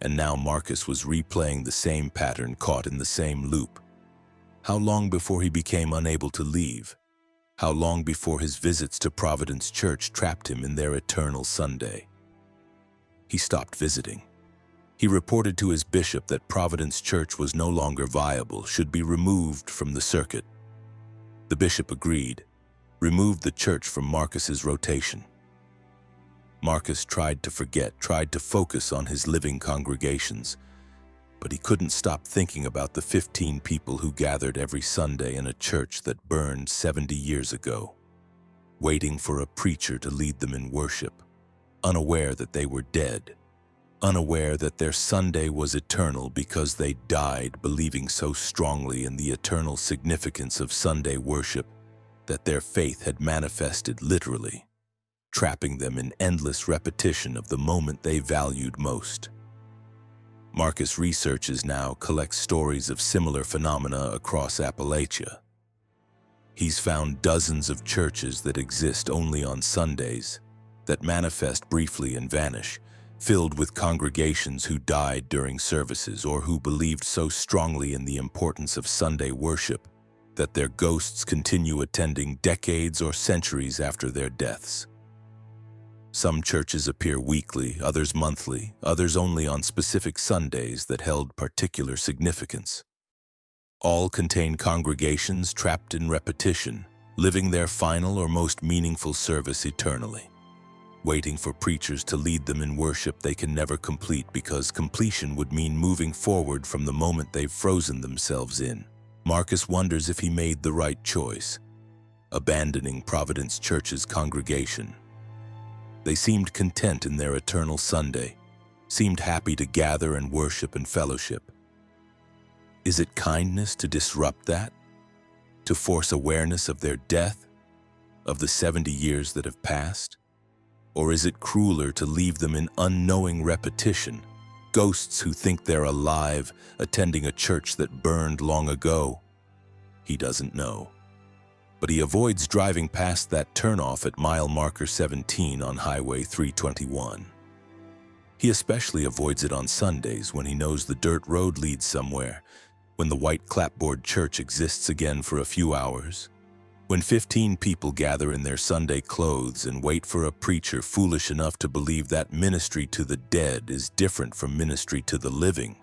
And now Marcus was replaying the same pattern, caught in the same loop. How long before he became unable to leave? How long before his visits to Providence Church trapped him in their eternal Sunday? He stopped visiting. He reported to his bishop that Providence Church was no longer viable, should be removed from the circuit. The bishop agreed, removed the church from Marcus's rotation. Marcus tried to forget, tried to focus on his living congregations, but he couldn't stop thinking about the 15 people who gathered every Sunday in a church that burned 70 years ago, waiting for a preacher to lead them in worship, unaware that they were dead, unaware that their Sunday was eternal because they died believing so strongly in the eternal significance of Sunday worship that their faith had manifested literally, trapping them in endless repetition of the moment they valued most. Marcus researches now, collects stories of similar phenomena across Appalachia. He's found dozens of churches that exist only on Sundays, that manifest briefly and vanish, filled with congregations who died during services or who believed so strongly in the importance of Sunday worship that their ghosts continue attending decades or centuries after their deaths. Some churches appear weekly, others monthly, others only on specific Sundays that held particular significance. All contain congregations trapped in repetition, living their final or most meaningful service eternally, waiting for preachers to lead them in worship they can never complete because completion would mean moving forward from the moment they've frozen themselves in. Marcus wonders if he made the right choice, abandoning Providence Church's congregation. They seemed content in their eternal Sunday, seemed happy to gather and worship and fellowship. Is it kindness to disrupt that? To force awareness of their death, of the 70 years that have passed? Or is it crueler to leave them in unknowing repetition, ghosts who think they're alive, attending a church that burned long ago? He doesn't know. But he avoids driving past that turnoff at mile marker 17 on Highway 321. He especially avoids it on Sundays when he knows the dirt road leads somewhere, when the white clapboard church exists again for a few hours, when 15 people gather in their Sunday clothes and wait for a preacher foolish enough to believe that ministry to the dead is different from ministry to the living,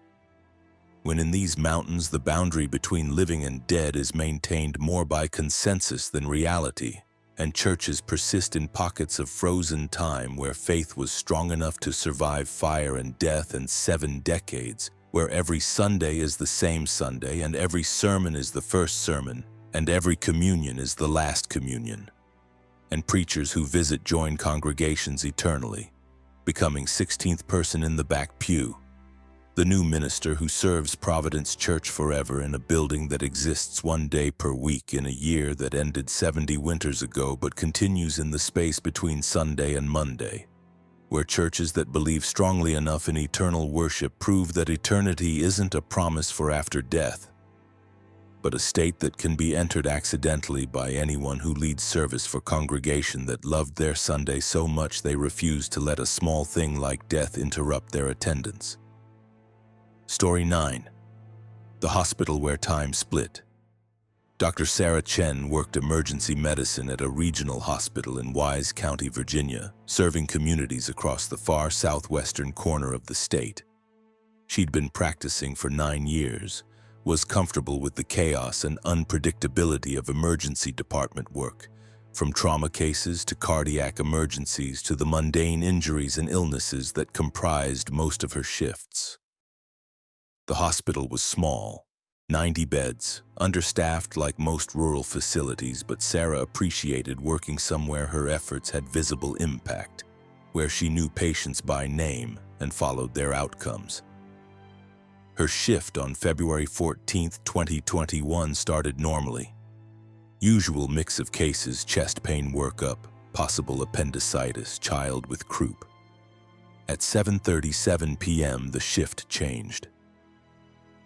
when in these mountains the boundary between living and dead is maintained more by consensus than reality, and churches persist in pockets of frozen time where faith was strong enough to survive fire and death and 7 decades, where every Sunday is the same Sunday and every sermon is the first sermon and every communion is the last communion, and preachers who visit join congregations eternally, becoming 16th person in the back pew, the new minister who serves Providence Church forever in a building that exists 1 day per week in a year that ended 70 winters ago but continues in the space between Sunday and Monday, where churches that believe strongly enough in eternal worship prove that eternity isn't a promise for after death, but a state that can be entered accidentally by anyone who leads service for congregation that loved their Sunday so much they refused to let a small thing like death interrupt their attendance. Story 9. The hospital where time split. Dr. Sarah Chen worked emergency medicine at a regional hospital in Wise County, Virginia, serving communities across the far southwestern corner of the state. She'd been practicing for 9 years, was comfortable with the chaos and unpredictability of emergency department work, from trauma cases to cardiac emergencies to the mundane injuries and illnesses that comprised most of her shifts. The hospital was small, 90 beds, understaffed like most rural facilities, but Sarah appreciated working somewhere her efforts had visible impact, where she knew patients by name and followed their outcomes. Her shift on February 14, 2021 started normally. Usual mix of cases: chest pain workup, possible appendicitis, child with croup. At 7:37 p.m. the shift changed.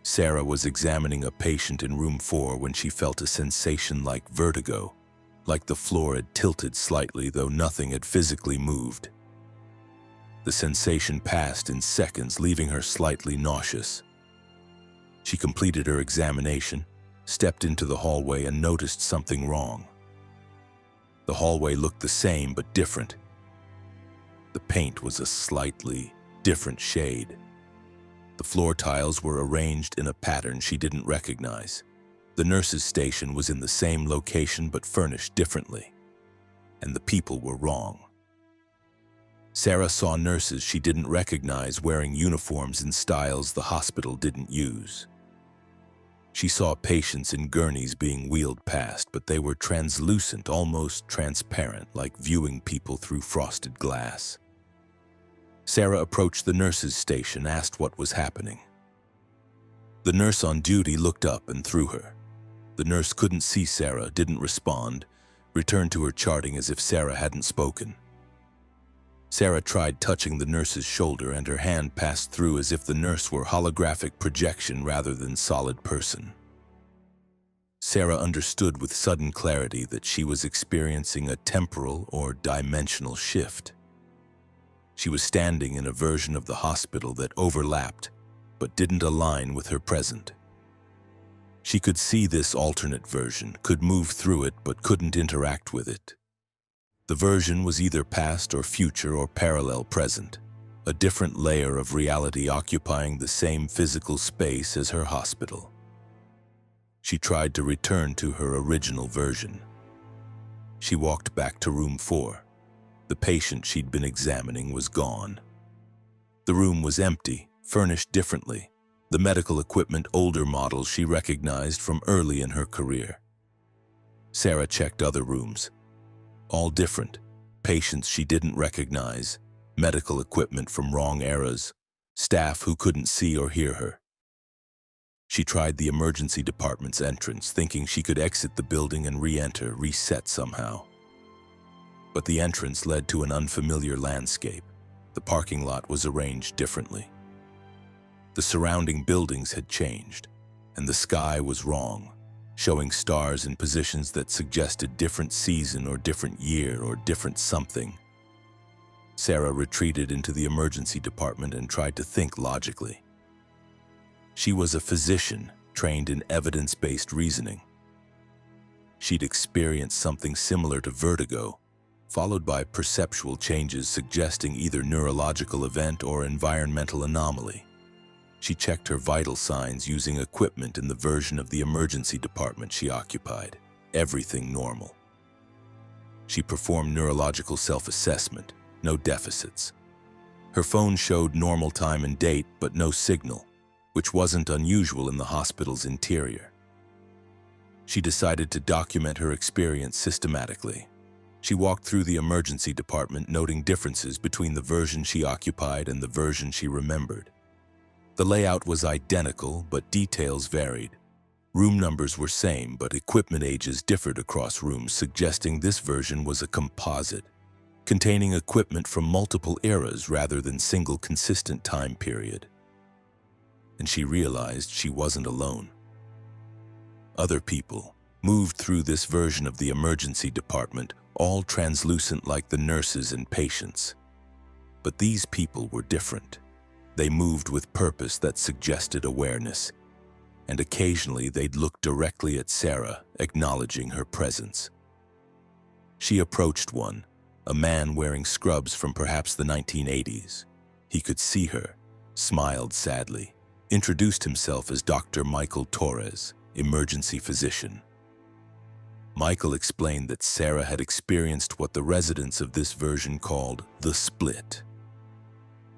Sarah was examining a patient in room 4 when she felt a sensation like vertigo, like the floor had tilted slightly though nothing had physically moved. The sensation passed in seconds, leaving her slightly nauseous. She completed her examination, stepped into the hallway, and noticed something wrong. The hallway looked the same but different. The paint was a slightly different shade. The floor tiles were arranged in a pattern she didn't recognize. The nurse's station was in the same location but furnished differently. And the people were wrong. Sarah saw nurses she didn't recognize wearing uniforms in styles the hospital didn't use. She saw patients in gurneys being wheeled past, but they were translucent, almost transparent, like viewing people through frosted glass. Sarah approached the nurse's station, asked what was happening. The nurse on duty looked up and through her. The nurse couldn't see Sarah, didn't respond, returned to her charting as if Sarah hadn't spoken. Sarah tried touching the nurse's shoulder and her hand passed through as if the nurse were holographic projection rather than solid person. Sarah understood with sudden clarity that she was experiencing a temporal or dimensional shift. She was standing in a version of the hospital that overlapped but didn't align with her present. She could see this alternate version, could move through it but couldn't interact with it. The version was either past or future or parallel present, a different layer of reality occupying the same physical space as her hospital. She tried to return to her original version. She walked back to room 4. The patient she'd been examining was gone. The room was empty, furnished differently, the medical equipment older models she recognized from early in her career. Sarah checked other rooms. All different, patients she didn't recognize, medical equipment from wrong eras, staff who couldn't see or hear her. She tried the emergency department's entrance, thinking she could exit the building and re-enter, reset somehow. But the entrance led to an unfamiliar landscape. The parking lot was arranged differently. The surrounding buildings had changed, and the sky was wrong, showing stars in positions that suggested different season or different year or different something. Sarah retreated into the emergency department and tried to think logically. She was a physician trained in evidence-based reasoning. She'd experienced something similar to vertigo, followed by perceptual changes suggesting either neurological event or environmental anomaly. She checked her vital signs using equipment in the version of the emergency department she occupied. Everything normal. She performed neurological self-assessment, no deficits. Her phone showed normal time and date, but no signal, which wasn't unusual in the hospital's interior. She decided to document her experience systematically. She walked through the emergency department, noting differences between the version she occupied and the version she remembered. The layout was identical, but details varied. Room numbers were same, but equipment ages differed across rooms, suggesting this version was a composite, containing equipment from multiple eras rather than single consistent time period. And she realized she wasn't alone. Other people moved through this version of the emergency department, all translucent like the nurses and patients. But these people were different. They moved with purpose that suggested awareness, and occasionally they'd look directly at Sarah, acknowledging her presence. She approached one, a man wearing scrubs from perhaps the 1980s. He could see her, smiled sadly, introduced himself as Dr. Michael Torres, emergency physician. Michael explained that Sarah had experienced what the residents of this version called the split.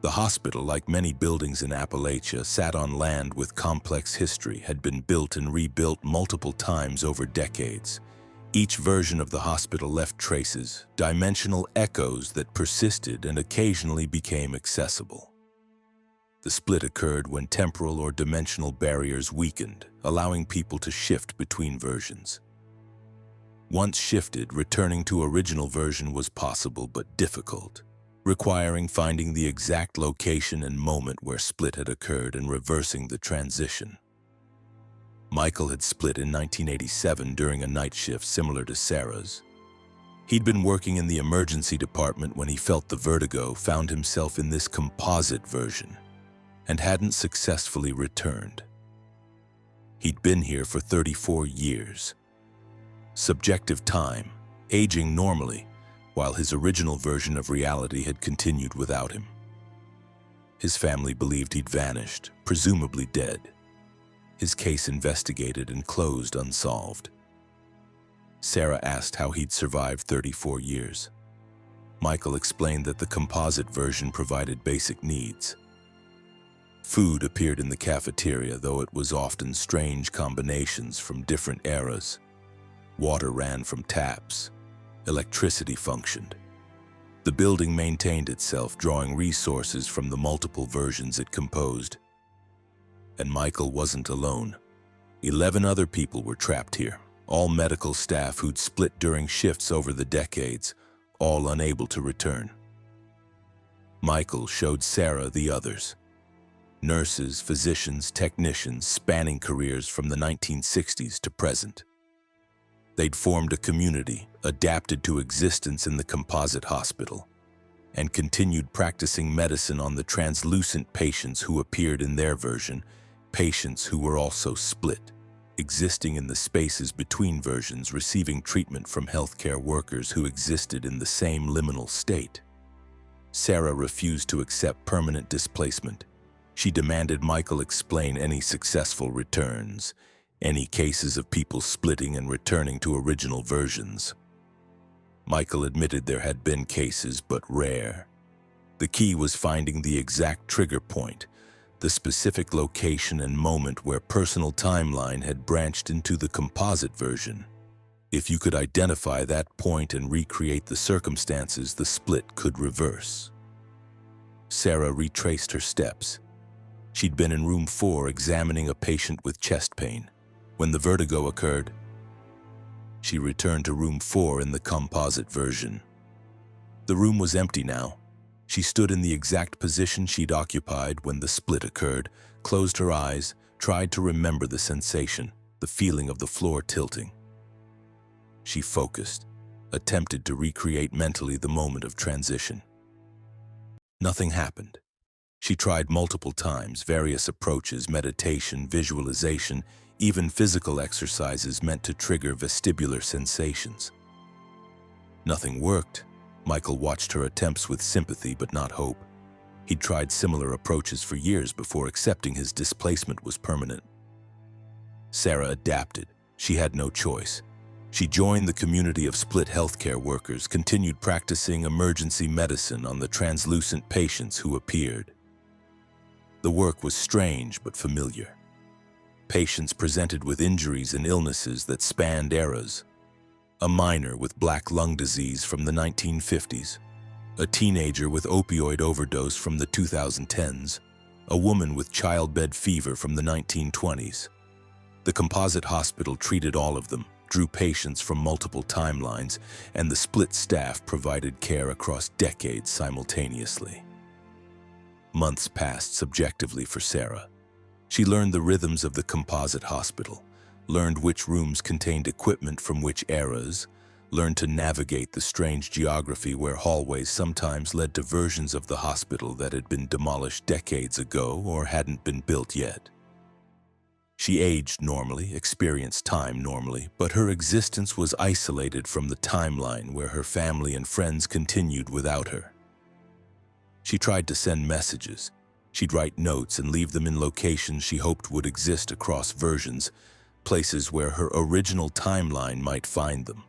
The hospital, like many buildings in Appalachia, sat on land with complex history, had been built and rebuilt multiple times over decades. Each version of the hospital left traces, dimensional echoes that persisted and occasionally became accessible. The split occurred when temporal or dimensional barriers weakened, allowing people to shift between versions. Once shifted, returning to original version was possible but difficult, requiring finding the exact location and moment where split had occurred and reversing the transition. Michael had split in 1987 during a night shift similar to Sarah's. He'd been working in the emergency department when he felt the vertigo, found himself in this composite version, and hadn't successfully returned. He'd been here for 34 years. Subjective time, aging normally, while his original version of reality had continued without him. His family believed he'd vanished, presumably dead. His case investigated and closed unsolved. Sarah asked how he'd survived 34 years. Michael explained that the composite version provided basic needs. Food appeared in the cafeteria, though it was often strange combinations from different eras. Water ran from taps. Electricity functioned. The building maintained itself, drawing resources from the multiple versions it composed. And Michael wasn't alone. 11 other people were trapped here, all medical staff who'd split during shifts over the decades, all unable to return. Michael showed Sarah the others. Nurses, physicians, technicians, spanning careers from the 1960s to present. They'd formed a community, adapted to existence in the composite hospital, and continued practicing medicine on the translucent patients who appeared in their version, patients who were also split, existing in the spaces between versions, receiving treatment from healthcare workers who existed in the same liminal state. Sarah refused to accept permanent displacement. She demanded Michael explain any successful returns, any cases of people splitting and returning to original versions. Michael admitted there had been cases, but rare. The key was finding the exact trigger point, the specific location and moment where personal timeline had branched into the composite version. If you could identify that point and recreate the circumstances, the split could reverse. Sarah retraced her steps. She'd been in room 4 examining a patient with chest pain. When the vertigo occurred, she returned to room 4 in the composite version. The room was empty now. She stood in the exact position she'd occupied when the split occurred, closed her eyes, tried to remember the sensation, the feeling of the floor tilting. She focused, attempted to recreate mentally the moment of transition. Nothing happened. She tried multiple times, various approaches, meditation, visualization, even physical exercises meant to trigger vestibular sensations. Nothing worked. Michael watched her attempts with sympathy but not hope. He'd tried similar approaches for years before accepting his displacement was permanent. Sarah adapted. She had no choice. She joined the community of split healthcare workers, continued practicing emergency medicine on the translucent patients who appeared. The work was strange but familiar. Patients presented with injuries and illnesses that spanned eras. A minor with black lung disease from the 1950s, a teenager with opioid overdose from the 2010s, a woman with childbed fever from the 1920s. The composite hospital treated all of them, drew patients from multiple timelines, and the split staff provided care across decades simultaneously. Months passed subjectively for Sarah. She learned the rhythms of the composite hospital, learned which rooms contained equipment from which eras, learned to navigate the strange geography where hallways sometimes led to versions of the hospital that had been demolished decades ago or hadn't been built yet. She aged normally, experienced time normally, but her existence was isolated from the timeline where her family and friends continued without her. She tried to send messages. She'd write notes and leave them in locations she hoped would exist across versions, places where her original timeline might find them.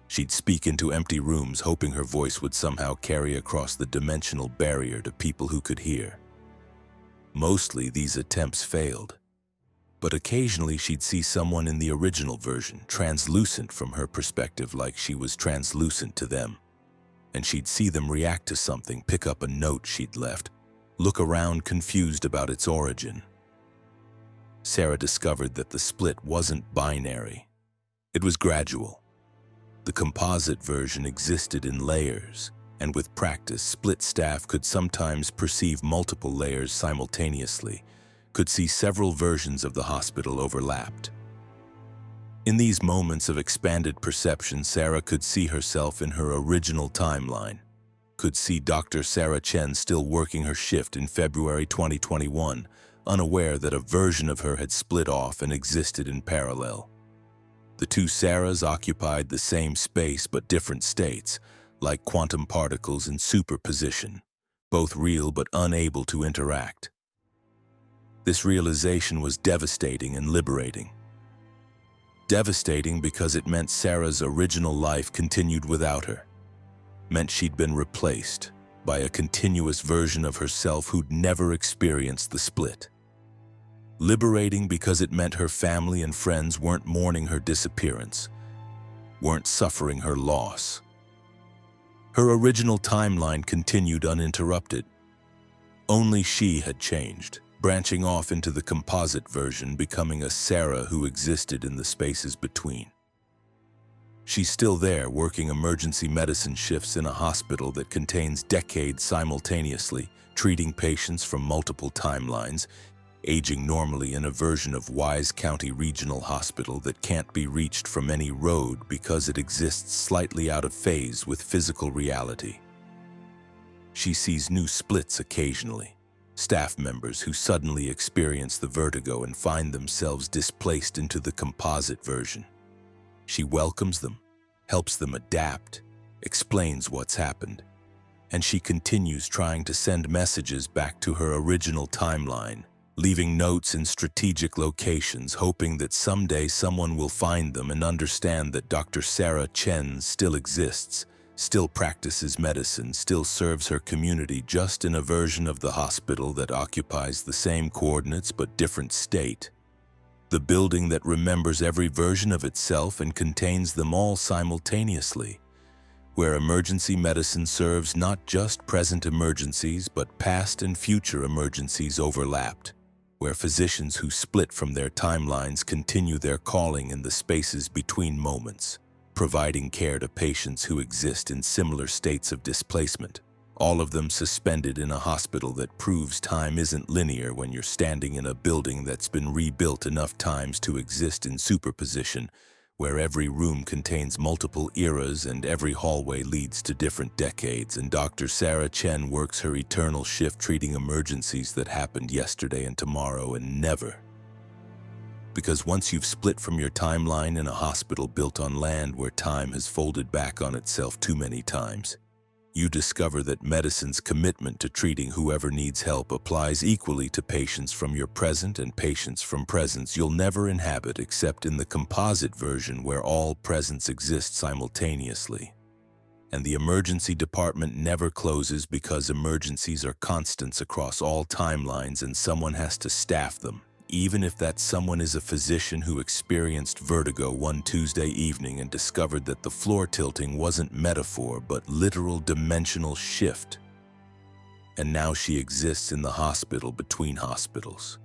She'd speak into empty rooms, hoping her voice would somehow carry across the dimensional barrier to people who could hear. Mostly these attempts failed, but occasionally she'd see someone in the original version, translucent from her perspective like she was translucent to them. And she'd see them react to something, pick up a note she'd left, look around confused about its origin. Sarah discovered that the split wasn't binary. It was gradual. The composite version existed in layers, and with practice, split staff could sometimes perceive multiple layers simultaneously, could see several versions of the hospital overlapped. In these moments of expanded perception, Sarah could see herself in her original timeline, could see Dr. Sarah Chen still working her shift in February 2021, unaware that a version of her had split off and existed in parallel. The two Sarahs occupied the same space but different states, like quantum particles in superposition, both real but unable to interact. This realization was devastating and liberating. Devastating because it meant Sarah's original life continued without her, meant she'd been replaced by a continuous version of herself who'd never experienced the split. Liberating because it meant her family and friends weren't mourning her disappearance, weren't suffering her loss. Her original timeline continued uninterrupted. Only she had changed, branching off into the composite version, becoming a Sarah who existed in the spaces between. She's still there, working emergency medicine shifts in a hospital that contains decades simultaneously, treating patients from multiple timelines, aging normally in a version of Wise County Regional Hospital that can't be reached from any road because it exists slightly out of phase with physical reality. She sees new splits occasionally, staff members who suddenly experience the vertigo and find themselves displaced into the composite version. She welcomes them, helps them adapt, explains what's happened, and she continues trying to send messages back to her original timeline, leaving notes in strategic locations, hoping that someday someone will find them and understand that Dr. Sarah Chen still exists, still practices medicine, still serves her community, just in a version of the hospital that occupies the same coordinates but different state. The building that remembers every version of itself and contains them all simultaneously, where emergency medicine serves not just present emergencies but past and future emergencies overlapped, where physicians who split from their timelines continue their calling in the spaces between moments, providing care to patients who exist in similar states of displacement, all of them suspended in a hospital that proves time isn't linear when you're standing in a building that's been rebuilt enough times to exist in superposition, where every room contains multiple eras and every hallway leads to different decades, and Dr. Sarah Chen works her eternal shift treating emergencies that happened yesterday and tomorrow and never. Because once you've split from your timeline in a hospital built on land where time has folded back on itself too many times, you discover that medicine's commitment to treating whoever needs help applies equally to patients from your present and patients from presents you'll never inhabit except in the composite version where all presents exist simultaneously. And the emergency department never closes because emergencies are constants across all timelines and someone has to staff them, even if that someone is a physician who experienced vertigo one Tuesday evening and discovered that the floor tilting wasn't metaphor but literal dimensional shift. And now she exists in the hospital between hospitals,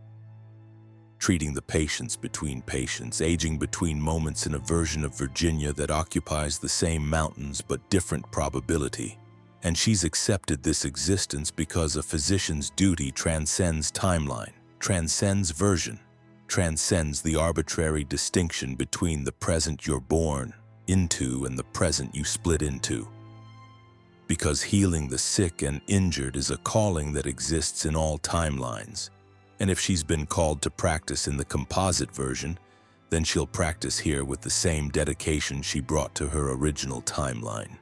treating the patients between patients, aging between moments in a version of Virginia that occupies the same mountains but different probability. And she's accepted this existence because a physician's duty transcends timeline, transcends version, transcends the arbitrary distinction between the present you're born into and the present you split into. Because healing the sick and injured is a calling that exists in all timelines, and if she's been called to practice in the composite version, then she'll practice here with the same dedication she brought to her original timeline.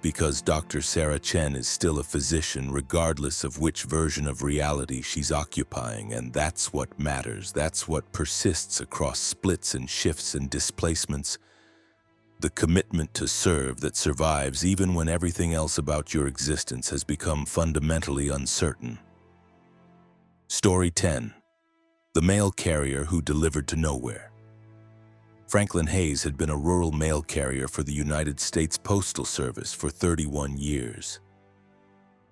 Because Dr. Sarah Chen is still a physician regardless of which version of reality she's occupying, and that's what matters, that's what persists across splits and shifts and displacements. The commitment to serve that survives even when everything else about your existence has become fundamentally uncertain. Story 10. The Mail Carrier Who Delivered to Nowhere. Franklin Hayes had been a rural mail carrier for the United States Postal Service for 31 years,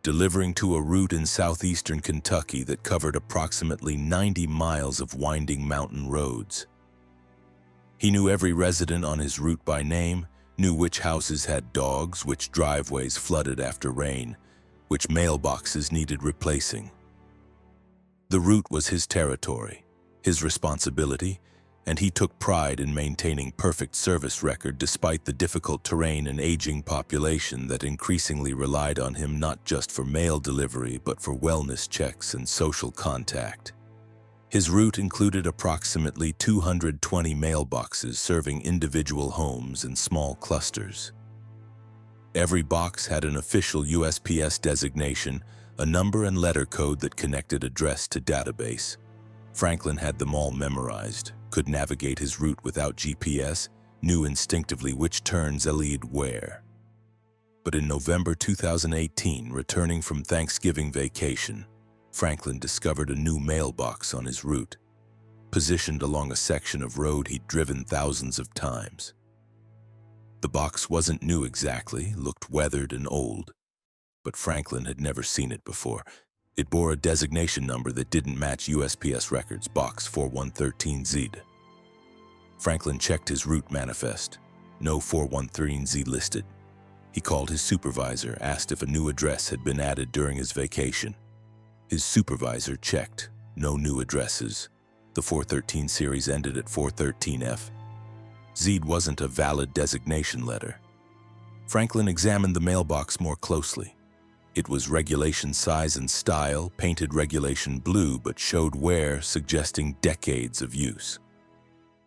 delivering to a route in southeastern Kentucky that covered approximately 90 miles of winding mountain roads. He knew every resident on his route by name, knew which houses had dogs, which driveways flooded after rain, which mailboxes needed replacing. The route was his territory, his responsibility, and he took pride in maintaining perfect service record despite the difficult terrain and aging population that increasingly relied on him not just for mail delivery but for wellness checks and social contact. His route included approximately 220 mailboxes serving individual homes and small clusters. Every box had an official USPS designation, a number and letter code that connected address to database. Franklin had them all memorized, could navigate his route without GPS, knew instinctively which turns lead where. But in November 2018, returning from Thanksgiving vacation, Franklin discovered a new mailbox on his route, positioned along a section of road he'd driven thousands of times. The box wasn't new exactly, looked weathered and old, but Franklin had never seen it before. It bore a designation number that didn't match USPS records, Box 4113Z. Franklin checked his route manifest. No 413Z listed. He called his supervisor, asked if a new address had been added during his vacation. His supervisor checked. No new addresses. The 413 series ended at 413F. Z wasn't a valid designation letter. Franklin examined the mailbox more closely. It was regulation size and style, painted regulation blue, but showed wear, suggesting decades of use.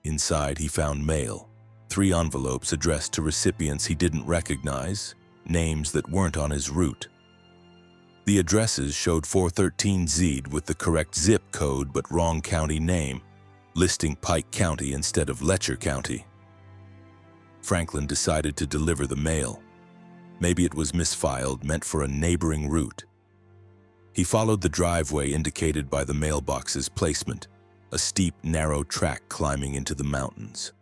Inside, he found mail, 3 envelopes addressed to recipients he didn't recognize, names that weren't on his route. The addresses showed 413Z with the correct zip code but wrong county name, listing Pike County instead of Letcher County. Franklin decided to deliver the mail. Maybe it was misfiled, meant for a neighboring route. He followed the driveway indicated by the mailbox's placement, a steep, narrow track climbing into the mountains.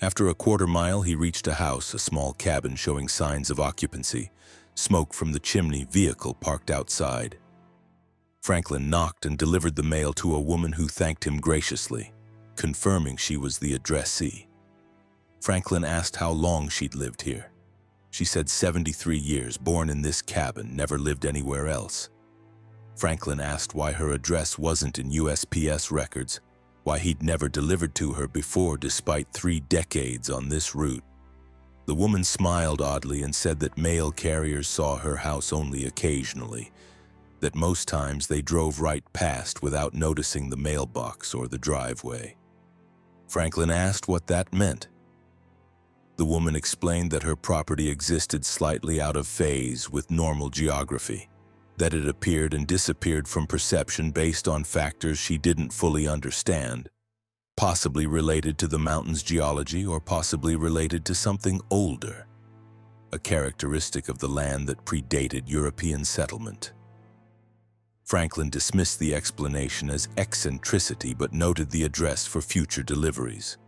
After a quarter-mile, he reached a house, a small cabin showing signs of occupancy, smoke from the chimney, vehicle parked outside. Franklin knocked and delivered the mail to a woman who thanked him graciously, confirming she was the addressee. Franklin asked how long she'd lived here. She said 73 years, born in this cabin, never lived anywhere else. Franklin asked why her address wasn't in USPS records, why he'd never delivered to her before despite 3 decades on this route. The woman smiled oddly and said that mail carriers saw her house only occasionally, that most times they drove right past without noticing the mailbox or the driveway. Franklin asked what that meant. The woman explained that her property existed slightly out of phase with normal geography, that it appeared and disappeared from perception based on factors she didn't fully understand, possibly related to the mountain's geology or possibly related to something older, a characteristic of the land that predated European settlement. Franklin dismissed the explanation as eccentricity but noted the address for future deliveries.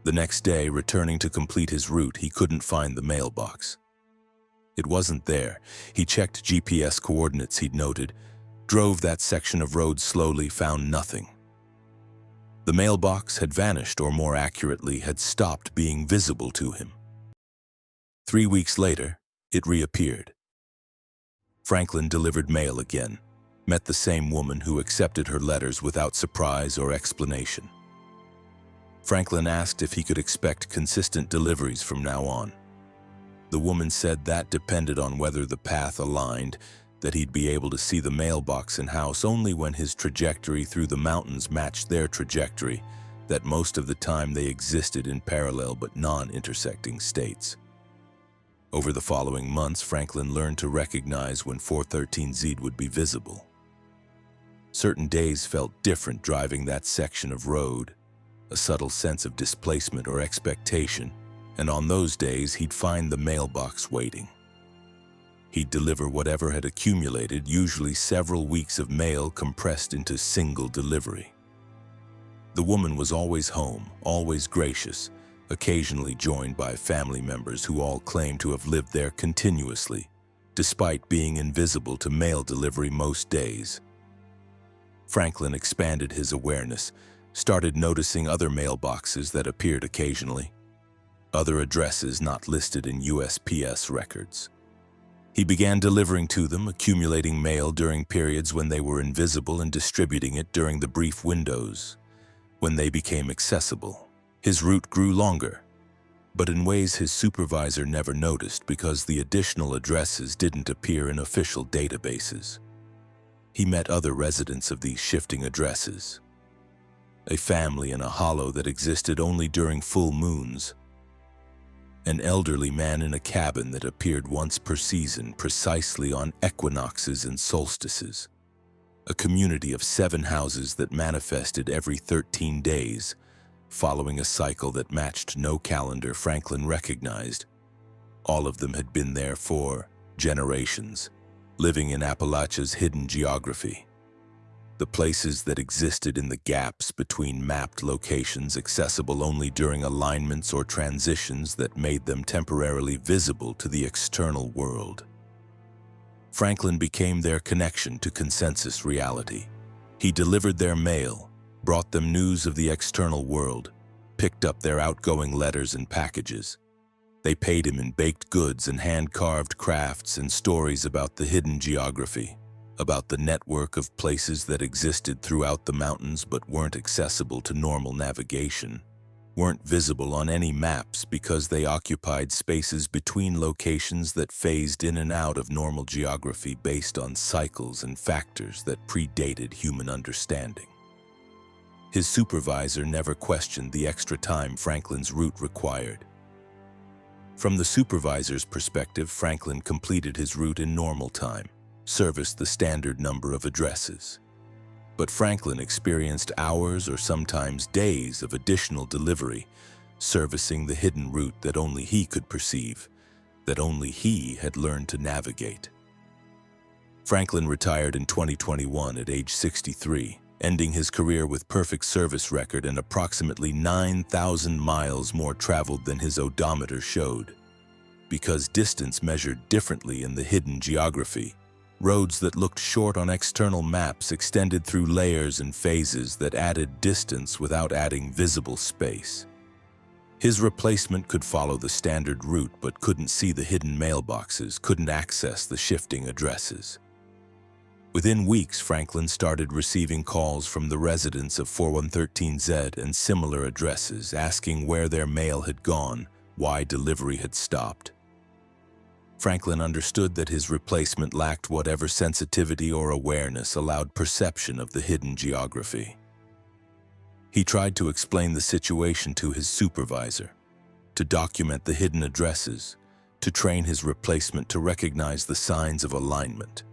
The next day, returning to complete his route, he couldn't find the mailbox. It wasn't there. He checked GPS coordinates he'd noted, drove that section of road slowly, found nothing. The mailbox had vanished, or more accurately, had stopped being visible to him. 3 weeks later, it reappeared. Franklin delivered mail again, met the same woman who accepted her letters without surprise or explanation. Franklin asked if he could expect consistent deliveries from now on. The woman said that depended on whether the path aligned, that he'd be able to see the mailbox and house only when his trajectory through the mountains matched their trajectory, that most of the time they existed in parallel but non-intersecting states. Over the following months, Franklin learned to recognize when 413Z would be visible. Certain days felt different driving that section of road, a subtle sense of displacement or expectation, and on those days he'd find the mailbox waiting. He'd deliver whatever had accumulated, usually several weeks of mail compressed into single delivery. The woman was always home, always gracious, occasionally joined by family members who all claimed to have lived there continuously, despite being invisible to mail delivery most days. Franklin expanded his awareness, started noticing other mailboxes that appeared occasionally, other addresses not listed in USPS records. He began delivering to them, accumulating mail during periods when they were invisible and distributing it during the brief windows when they became accessible. His route grew longer, but in ways his supervisor never noticed because the additional addresses didn't appear in official databases. He met other residents of these shifting addresses. A family in a hollow that existed only during full moons. An elderly man in a cabin that appeared once per season precisely on equinoxes and solstices. A community of 7 houses that manifested every 13 days, following a cycle that matched no calendar Franklin recognized. All of them had been there for generations, living in Appalachia's hidden geography. The places that existed in the gaps between mapped locations accessible only during alignments or transitions that made them temporarily visible to the external world. Franklin became their connection to consensus reality. He delivered their mail, brought them news of the external world, picked up their outgoing letters and packages. They paid him in baked goods and hand-carved crafts and stories about the hidden geography, about the network of places that existed throughout the mountains but weren't accessible to normal navigation, weren't visible on any maps because they occupied spaces between locations that phased in and out of normal geography based on cycles and factors that predated human understanding. His supervisor never questioned the extra time Franklin's route required. From the supervisor's perspective, Franklin completed his route in normal time, serviced the standard number of addresses. But Franklin experienced hours or sometimes days of additional delivery, servicing the hidden route that only he could perceive, that only he had learned to navigate. Franklin retired in 2021 at age 63, ending his career with perfect service record and approximately 9,000 miles more traveled than his odometer showed. Because distance measured differently in the hidden geography, roads that looked short on external maps extended through layers and phases that added distance without adding visible space. His replacement could follow the standard route but couldn't see the hidden mailboxes, couldn't access the shifting addresses. Within weeks, Franklin started receiving calls from the residents of 4113Z and similar addresses asking where their mail had gone, why delivery had stopped. Franklin understood that his replacement lacked whatever sensitivity or awareness allowed perception of the hidden geography. He tried to explain the situation to his supervisor, to document the hidden addresses, to train his replacement to recognize the signs of alignment.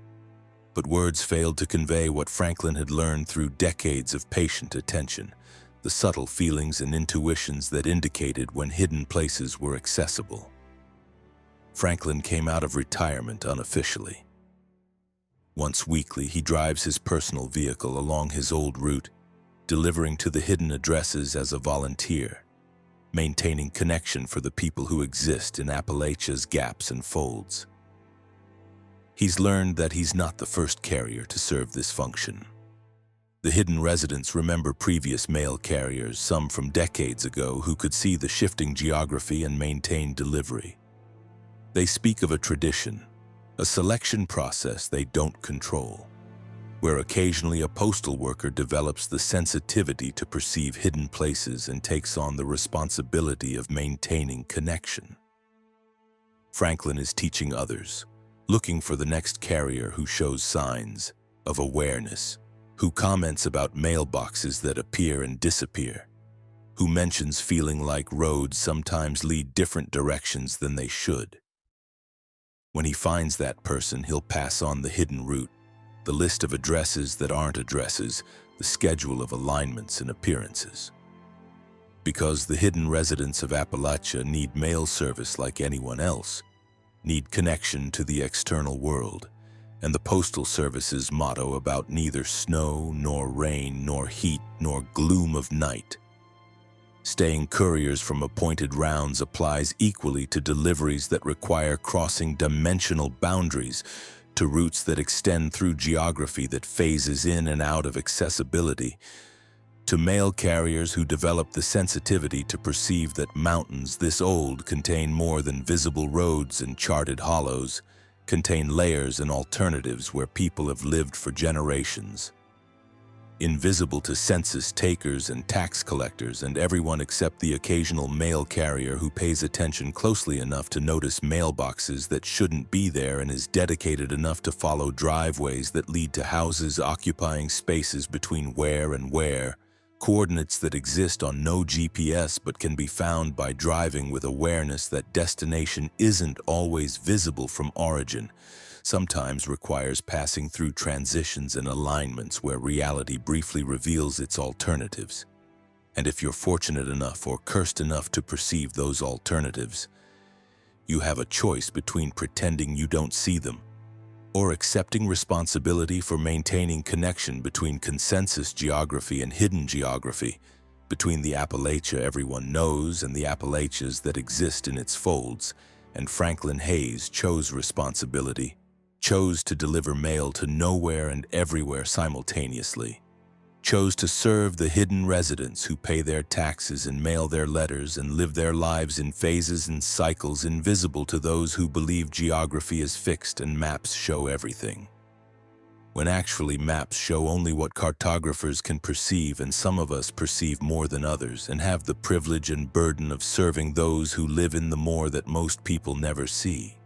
But words failed to convey what Franklin had learned through decades of patient attention, the subtle feelings and intuitions that indicated when hidden places were accessible. Franklin came out of retirement unofficially. Once weekly, he drives his personal vehicle along his old route, delivering to the hidden addresses as a volunteer, maintaining connection for the people who exist in Appalachia's gaps and folds. He's learned that he's not the first carrier to serve this function. The hidden residents remember previous mail carriers, some from decades ago, who could see the shifting geography and maintain delivery. They speak of a tradition, a selection process they don't control, where occasionally a postal worker develops the sensitivity to perceive hidden places and takes on the responsibility of maintaining connection. Franklin is teaching others, looking for the next carrier who shows signs of awareness, who comments about mailboxes that appear and disappear, who mentions feeling like roads sometimes lead different directions than they should. When he finds that person, he'll pass on the hidden route, the list of addresses that aren't addresses, the schedule of alignments and appearances. Because the hidden residents of Appalachia need mail service like anyone else, need connection to the external world, and the Postal Service's motto about neither snow, nor rain, nor heat, nor gloom of night. Staying couriers from appointed rounds applies equally to deliveries that require crossing dimensional boundaries, to routes that extend through geography that phases in and out of accessibility, to mail carriers who develop the sensitivity to perceive that mountains this old contain more than visible roads and charted hollows, contain layers and alternatives where people have lived for generations. Invisible to census takers and tax collectors and everyone except the occasional mail carrier who pays attention closely enough to notice mailboxes that shouldn't be there and is dedicated enough to follow driveways that lead to houses occupying spaces between where and where, coordinates that exist on no GPS but can be found by driving with awareness that destination isn't always visible from origin, sometimes requires passing through transitions and alignments where reality briefly reveals its alternatives. And if you're fortunate enough or cursed enough to perceive those alternatives, you have a choice between pretending you don't see them or accepting responsibility for maintaining connection between consensus geography and hidden geography, between the Appalachia everyone knows and the Appalachias that exist in its folds. And Franklin Hayes chose responsibility, chose to deliver mail to nowhere and everywhere simultaneously, chose to serve the hidden residents who pay their taxes and mail their letters and live their lives in phases and cycles invisible to those who believe geography is fixed and maps show everything, when actually maps show only what cartographers can perceive, and some of us perceive more than others and have the privilege and burden of serving those who live in the more that most people never see.